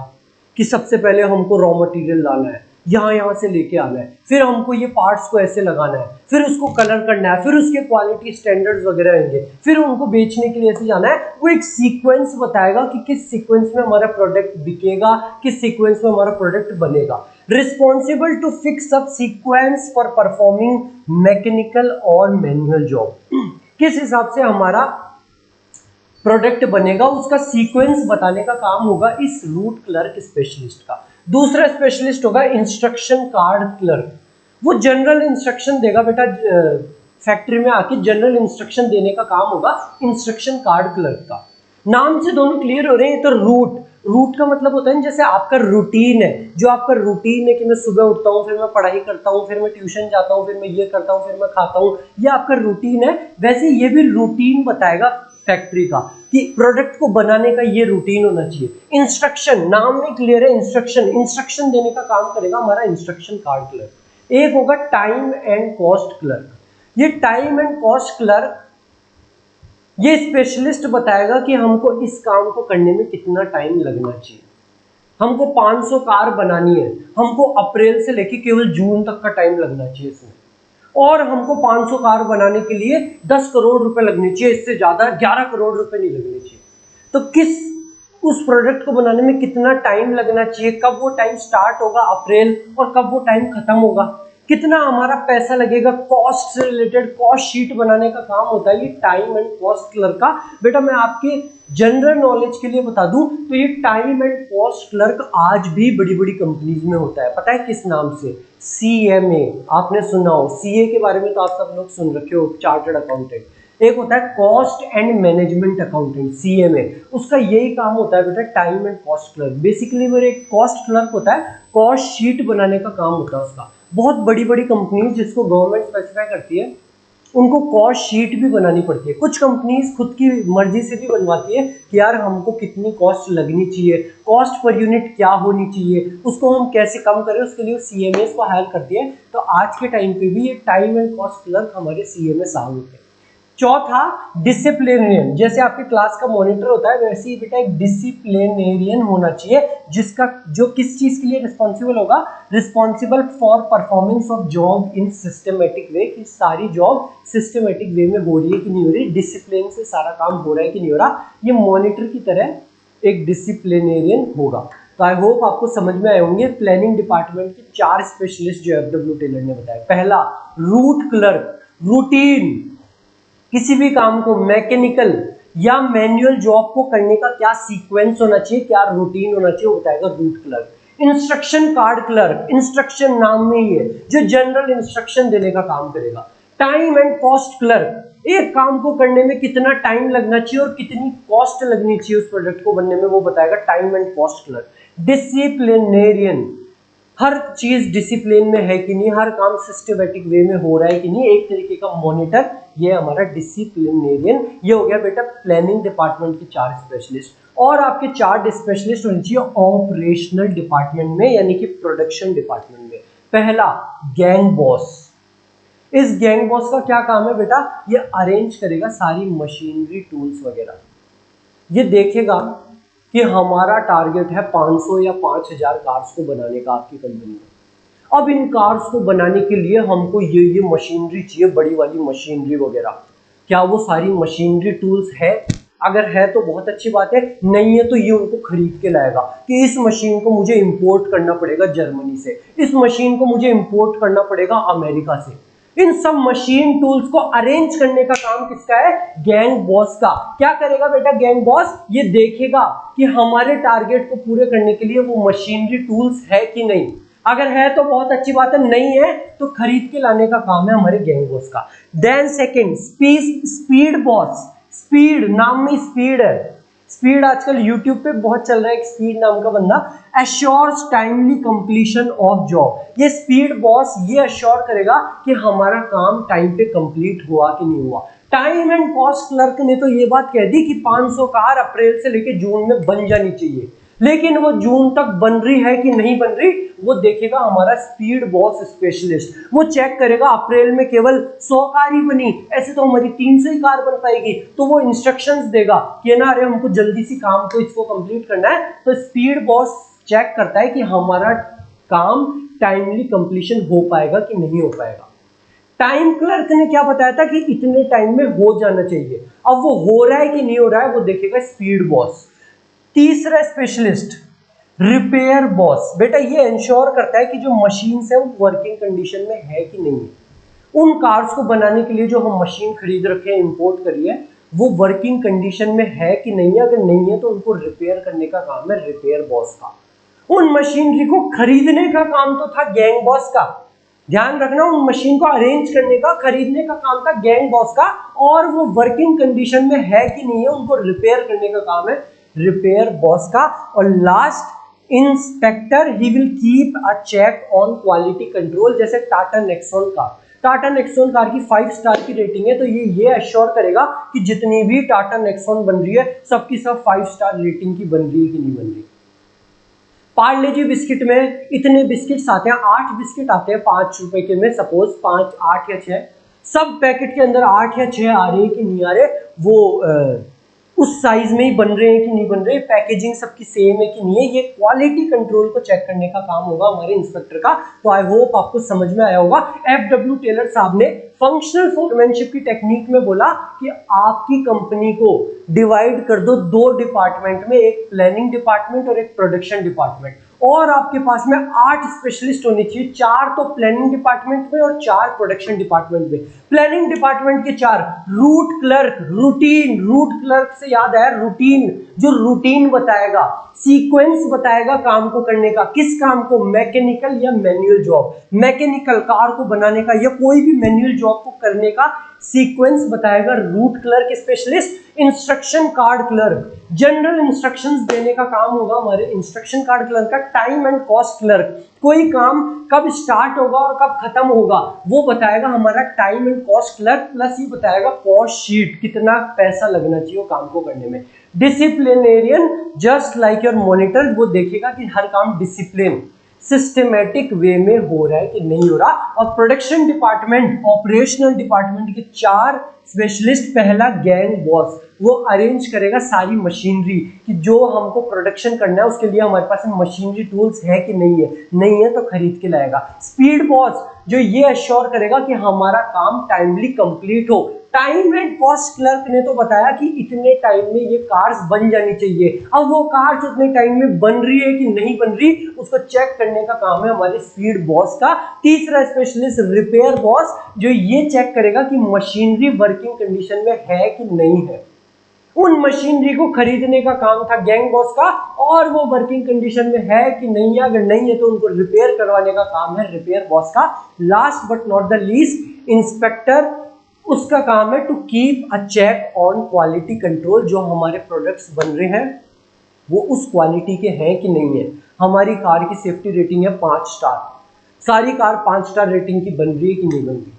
कि सबसे पहले हमको रॉ मटेरियल लाना है, यहाँ से लेके आना है, फिर हमको ये पार्ट्स को ऐसे लगाना है, फिर उसको कलर करना है, फिर उसके क्वालिटी स्टैंडर्ड्स वगैरह आएंगे, फिर उनको बेचने के लिए ऐसे जाना है। वो एक सीक्वेंस बताएगा कि किस सीक्वेंस में हमारा प्रोडक्ट बिकेगा, किस सीक्वेंस में हमारा प्रोडक्ट बनेगा। Responsible to fix up sequence for performing mechanical और मैनुअल जॉब। किस हिसाब से हमारा प्रोडक्ट बनेगा, उसका सीक्वेंस बताने का काम होगा इस रूट क्लर्क स्पेशलिस्ट का। दूसरा स्पेशलिस्ट होगा इंस्ट्रक्शन कार्ड क्लर्क। वो जनरल इंस्ट्रक्शन देगा बेटा, फैक्ट्री में आके जनरल इंस्ट्रक्शन देने का काम होगा इंस्ट्रक्शन कार्ड क्लर्क का। नाम से दोनों क्लियर हो रहे हैं। तो रूट का मतलब होता है जैसे आपका रूटीन है, जो आपका रूटीन है कि मैं सुबह उठता हूँ, फिर मैं पढ़ाई करता हूँ, फिर मैं ट्यूशन जाता हूँ, फिर मैं ये करता हूँ, फिर मैं खाता हूँ, ये आपका रूटीन है। वैसे ये भी रूटीन बताएगा फैक्ट्री का कि प्रोडक्ट को बनाने का ये रूटीन होना चाहिए। इंस्ट्रक्शन, नाम में क्लियर है, इंस्ट्रक्शन देने का काम करेगा हमारा इंस्ट्रक्शन कार्ड क्लर्क। एक होगा टाइम एंड कॉस्ट क्लर्क। ये टाइम एंड कॉस्ट क्लर्क, ये स्पेशलिस्ट बताएगा कि हमको इस काम को करने में कितना टाइम लगना चाहिए। हमको 500 कार बनानी है, हमको अप्रैल से लेके केवल जून तक का टाइम लगना चाहिए इसमें, और हमको 500 कार बनाने के लिए 10 करोड़ रुपए लगने चाहिए, इससे ज्यादा 11 करोड़ रुपए नहीं लगने चाहिए। तो किस उस प्रोडक्ट को बनाने में कितना टाइम लगना चाहिए, कब वो टाइम स्टार्ट होगा अप्रैल, और कब वो टाइम खत्म होगा, कितना हमारा पैसा लगेगा, कॉस्ट से रिलेटेड कॉस्ट शीट बनाने का काम होता है ये टाइम एंड कॉस्ट क्लर्क का। बेटा मैं आपके जनरल नॉलेज के लिए बता दूं तो ये टाइम एंड कॉस्ट क्लर्क आज भी बड़ी बड़ी कंपनीज में होता है। पता है किस नाम से? CMA। आपने सुना हो CA के बारे में, तो आप सब लोग सुन रखे हो, चार्टर्ड अकाउंटेंट। एक होता है cost and management accountant, CMA। उसका यही काम होता है बेटा, time and cost clerk. Basically वो एक कॉस्ट क्लर्क होता है, कॉस्ट शीट बनाने का काम होता है उसका। बहुत बड़ी बड़ी कंपनीज जिसको गवर्नमेंट स्पेसिफाई करती है, उनको कॉस्ट शीट भी बनानी पड़ती है। कुछ कंपनीज खुद की मर्जी से भी बनवाती है कि यार हमको कितनी कॉस्ट लगनी चाहिए, कॉस्ट पर यूनिट क्या होनी चाहिए, उसको हम कैसे कम करें, उसके लिए CMA को हायर करती है। तो आज के टाइम पे भी ये टाइम एंड कॉस्ट क्लर्क हमारे CMA साहब होते हैं। चौथा डिसिप्लिनेरियन। जैसे आपके क्लास का मॉनिटर होता है, वैसे ही बेटा एक डिसिप्लिनेरियन होना चाहिए, जिसका जो किस चीज के लिए रिस्पॉन्सिबल होगा, responsible for performance of job in systematic way, कि सारी जॉब सिस्टमेटिक वे में हो रही है कि नहीं हो रही, डिसिप्लिन से सारा काम हो रहा है कि नहीं हो रहा। ये मॉनिटर की तरह एक डिसिप्लिनेरियन होगा। तो आई होप आपको समझ में आए होंगे प्लानिंग डिपार्टमेंट के 4 स्पेशलिस्ट जो FW टेलर ने बताया। पहला रूट क्लर्क, रूटीन, किसी भी काम को मैकेनिकल या मैनुअल जॉब को करने का क्या सीक्वेंस होना चाहिए, क्या रूटीन होना चाहिए, वो बताएगा root clerk. Instruction card clerk, instruction नाम में ही है, जो जनरल इंस्ट्रक्शन देने का काम करेगा। टाइम एंड कॉस्ट क्लर्क, एक काम को करने में कितना टाइम लगना चाहिए और कितनी कॉस्ट लगनी चाहिए उस प्रोडक्ट को बनने में, वो बताएगा time and cost clerk. Disciplinarian, हर चीज डिसिप्लिन में है कि नहीं, हर काम सिस्टमेटिक वे में हो रहा है कि नहीं, एक तरीके का मॉनिटर, ये हमारा डिसिप्लिनेरियन। ये हो गया बेटा प्लानिंग डिपार्टमेंट के 4 स्पेशलिस्ट। और आपके 4 स्पेशलिस्ट होने चाहिए ऑपरेशनल डिपार्टमेंट में, यानी कि प्रोडक्शन डिपार्टमेंट में। पहला गैंग बॉस। इस गैंग बॉस का क्या काम है बेटा, ये अरेंज करेगा सारी मशीनरी टूल्स वगैरह, ये देखेगा कि हमारा टारगेट है 500 या 5000 कार्स को बनाने का आपकी कंपनी में। अब इन कार्स को बनाने के लिए हमको ये मशीनरी चाहिए, बड़ी वाली मशीनरी वगैरह। क्या वो सारी मशीनरी टूल्स है? अगर है तो बहुत अच्छी बात है, नहीं है तो ये उनको खरीद के लाएगा कि इस मशीन को मुझे इंपोर्ट करना पड़ेगा जर्मनी से, इस मशीन को मुझे इंपोर्ट करना पड़ेगा अमेरिका से। इन सब मशीन टूल्स को अरेंज करने का काम किसका है? गैंग बॉस का। क्या करेगा बेटा गैंग बॉस? ये देखेगा कि हमारे टारगेट को पूरे करने के लिए वो मशीनरी टूल्स है कि नहीं। अगर है तो बहुत अच्छी बात है, नहीं है तो खरीद के लाने का काम है हमारे गैंग बॉस का। Then second speed boss. Speed, नाम में स्पीड है। स्पीड आजकल यूट्यूब पे बहुत चल रहा है, एक स्पीड नाम का बंदा। Assures timely completion of job. ये स्पीड बॉस ये एश्योर करेगा कि हमारा काम टाइम पे कंप्लीट हुआ कि नहीं हुआ। टाइम एंड कॉस्ट क्लर्क ने तो ये बात कह दी कि 500 कार अप्रैल से लेकर जून में बन जानी चाहिए, लेकिन वो जून तक बन रही है कि नहीं बन रही वो देखेगा हमारा स्पीड बॉस स्पेशलिस्ट। वो चेक करेगा अप्रैल में केवल 100 कार ही बनी, ऐसे तो हमारी 300 ही कार बन पाएगी, तो वो इंस्ट्रक्शंस देगा कि ना अरे हमको जल्दी से काम को इसको कंप्लीट करना है। तो स्पीड बॉस चेक करता है कि हमारा काम टाइमली कंप्लीशन हो पाएगा कि नहीं हो पाएगा। टाइम क्लर्क ने क्या बताया था कि इतने टाइम में हो जाना चाहिए, अब वो हो रहा है कि नहीं हो रहा है वो देखेगा स्पीड बॉस। तीसरा स्पेशलिस्ट रिपेयर बॉस। बेटा ये इंश्योर करता है कि जो मशीन है वो वर्किंग कंडीशन में है कि नहीं है। उन कार्स को बनाने के लिए जो हम मशीन खरीद रखे हैं, इंपोर्ट करी है, वो वर्किंग कंडीशन में है कि नहीं है। अगर नहीं है तो उनको रिपेयर करने का काम है रिपेयर बॉस का। उन मशीनरी को खरीदने का काम तो था गैंग बॉस का, ध्यान रखना, उन मशीन को अरेंज करने का, खरीदने का काम था गैंग बॉस का, और वो वर्किंग कंडीशन में है कि नहीं है उनको रिपेयर करने का काम है रिपेयर बॉस का। और last inspector, he will keep a check on quality control. जैसे Tata Nexon car, Tata Nexon car की 5 स्टार की रेटिंग है, तो ये एश्योर करेगा कि जितनी भी टाटा नेक्सॉन बन रही है सबकी सब 5 स्टार रेटिंग की बन रही है कि नहीं बन रही। पार्ले जी बिस्किट में इतने बिस्किट्स आते हैं, 8 बिस्किट आते हैं 5 रुपए के में, सपोज 5, 8 या 6, सब पैकेट के अंदर 8 या 6 आ रहे हैं कि नहीं आ रहे, वो उस साइज में ही बन रहे हैं कि नहीं बन रहे, पैकेजिंग सबकी सेम है कि नहीं है, ये क्वालिटी कंट्रोल को चेक करने का काम होगा हमारे इंस्पेक्टर का। तो आई होप आपको समझ में आया होगा। FW टेलर साहब ने फंक्शनल फोरमैनशिप की टेक्निक में बोला कि आपकी कंपनी को डिवाइड कर दो 2 डिपार्टमेंट में, एक प्लानिंग डिपार्टमेंट और एक प्रोडक्शन डिपार्टमेंट, और आपके पास में 8 स्पेशलिस्ट होने चाहिए, 4 तो प्लानिंग डिपार्टमेंट में और 4 प्रोडक्शन डिपार्टमेंट में। प्लानिंग डिपार्टमेंट के 4 root clerk, routine, root clerk से याद आया रूटीन, जो रूटीन बताएगा, सीक्वेंस बताएगा काम को करने का। किस काम को? मैकेनिकल या मैनुअल जॉब, मैकेनिकल कार को बनाने का या कोई भी मैनुअल जॉब को करने का सीक्वेंस बताएगा root clerk specialist. Instruction card clerk, general instructions देने का काम होगा हमारे इंस्ट्रक्शन कार्ड क्लर्क का। टाइम एंड कॉस्ट क्लर्क, कोई काम कब स्टार्ट होगा और कब खत्म होगा वो बताएगा हमारा time and cost clerk, plus ये बताएगा कॉस्ट शीट, कितना पैसा लगना चाहिए काम को करने में। Disciplinarian, just like your monitor, वो देखेगा कि हर काम डिसिप्लिन सिस्टमेटिक वे में हो रहा है कि नहीं हो रहा। और प्रोडक्शन डिपार्टमेंट, ऑपरेशनल डिपार्टमेंट के 4 स्पेशलिस्ट। पहला गैंग बॉस, वो अरेंज करेगा सारी मशीनरी कि जो हमको प्रोडक्शन करना है उसके लिए हमारे पास मशीनरी टूल्स है कि नहीं है, नहीं है तो खरीद के लाएगा। स्पीड बॉस जो ये एश्योर करेगा कि हमारा काम टाइमली कंप्लीट हो। टाइम एंड कॉस्ट क्लर्क ने तो बताया कि इतने टाइम में ये कार्स बन जानी चाहिए, अब वो कार्स उतने टाइम में बन रही है कि नहीं बन रही उसको चेक करने का काम है हमारे स्पीड बॉस का। तीसरा स्पेशलिस्ट रिपेयर बॉस, जो ये चेक करेगा कि मशीनरी वर्किंग कंडीशन में है कि नहीं है। उन मशीनरी को खरीदने का काम था गैंग बॉस का, और वो वर्किंग कंडीशन में है कि नहीं है, अगर नहीं है तो उनको रिपेयर करवाने का काम है रिपेयर बॉस का। Last but not the least inspector, उसका काम है to keep a check on quality control, जो हमारे प्रोडक्ट्स बन रहे हैं वो उस क्वालिटी के हैं कि नहीं है। हमारी कार की सेफ्टी रेटिंग है 5 स्टार, सारी कार 5 स्टार रेटिंग की बन रही है कि नहीं बन रही।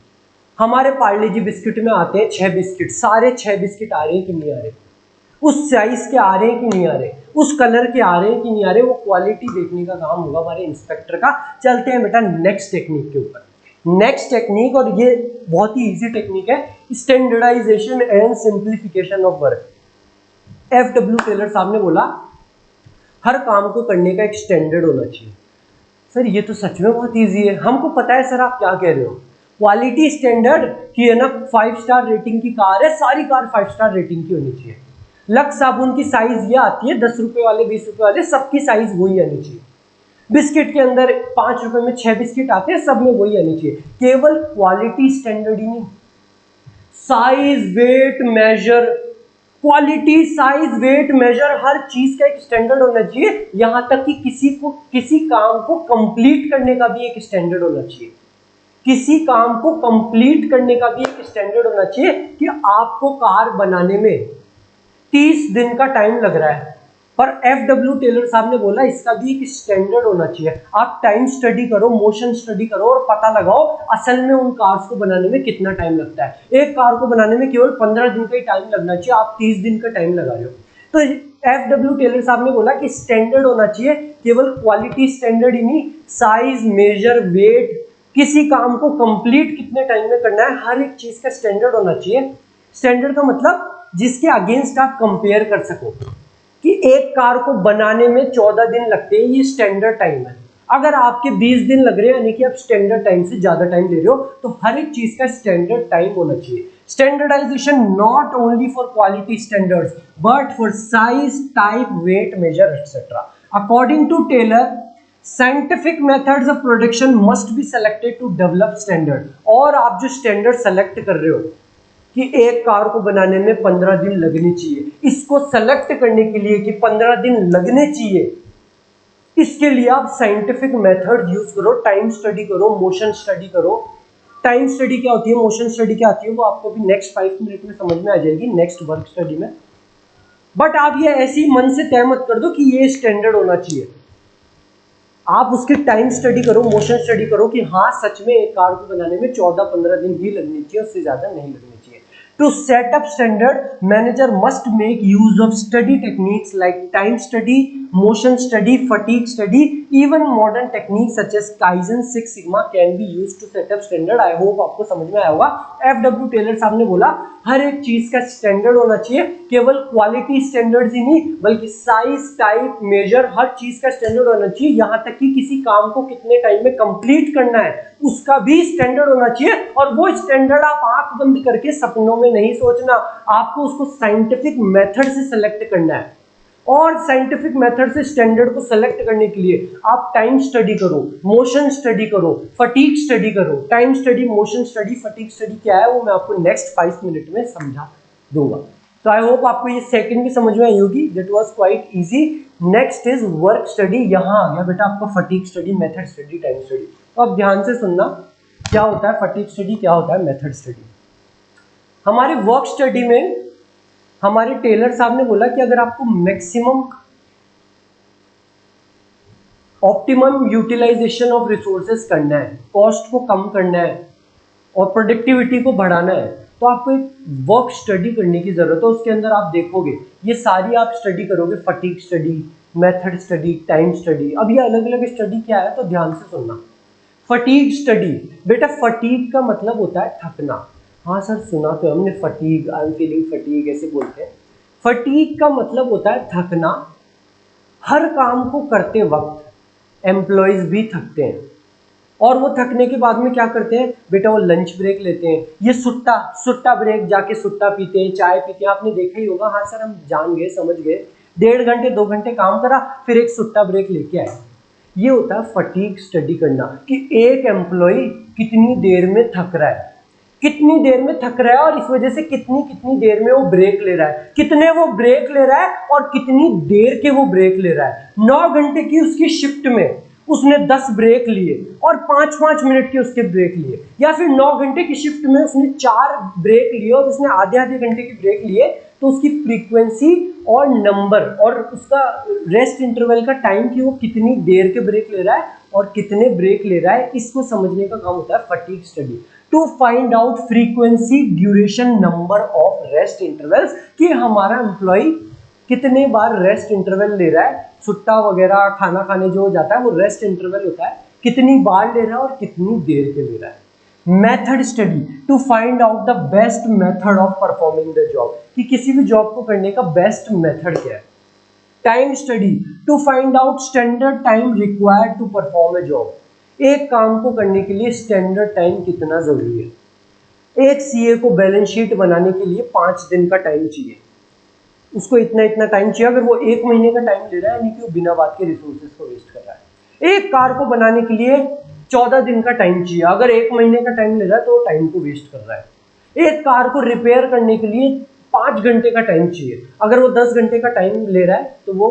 हमारे पार्ले जी बिस्किट में आते हैं 6 बिस्किट, सारे 6 बिस्किट आ रहे हैं कि नहीं आ रहे, उस साइज के आ रहे हैं कि नहीं आ रहे, उस कलर के आ रहे हैं कि नहीं आ रहे, वो क्वालिटी देखने का काम होगा हमारे इंस्पेक्टर का। चलते हैं बेटा नेक्स्ट टेक्निक के ऊपर। नेक्स्ट टेक्निक, और ये बहुत ही इजी टेक्निक है, standardization and simplification of work. FW Taylor साहब ने बोला हर काम को करने का एक स्टैंडर्ड होना चाहिए। सर ये तो सच में बहुत इजी है, हमको पता है सर आप क्या कह रहे हो। क्वालिटी स्टैंडर्ड की है ना, 5 स्टार रेटिंग की कार है, सारी कार 5 स्टार रेटिंग की होनी चाहिए। लक्स साबुन की साइज ये आती है, 10 रुपए वाले, 20 रुपए वाले, सबकी साइज वही आनी चाहिए। बिस्किट के अंदर 5 रुपए में 6 बिस्किट आते हैं, सब में वही आनी चाहिए। केवल क्वालिटी स्टैंडर्ड ही नहीं, size weight measure, quality size weight measure, हर चीज का एक स्टैंडर्ड होना चाहिए। यहां तक कि किसी काम को कंप्लीट करने का भी एक स्टैंडर्ड होना चाहिए। किसी काम को कंप्लीट करने का भी एक स्टैंडर्ड होना चाहिए कि आपको कार बनाने में 30 दिन का टाइम लग रहा है, पर FW टेलर साहब ने बोला इसका भी एक स्टैंडर्ड होना चाहिए। आप टाइम स्टडी करो, मोशन स्टडी करो और पता लगाओ असल में उन कार्स को बनाने में कितना टाइम लगता है। एक कार को बनाने में केवल 15 दिन का ही टाइम लगना चाहिए, आप 30 दिन का टाइम लगा रहे हो। तो FW टेलर साहब ने बोला कि स्टैंडर्ड होना चाहिए, केवल क्वालिटी स्टैंडर्ड ही नहीं, साइज मेजर वेट, किसी काम को कंप्लीट कितने टाइम में करना है, हर एक चीज का स्टैंडर्ड होना चाहिए। स्टैंडर्ड का मतलब जिसके अगेंस्ट आप कंपेयर कर सको कि एक कार को बनाने में 14 दिन लगते हैं, ये स्टैंडर्ड टाइम है। अगर आपके 20 दिन लग रहे हैं, यानी कि आप स्टैंडर्ड टाइम से ज्यादा टाइम ले रहे हो, तो हर एक चीज का स्टैंडर्ड टाइम होना चाहिए। Standardization not only for quality standards but for size type weight measure etcetera. According to Taylor scientific methods of production must be selected to develop standard. और आप जो स्टैंडर्ड सेलेक्ट कर रहे हो कि एक कार को बनाने में 15 दिन लगने चाहिए, इसको सेलेक्ट करने के लिए कि 15 दिन लगने चाहिए, इसके लिए आप साइंटिफिक मेथड यूज करो, टाइम स्टडी करो, मोशन स्टडी करो। टाइम स्टडी क्या होती है, मोशन स्टडी क्या आती है, वो आपको भी नेक्स्ट 5 मिनट में समझ में आ जाएगी, नेक्स्ट वर्क स्टडी में। बट आप ये ऐसी मन से तय मत कर दो कि ये स्टैंडर्ड होना चाहिए। आप उसकी टाइम स्टडी करो, मोशन स्टडी करो कि हाँ सच में एक कार को बनाने में 14-15 दिन ही लगनी चाहिए, उससे ज्यादा नहीं लगनी चाहिए। To set up standard, manager must make use of study techniques like time study, motion study, fatigue study. Even modern techniques such as Kaizen, Six Sigma can be used to set up standard. I hope आपको समझ में आया होगा। FW Taylor साहब ने बोला हर एक चीज का स्टैंडर्ड होना चाहिए, केवल क्वालिटी स्टैंडर्ड ही नहीं बल्कि साइज टाइप मेजर, हर चीज का स्टैंडर्ड होना चाहिए। यहां तक कि किसी काम को कितने टाइम में कंप्लीट करना है उसका भी स्टैंडर्ड होना चाहिए। और वो स्टैंडर्ड आप आंख बंद करके सपनों में नहीं सोचना, आपको उसको साइंटिफिक मेथड से सेलेक्ट करना है। और साइंटिफिक मेथड से स्टैंडर्ड को सेलेक्ट करने के लिए आप टाइम स्टडी करो, मोशन स्टडी करो, फटीग स्टडी करो। Time study, motion study, fatigue study क्या है वो मैं आपको नेक्स्ट 5 मिनट में समझा दूंगा। तो आई होप आपको ये सेकंड भी समझ में आई होगी, that was quite easy. Next is work study. यहां आ गया बेटा आपका fatigue study, method study, time study. तो अब ध्यान से सुनना, क्या होता है फटीग स्टडी, क्या होता है मेथड स्टडी। हमारे वर्क स्टडी में हमारे टेलर साहब ने बोला कि अगर आपको maximum optimum utilization of resources करना है, कॉस्ट को कम करना है और प्रोडक्टिविटी को बढ़ाना है, तो आपको एक वर्क स्टडी करने की जरूरत है। उसके अंदर आप देखोगे ये सारी आप स्टडी करोगे, fatigue study, method study, time study. अब ये अलग अलग स्टडी क्या है तो ध्यान से सुनना। फटीग स्टडी, बेटा फटीग का मतलब होता है थकना। हाँ सर सुना तो हमने, fatigue, I am feeling fatigue ऐसे बोलते हैं। फटीग का मतलब होता है थकना। हर काम को करते वक्त एम्प्लॉयज भी थकते हैं और वो थकने के बाद में क्या करते हैं बेटा, वो लंच ब्रेक लेते हैं। ये सुट्टा ब्रेक, जाके सुट्टा पीते हैं, चाय पीते हैं। आपने देखा ही होगा। हाँ सर हम जान गए, समझ गए, 1.5 घंटे 2 घंटे काम करा फिर एक सुट्टा ब्रेक लेके आए। ये होता है फटीग स्टडी करना कि एक एम्प्लॉय कितनी देर में थक रहा है, कितनी देर में थक रहा है और इस वजह से कितनी देर में वो ब्रेक ले रहा है, कितने वो ब्रेक ले रहा है और कितनी देर के वो ब्रेक ले रहा है। 9 घंटे की उसकी शिफ्ट में उसने 10 ब्रेक लिए और 5-5 मिनट के उसके ब्रेक लिए, या फिर 9 घंटे की शिफ्ट में उसने 4 ब्रेक लिए और उसने आधे घंटे की ब्रेक लिए, तो उसकी फ्रीक्वेंसी और नंबर और उसका रेस्ट इंटरवल का टाइम कि वो कितनी देर के ब्रेक ले रहा है और कितने ब्रेक ले रहा है, इसको समझने का काम होता है fatigue study. To find out frequency, duration, number of rest intervals, कि हमारा एम्प्लॉय कितने बार रेस्ट इंटरवल ले रहा है, सुट्टा वगैरह खाना खाने जो हो जाता है वो रेस्ट इंटरवल होता है, कितनी बार ले रहा है और कितनी देर के ले रहा है। Method study, to find out the best method of performing the job, कि किसी भी जॉब को करने का बेस्ट मेथड क्या है। Time study, to find out standard time required to perform a job, एक काम को करने के लिए स्टैंडर्ड टाइम कितना जरूरी है। एक सीए को बैलेंस शीट बनाने के लिए 5 दिन का टाइम चाहिए, उसको इतना इतना टाइम चाहिए। अगर वो 1 महीने का टाइम ले रहा है, यानी कि वो बिना बात के रिसोर्सेज को वेस्ट कर रहा है। एक कार को बनाने के लिए 14 दिन का टाइम चाहिए, अगर 1 महीने का टाइम ले रहा है तो वो टाइम को वेस्ट कर रहा है। एक कार को रिपेयर करने के लिए 5 घंटे का टाइम चाहिए, अगर वो 10 घंटे का टाइम ले रहा है तो वो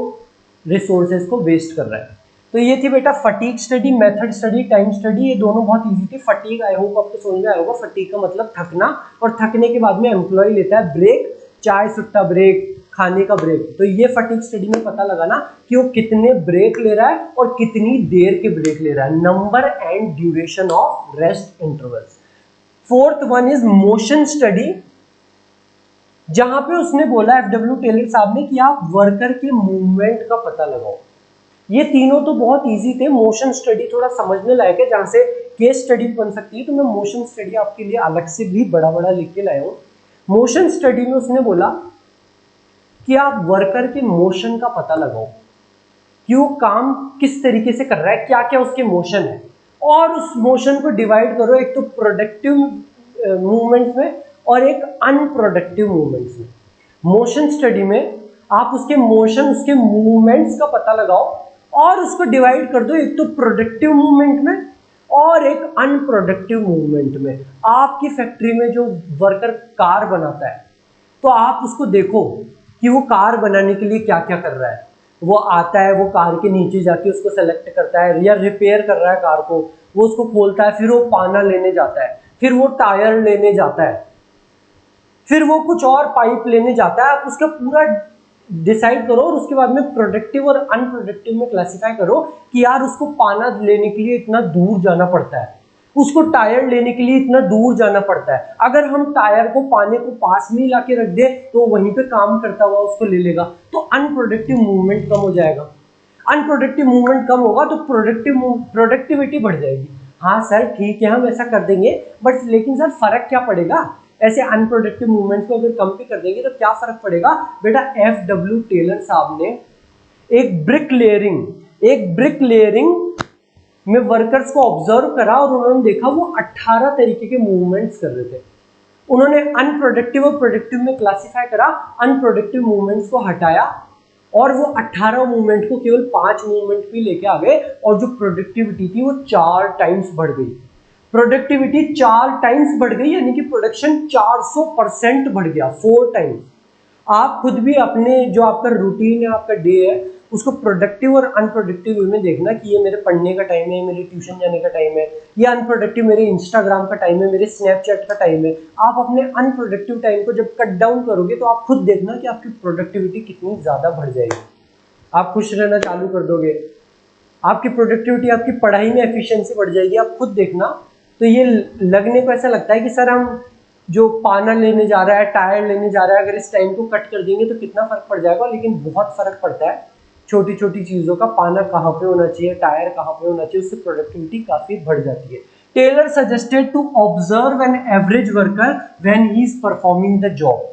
रिसोर्सेज को वेस्ट कर रहा है। तो ये थी बेटा fatigue study, method study, time study, ये दोनों बहुत इजी थे। फटीग आई होप आपको समझ में आया होगा। फटीग का मतलब थकना, और थकने के बाद में एम्प्लॉय लेता है ब्रेक, चाय सुट्टा ब्रेक, खाने का ब्रेक। तो ये फटीग स्टडी में पता लगा ना कि वो कितने ब्रेक ले रहा है और कितनी देर के ब्रेक ले रहा है, number and duration of rest intervals. Fourth one is motion study, जहां पे उसने बोला एफडब्ल्यू टेलर साहब ने कि आप वर्कर के मूवमेंट का पता लगाओ। ये तीनों तो बहुत इजी थे। मोशन स्टडी थोड़ा समझने लायक है, जहां से केस स्टडी बन सकती है, तो मैं मोशन स्टडी आपके लिए अलग से भी बड़ा बड़ा लिख के लाया हूं। मोशन स्टडी में उसने बोला कि आप वर्कर के मोशन का पता लगाओ कि वो काम किस तरीके से कर रहा है, क्या क्या उसके मोशन है, और उस मोशन को डिवाइड करो एक तो प्रोडक्टिव मूवमेंट्स में और एक अनप्रोडक्टिव मूवमेंट्स में। मोशन स्टडी में आप उसके मोशन, उसके मूवमेंट्स का पता लगाओ और उसको डिवाइड कर दो एक तो प्रोडक्टिव मूवमेंट में और एक अनप्रोडक्टिव मूवमेंट में। आपकी फैक्ट्री में जो वर्कर कार बनाता है, तो आप उसको देखो कि वो कार बनाने के लिए क्या क्या कर रहा है। वो आता है, वो कार के नीचे जाके उसको सेलेक्ट करता है, या रिपेयर कर रहा है कार को, वो उसको खोलता है, फिर वो पाना लेने जाता है, फिर वो टायर लेने जाता है, फिर वो कुछ और पाइप लेने जाता है। आप उसका पूरा डिसाइड करो और उसके बाद में प्रोडक्टिव और अनप्रोडक्टिव में क्लासिफाई करो कि यार उसको पाना लेने के लिए इतना दूर जाना पड़ता है, उसको टायर लेने के लिए इतना दूर जाना पड़ता है। अगर हम टायर को पाने को पास में ही ला के रख दे तो वहीं पे काम करता हुआ उसको ले लेगा, तो अनप्रोडक्टिव मूवमेंट कम हो जाएगा। अनप्रोडक्टिव मूवमेंट कम होगा तो प्रोडक्टिविटी बढ़ जाएगी। हाँ सर ठीक है, हम ऐसा कर देंगे, बट लेकिन सर फर्क क्या पड़ेगा? ऐसे अनप्रोडक्टिव मूवमेंट्स को अगर कम भी कर देंगे तो क्या फर्क पड़ेगा? बेटा एफडब्ल्यू टेलर साहब ने एक ब्रिक लेयरिंग में वर्कर्स को ऑब्जर्व करा और उन्होंने देखा वो 18 तरीके के मूवमेंट्स कर रहे थे। उन्होंने अनप्रोडक्टिव और प्रोडक्टिव में क्लासिफाई करा, अनप्रोडक्टिव मूवमेंट्स को हटाया और वो 18 मूवमेंट को केवल 5 मूवमेंट भी लेके आ गए, और जो प्रोडक्टिविटी थी वो 4 टाइम्स बढ़ गई। प्रोडक्टिविटी 4 टाइम्स बढ़ गई, यानी कि प्रोडक्शन 400% बढ़ गया, 4 टाइम्स। आप खुद भी अपने जो आपका रूटीन है, आपका डे है, उसको प्रोडक्टिव और अनप्रोडक्टिव वे में देखना कि ये मेरे पढ़ने का टाइम है, मेरे ट्यूशन जाने का टाइम है, ये अनप्रोडक्टिव मेरे इंस्टाग्राम का टाइम है, मेरे स्नैपचैट का टाइम है। आप अपने अनप्रोडक्टिव टाइम को जब कट डाउन करोगे तो आप खुद देखना कि आपकी प्रोडक्टिविटी कितनी ज़्यादा बढ़ जाएगी। आप खुश रहना चालू कर दोगे, आपकी प्रोडक्टिविटी, आपकी पढ़ाई में एफिशिएंसी बढ़ जाएगी, आप खुद देखना। तो ये लगने को ऐसा लगता है कि सर हम जो पाना लेने जा रहा है, टायर लेने जा रहा है, अगर इस टाइम को कट कर देंगे तो कितना फर्क पड़ जाएगा, लेकिन बहुत फर्क पड़ता है छोटी छोटी चीज़ों का। पाना कहाँ पे होना चाहिए, टायर कहाँ पे होना चाहिए, उससे प्रोडक्टिविटी काफ़ी बढ़ जाती है। Taylor suggested to observe an average worker when he is performing the job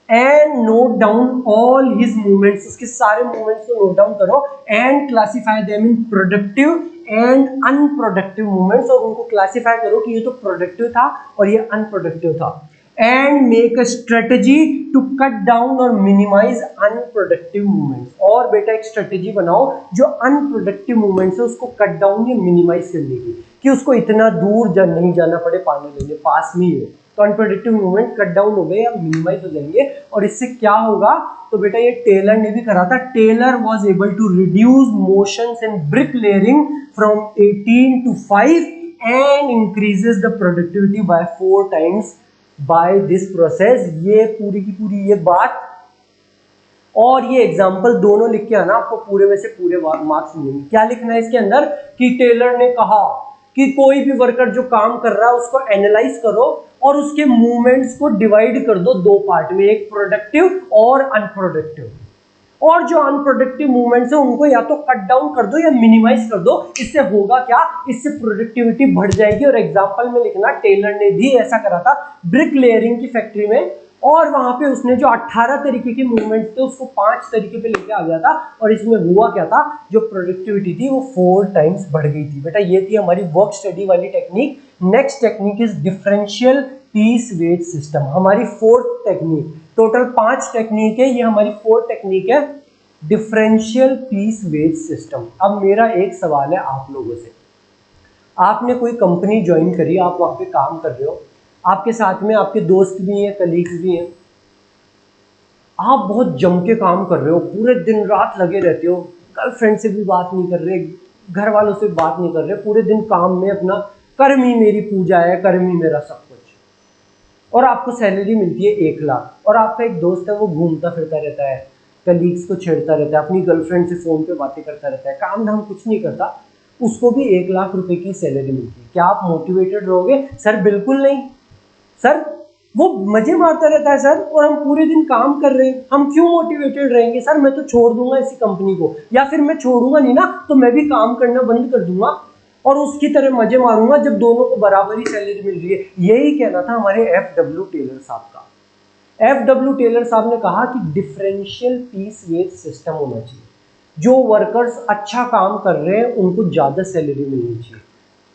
and note down all his movements. उसके सारे मूवमेंट्स को नोट डाउन करो and classify them in productive and unproductive movements, और उनको क्लासिफाई करो कि ये तो प्रोडक्टिव था और ये अनप्रोडक्टिव था। And make a strategy to cut down और मिनिमाइज अनप्रोडक्टिव मूवमेंट्स। और बेटा एक स्ट्रेटेजी बनाओ जो अनप्रोडक्टिव मूवमेंट्स है उसको कट डाउन या मिनिमाइज करने की, कि उसको इतना दूर नहीं जाना पड़े पानी लेने, पास में ही है। तो अनप्रोडक्टिव मूवमेंट कट डाउन हो गए या मिनिमाइज हो जाएंगे। और इससे क्या होगा, तो बेटा ये टेलर ने भी करा था। Taylor was able to reduce motions in brick layering from 18 to 5 and increases the productivity by 4 times by this process. ये पूरी की पूरी ये बात और ये एग्जाम्पल दोनों लिख के आना, आपको पूरे में से पूरे मार्क्स मिलेंगे। क्या लिखना है इसके अंदर कि टेलर ने कहा कि कोई भी वर्कर जो काम कर रहा है उसको एनालाइज करो और उसके मूवमेंट्स को डिवाइड कर दो 2 पार्ट में, एक प्रोडक्टिव और अनप्रोडक्टिव। और जो अनप्रोडक्टिव मूवमेंट्स है उनको या तो कट डाउन कर दो या मिनिमाइज कर दो। इससे होगा क्या, इससे प्रोडक्टिविटी बढ़ जाएगी। और एग्जांपल में लिखना टेलर ने भी ऐसा करा था ब्रिक लेयरिंग की फैक्ट्री में, और वहां पे उसने जो 18 तरीके के मूवमेंट्स थे उसको 5 तरीके पे लेके आ गया था, और इसमें हुआ क्या था, जो प्रोडक्टिविटी थी वो 4 टाइम्स बढ़ गई थी। बेटा ये थी हमारी वर्क स्टडी वाली technique. Next technique is differential piece wage system, हमारी 4th टेक्निक। टोटल 5 टेक्निक है, ये हमारी 4 टेक्निक है डिफरेंशियल पीस वेज सिस्टम। अब मेरा एक सवाल है आप लोगों से, आपने कोई कंपनी ज्वाइन करी, आप वहां पे काम कर रहे हो, आपके साथ में आपके दोस्त भी हैं, कलीग्स भी हैं, आप बहुत जम के काम कर रहे हो, पूरे दिन रात लगे रहते हो, गर्लफ्रेंड से भी बात नहीं कर रहे, घर वालों से बात नहीं कर रहे, पूरे दिन काम में अपना कर्म ही मेरी पूजा है, कर्म ही मेरा सब कुछ, और आपको सैलरी मिलती है 1 लाख, और आपका एक दोस्त है वो घूमता फिरता रहता है, कलीग्स को छेड़ता रहता है, अपनी गर्लफ्रेंड से फोन पे बातें करता रहता है, काम धाम कुछ नहीं करता, उसको भी 1 लाख रुपए की सैलरी मिलती है, क्या आप मोटिवेटेड रहोगे? सर बिल्कुल नहीं सर, वो मजे मारता रहता है सर, और हम पूरे दिन काम कर रहे हैं, हम क्यों मोटिवेटेड रहेंगे? सर मैं तो छोड़ दूंगा इसी कंपनी को, या फिर मैं छोड़ूंगा नहीं ना तो मैं भी काम करना बंद कर दूंगा और उसकी तरह मजे मारूंगा जब दोनों को बराबर ही सैलरी मिल रही है। यही कहना था हमारे FW टेलर साहब का। FW टेलर साहब ने कहा कि डिफरेंशियल पीस वेज सिस्टम होना चाहिए, जो वर्कर्स अच्छा काम कर रहे हैं उनको ज्यादा सैलरी मिलनी चाहिए,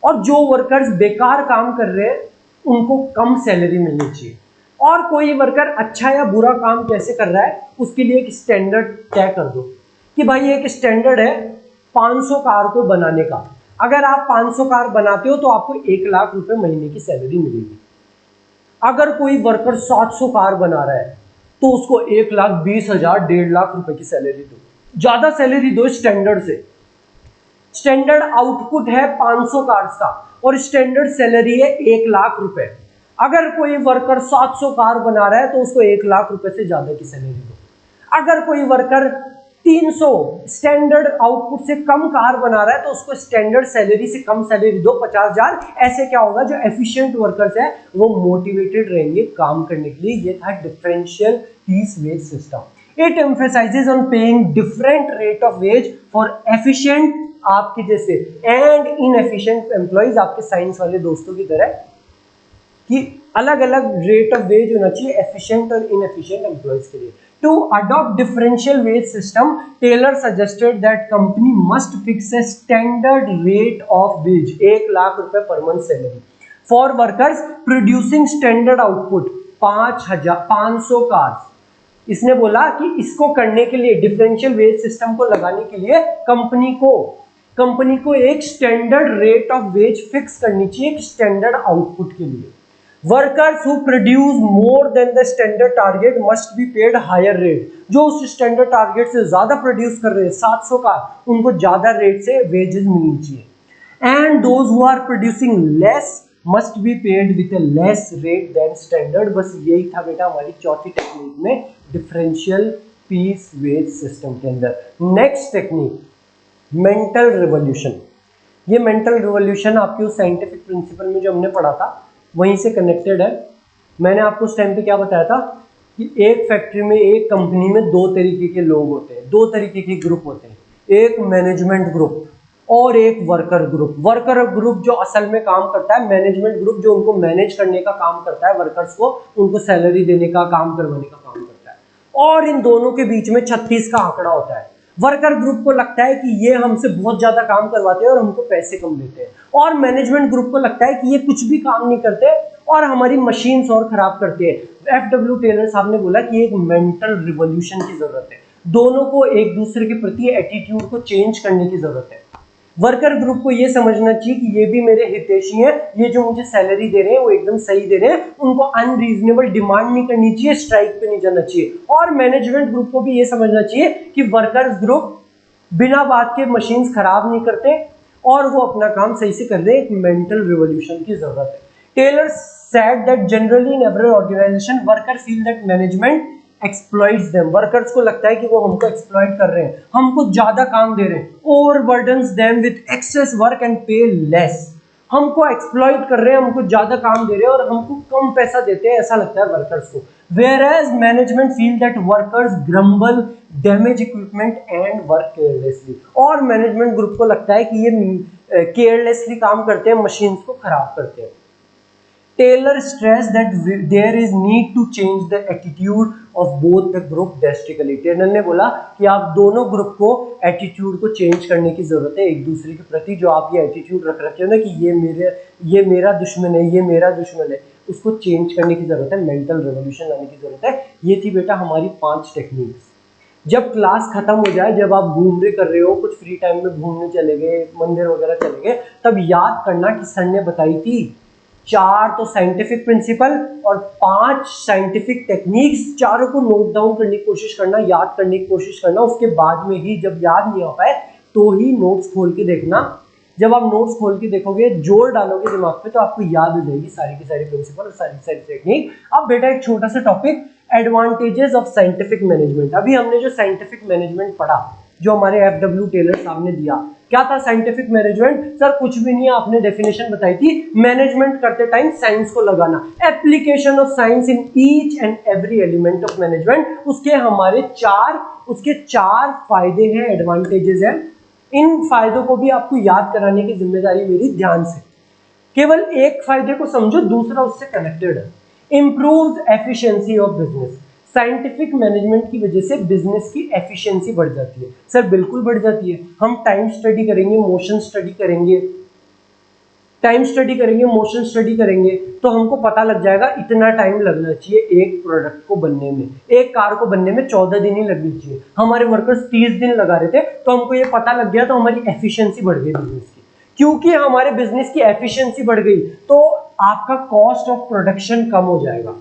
और जो वर्कर्स बेकार काम कर रहे हैं उनको कम सैलरी मिलनी चाहिए। और कोई वर्कर अच्छा या बुरा काम कैसे कर रहा है उसके लिए एक स्टैंडर्ड तय कर दो कि भाई एक स्टैंडर्ड है 500 कार को बनाने का, अगर आप 500 कार बनाते हो तो आपको 1 लाख रुपए महीने की सैलरी मिलेगी। अगर कोई वर्कर 700 कार बना रहा है तो उसको 1,20,000 1.5 लाख रुपए की सैलरी दो, ज्यादा सैलरी दो स्टैंडर्ड से। स्टैंडर्ड आउटपुट है 500 कार्स का और स्टैंडर्ड सैलरी है 1 लाख रुपए। अगर कोई वर्कर 700 कार बना रहा है तो उसको 1 लाख रुपए से ज्यादा की सैलरी दो। अगर कोई वर्कर 300 स्टैंडर्ड आउटपुट से कम कार बना रहा है तो उसको स्टैंडर्ड सैलरी से कम सैलरी दो, 50,000। ऐसे क्या होगा, जो एफिशिएंट वर्कर्स है वो मोटिवेटेड रहेंगे काम करने के लिए। ये था differential piece wage system. It emphasizes on paying different rate of wage for efficient आपके जैसे एंड इनएफिशिएंट एम्प्लॉइज, आपके साइंस वाले दोस्तों की तरह, कि अलग अलग रेट ऑफ वेज होना चाहिए एफिशिएंट और इनएफिशिएंट एम्प्लॉइज के लिए। To adopt differential wage system, Taylor suggested that company must fix a standard rate of wage 1 lakh रुपए per month salary for workers producing standard output 500 cars. इसने बोला कि इसको करने के लिए, डिफरेंशियल वेज सिस्टम को लगाने के लिए कंपनी को एक standard rate of wage fix करनी चाहिए, एक स्टैंडर्ड आउटपुट के लिए। Workers who produce more than the standard target must be paid higher rate. जो उस स्टैंडर्ड टारगेट से ज्यादा प्रोड्यूस कर रहे हैं 700 का, उनको ज्यादा रेट से वेजेस मिलनी चाहिए। And those who are producing less must be paid with a less rate than standard. बस यही था बेटा हमारी चौथी टेक्निक में डिफरेंशियल पीस वेज सिस्टम के अंदर। Next technique mental revolution. ये मेंटल रिवॉल्यूशन आपके उस साइंटिफिक प्रिंसिपल में जो हमने पढ़ा था वहीं से कनेक्टेड है। मैंने आपको उस टाइम पे क्या बताया था कि एक फैक्ट्री में, एक कंपनी में 2 तरीके के लोग होते हैं, 2 तरीके के ग्रुप होते हैं, एक मैनेजमेंट ग्रुप और एक वर्कर ग्रुप। वर्कर ग्रुप जो असल में काम करता है, मैनेजमेंट ग्रुप जो उनको मैनेज करने का काम करता है, वर्कर्स को उनको सैलरी देने का, काम करवाने का काम करता है। और इन दोनों के बीच में 36 का आंकड़ा होता है। वर्कर ग्रुप को लगता है कि ये हमसे बहुत ज्यादा काम करवाते हैं और हमको पैसे कम देते हैं, और मैनेजमेंट ग्रुप को लगता है कि ये कुछ भी काम नहीं करते और हमारी मशीन्स और खराब करते हैं। FW टेलर साहब ने बोला कि एक मेंटल रिवॉल्यूशन की जरूरत है, दोनों को एक दूसरे के प्रति एटीट्यूड को चेंज करने की जरूरत है। वर्कर ग्रुप को ये समझना चाहिए कि ये भी मेरे हितैषी हैं, ये जो मुझे सैलरी दे रहे हैं वो एकदम सही दे रहे हैं, उनको अनरीजनेबल डिमांड नहीं करनी चाहिए, स्ट्राइक पे नहीं जाना चाहिए। और मैनेजमेंट ग्रुप को भी ये समझना चाहिए कि वर्कर्स ग्रुप बिना बात के मशीन्स खराब नहीं करते और वो अपना काम सही से कर रहे हैं। एक मेंटल रिवॉल्यूशन की जरूरत है। Taylor said that generally in every organization workers feel that management exploits them। Workers को लगता है कि वो हमको एक्सप्लॉइट कर रहे हैं, हमको ज्यादा काम दे रहे हैं, overburdens them with excess work and pay less। हमको एक्सप्लॉइट कर रहे हैं, हमको ज्यादा काम दे रहे हैं और हमको कम पैसा देते हैं, ऐसा लगता है वर्कर्स को। Whereas management feel that workers grumble, damage equipment and work carelessly। और मैनेजमेंट ग्रुप को लगता है कि ये केयरलेसली काम करते हैं, मशीन्स को खराब करते हैं। Taylor stressed that there is need to change the attitude of both the group drastically। Taylor ने बोला कि आप दोनों ग्रुप को एटीट्यूड को चेंज करने की जरूरत है एक दूसरे के प्रति। जो आप ये एटीट्यूड रख रखे हो ना कि ये मेरा दुश्मन है, ये मेरा दुश्मन है, उसको चेंज करने की जरूरत है, मेंटल रेवोल्यूशन लाने की जरूरत है। ये थी बेटा हमारी 5 टेक्निक्स। जब क्लास खत्म हो जाए, जब आप घूम रहे कर रहे हो, कुछ फ्री टाइम में घूमने चले गए, मंदिर वगैरह चले गए, तब याद करना कि सर ने बताई थी 4 तो साइंटिफिक प्रिंसिपल और 5 साइंटिफिक टेक्निक्स। चारों को नोट डाउन करने की कोशिश करना, याद करने की कोशिश करना। उसके बाद में ही जब याद नहीं हो पाए तो ही नोट्स खोल के देखना। जब आप नोट्स खोल के देखोगे, जोर डालोगे दिमाग पे, तो आपको याद हो जाएगी सारी की सारी प्रिंसिपल और सारी सारी टेक्निक। अब बेटा एक छोटा सा topic, advantages of scientific management. अभी हमने जो साइंटिफिक मैनेजमेंट पढ़ा, जो हमारे FW टेलर साहब ने दिया, क्या था साइंटिफिक मैनेजमेंट? सर कुछ भी नहीं है, आपने डेफिनेशन बताई थी, मैनेजमेंट करते टाइम साइंस को लगाना, application of science in each and every element of management. उसके चार फायदे हैं, एडवांटेजेस हैं। इन फायदों को भी आपको याद कराने की जिम्मेदारी मेरी, ध्यान से। केवल एक फायदे को समझो, दूसरा उससे कनेक्टेड है। Improved efficiency of business. Scientific management की वजह से बिजनेस की एफिशिएंसी बढ़ जाती है। सर बिल्कुल बढ़ जाती है। हम टाइम स्टडी करेंगे, मोशन स्टडी करेंगे, मोशन स्टडी करेंगे, तो हमको पता लग जाएगा इतना टाइम लगना चाहिए एक प्रोडक्ट को बनने में, एक कार को बनने में 14 दिन ही लगनी चाहिए। हमारे वर्कर्स 30 दिन लगा रहे थे, तो हमको ये पता लग गया, तो हमारी एफिशिएंसी बढ़ गई बिजनेस की। क्योंकि हमारे बिजनेस की एफिशिएंसी बढ़ गई, तो आपका कॉस्ट ऑफ प्रोडक्शन कम हो जाएगा।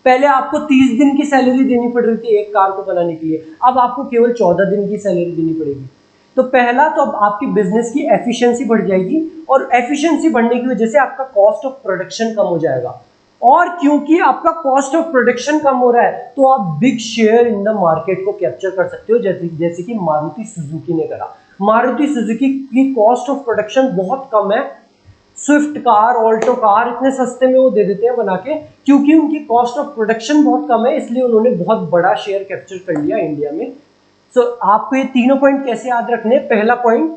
पहले आपको 30 दिन की सैलरी देनी पड़ रही थी एक कार को बनाने के लिए, अब आपको केवल 14 दिन की सैलरी देनी पड़ेगी। तो पहला तो अब आपकी बिजनेस की एफिशिएंसी बढ़ जाएगी, और एफिशिएंसी बढ़ने की वजह से आपका कॉस्ट ऑफ प्रोडक्शन कम हो जाएगा। और क्योंकि आपका कॉस्ट ऑफ प्रोडक्शन कम हो रहा है, तो आप big share in the market को कैप्चर कर सकते हो, जैसे कि मारुति सुजुकी ने करा। मारुति सुजुकी की कॉस्ट ऑफ प्रोडक्शन बहुत कम है। स्विफ्ट कार, ऑल्टो कार इतने सस्ते में वो दे देते हैं बना के, क्योंकि उनकी कॉस्ट ऑफ प्रोडक्शन बहुत कम है, इसलिए उन्होंने बहुत बड़ा शेयर कैप्चर कर लिया इंडिया में। सो आपको ये तीनों पॉइंट कैसे याद रखने? पहला पॉइंट,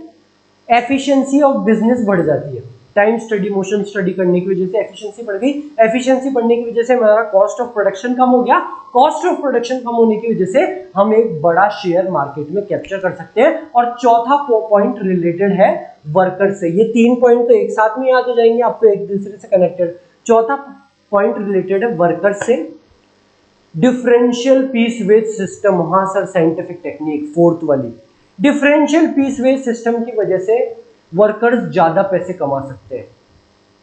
एफिशिएंसी ऑफ बिजनेस बढ़ जाती है। टाइम स्टडी, मोशन स्टडी करने की वजह से एफिशिएंसी बढ़ गई। एफिशिएंसी बढ़ने की वजह से हमारा कॉस्ट ऑफ प्रोडक्शन कम हो गया। कॉस्ट ऑफ प्रोडक्शन कम होने की वजह से हम एक बड़ा शेयर मार्केट में कैप्चर कर सकते हैं। और चौथा पॉइंट रिलेटेड है वर्कर से। ये 3 पॉइंट तो एक साथ में याद हो जाएंगे आपको, एक दूसरे से कनेक्टेड। चौथा पॉइंट रिलेटेड है वर्कर से, डिफरेंशियल पीस वेज सिस्टम। हाँ सर, साइंटिफिक टेक्निक, फोर्थ वाली। डिफरेंशियल पीस वेज सिस्टम की वजह से वर्कर्स ज्यादा पैसे कमा सकते हैं।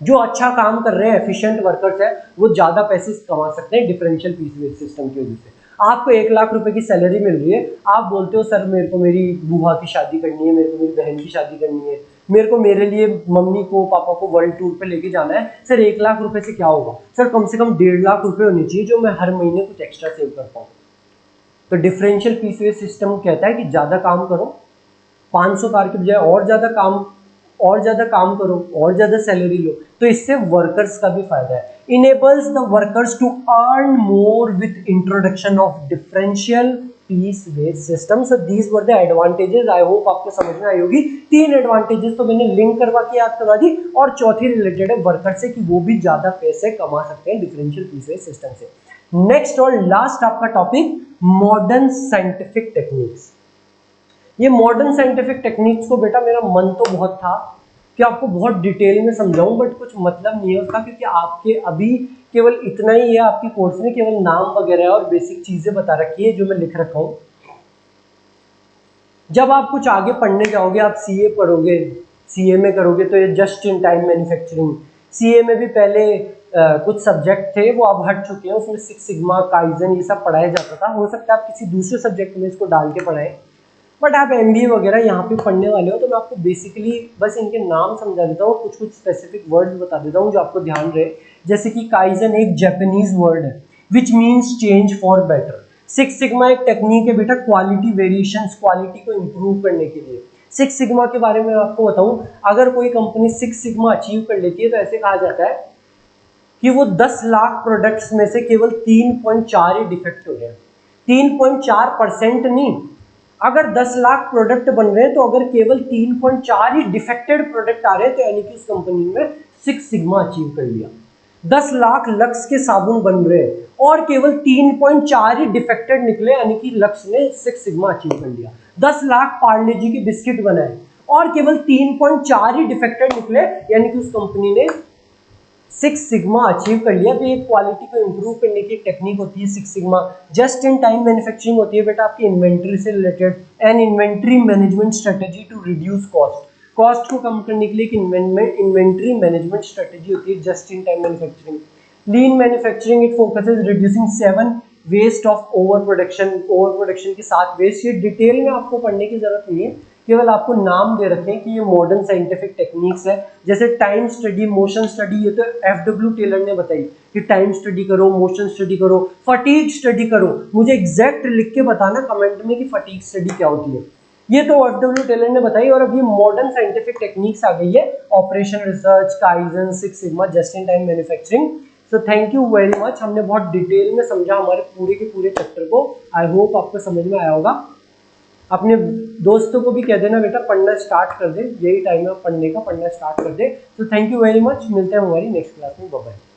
जो अच्छा काम कर रहे हैं, एफिशिएंट वर्कर्स हैं, वो ज्यादा पैसे कमा सकते हैं डिफरेंशियल पीस वेज सिस्टम की वजह से। आपको 1 लाख रुपए की सैलरी मिल रही है, आप बोलते हो सर मेरे को मेरी बुआ की शादी करनी है, मेरे को मेरी बहन की शादी करनी है, मेरे को मेरे लिए मम्मी को पापा को वर्ल्ड टूर पे लेके जाना है। सर 1 लाख रुपए से क्या होगा? सर कम से कम 1.5 लाख रुपए होने चाहिए, जो मैं हर महीने कुछ एक्स्ट्रा सेव कर पाऊँ। तो डिफरेंशियल पीस वेज सिस्टम कहता है कि ज्यादा काम करो, 500 कार की बजाय और ज्यादा काम करो, और ज्यादा सैलरी लो। तो इससे वर्कर्स का भी फायदा है। Enables the workers to earn more with introduction of differential piece wage system. So these were the advantages. I hope आपको समझ में आई होगी। 3 एडवांटेजेस तो मैंने लिंक करवा के याद करवा दी, और चौथी रिलेटेड है वर्कर से कि वो भी ज्यादा पैसे कमा सकते हैं डिफरेंशियल पीस वेज सिस्टम से। नेक्स्ट और लास्ट आपका टॉपिक, मॉडर्न साइंटिफिक टेक्निक्स। ये मॉडर्न साइंटिफिक टेक्निक्स को बेटा मेरा मन तो बहुत था कि आपको बहुत डिटेल में समझाऊं, बट कुछ मतलब नहीं है उसका, क्योंकि आपके अभी केवल इतना ही है आपकी कोर्स में, केवल नाम वगैरह और बेसिक चीजें बता रखी है जो मैं लिख रखा हूं। जब आप कुछ आगे पढ़ने जाओगे, आप सीए पढ़ोगे, सीए में करोगे तो ये just in time manufacturing. CA में भी पहले कुछ सब्जेक्ट थे, वो अब हट चुके हैं, उसमें 6 सिग्मा, काइजन ये सब पढ़ाया जाता था। हो सकता है आप किसी दूसरे सब्जेक्ट में इसको डाल के पढ़ाएं, बट आप एमबीए वगैरह यहाँ पे पढ़ने वाले हो, तो मैं आपको बेसिकली बस इनके नाम समझा देता हूँ, कुछ कुछ स्पेसिफिक वर्ड्स बता देता हूँ जो आपको ध्यान रहे। जैसे कि काइजन एक जापानीज वर्ड है which means change for better. 6 sigma एक टेक्निक है बेटा क्वालिटी वेरिएशंस, क्वालिटी को इंप्रूव करने के लिए। 6 सिग्मा के बारे में आपको बताऊं, अगर कोई कंपनी 6 सिग्मा अचीव कर लेती है तो ऐसे कहा जाता है कि वो 10 लाख प्रोडक्ट्स में से केवल 3.4 ही डिफेक्ट हो गए। 3.4% नहीं, अगर 10 लाख प्रोडक्ट बन रहे हैं तो अगर केवल 3.4 ही डिफेक्टेड प्रोडक्ट आ रहे हैं तो यानी कि उस कंपनी में 6 सिग्मा अचीव कर लिया। 10 लाख लक्स के साबुन बन रहे हैं और केवल 3.4 ही डिफेक्टेड निकले, यानी कि लक्स ने 6 सिग्मा अचीव कर लिया। 10 लाख पार्ले जी के बिस्किट बनाए और केवल 3.4 ही डिफेक्टेड निकले, यानी कि उस कंपनी ने सिक्स सिग्मा अचीव कर लिया। तो ये क्वालिटी को इंप्रूव करने की टेक्निक होती है six sigma. Just in time manufacturing होती है बेटा आपकी इन्वेंट्री से related, and inventory management strategy to reduce cost. Cost को कम करने के लिए एक इन्वेंट्री मैनेजमेंट स्ट्रेटेजी होती है just in time manufacturing. Lean manufacturing it focuses reducing 7 waste of over production के साथ वेस्ट। ये डिटेल में आपको पढ़ने की जरूरत नहीं है, केवल आपको नाम दे रखे हैं कि ये मॉडर्न साइंटिफिक टेक्निक्स है। जैसे टाइम स्टडी, मोशन स्टडी, ये तो एफडब्ल्यू टेलर ने बताई कि टाइम स्टडी करो, मोशन स्टडी करो, फटीग स्टडी करो। मुझे एग्जैक्ट लिख के बताना कमेंट में कि फटीग स्टडी क्या होती है। ये तो एफडब्ल्यू टेलर ने बताई, और अब ये मॉडर्न साइंटिफिक टेक्निक्स आ गई है, operation research, kaizen, six sigma, just in time manufacturing. So thank you very much. हमने बहुत डिटेल में समझा हमारे पूरे के पूरे चैप्टर को। आई होप आपको समझ में आया होगा। अपने दोस्तों को भी कह देना बेटा पढ़ना स्टार्ट कर दे, यही टाइम है पढ़ने का, पढ़ना स्टार्ट कर दे। तो थैंक यू वेरी मच, मिलते हैं हमारी नेक्स्ट क्लास में। Bye bye.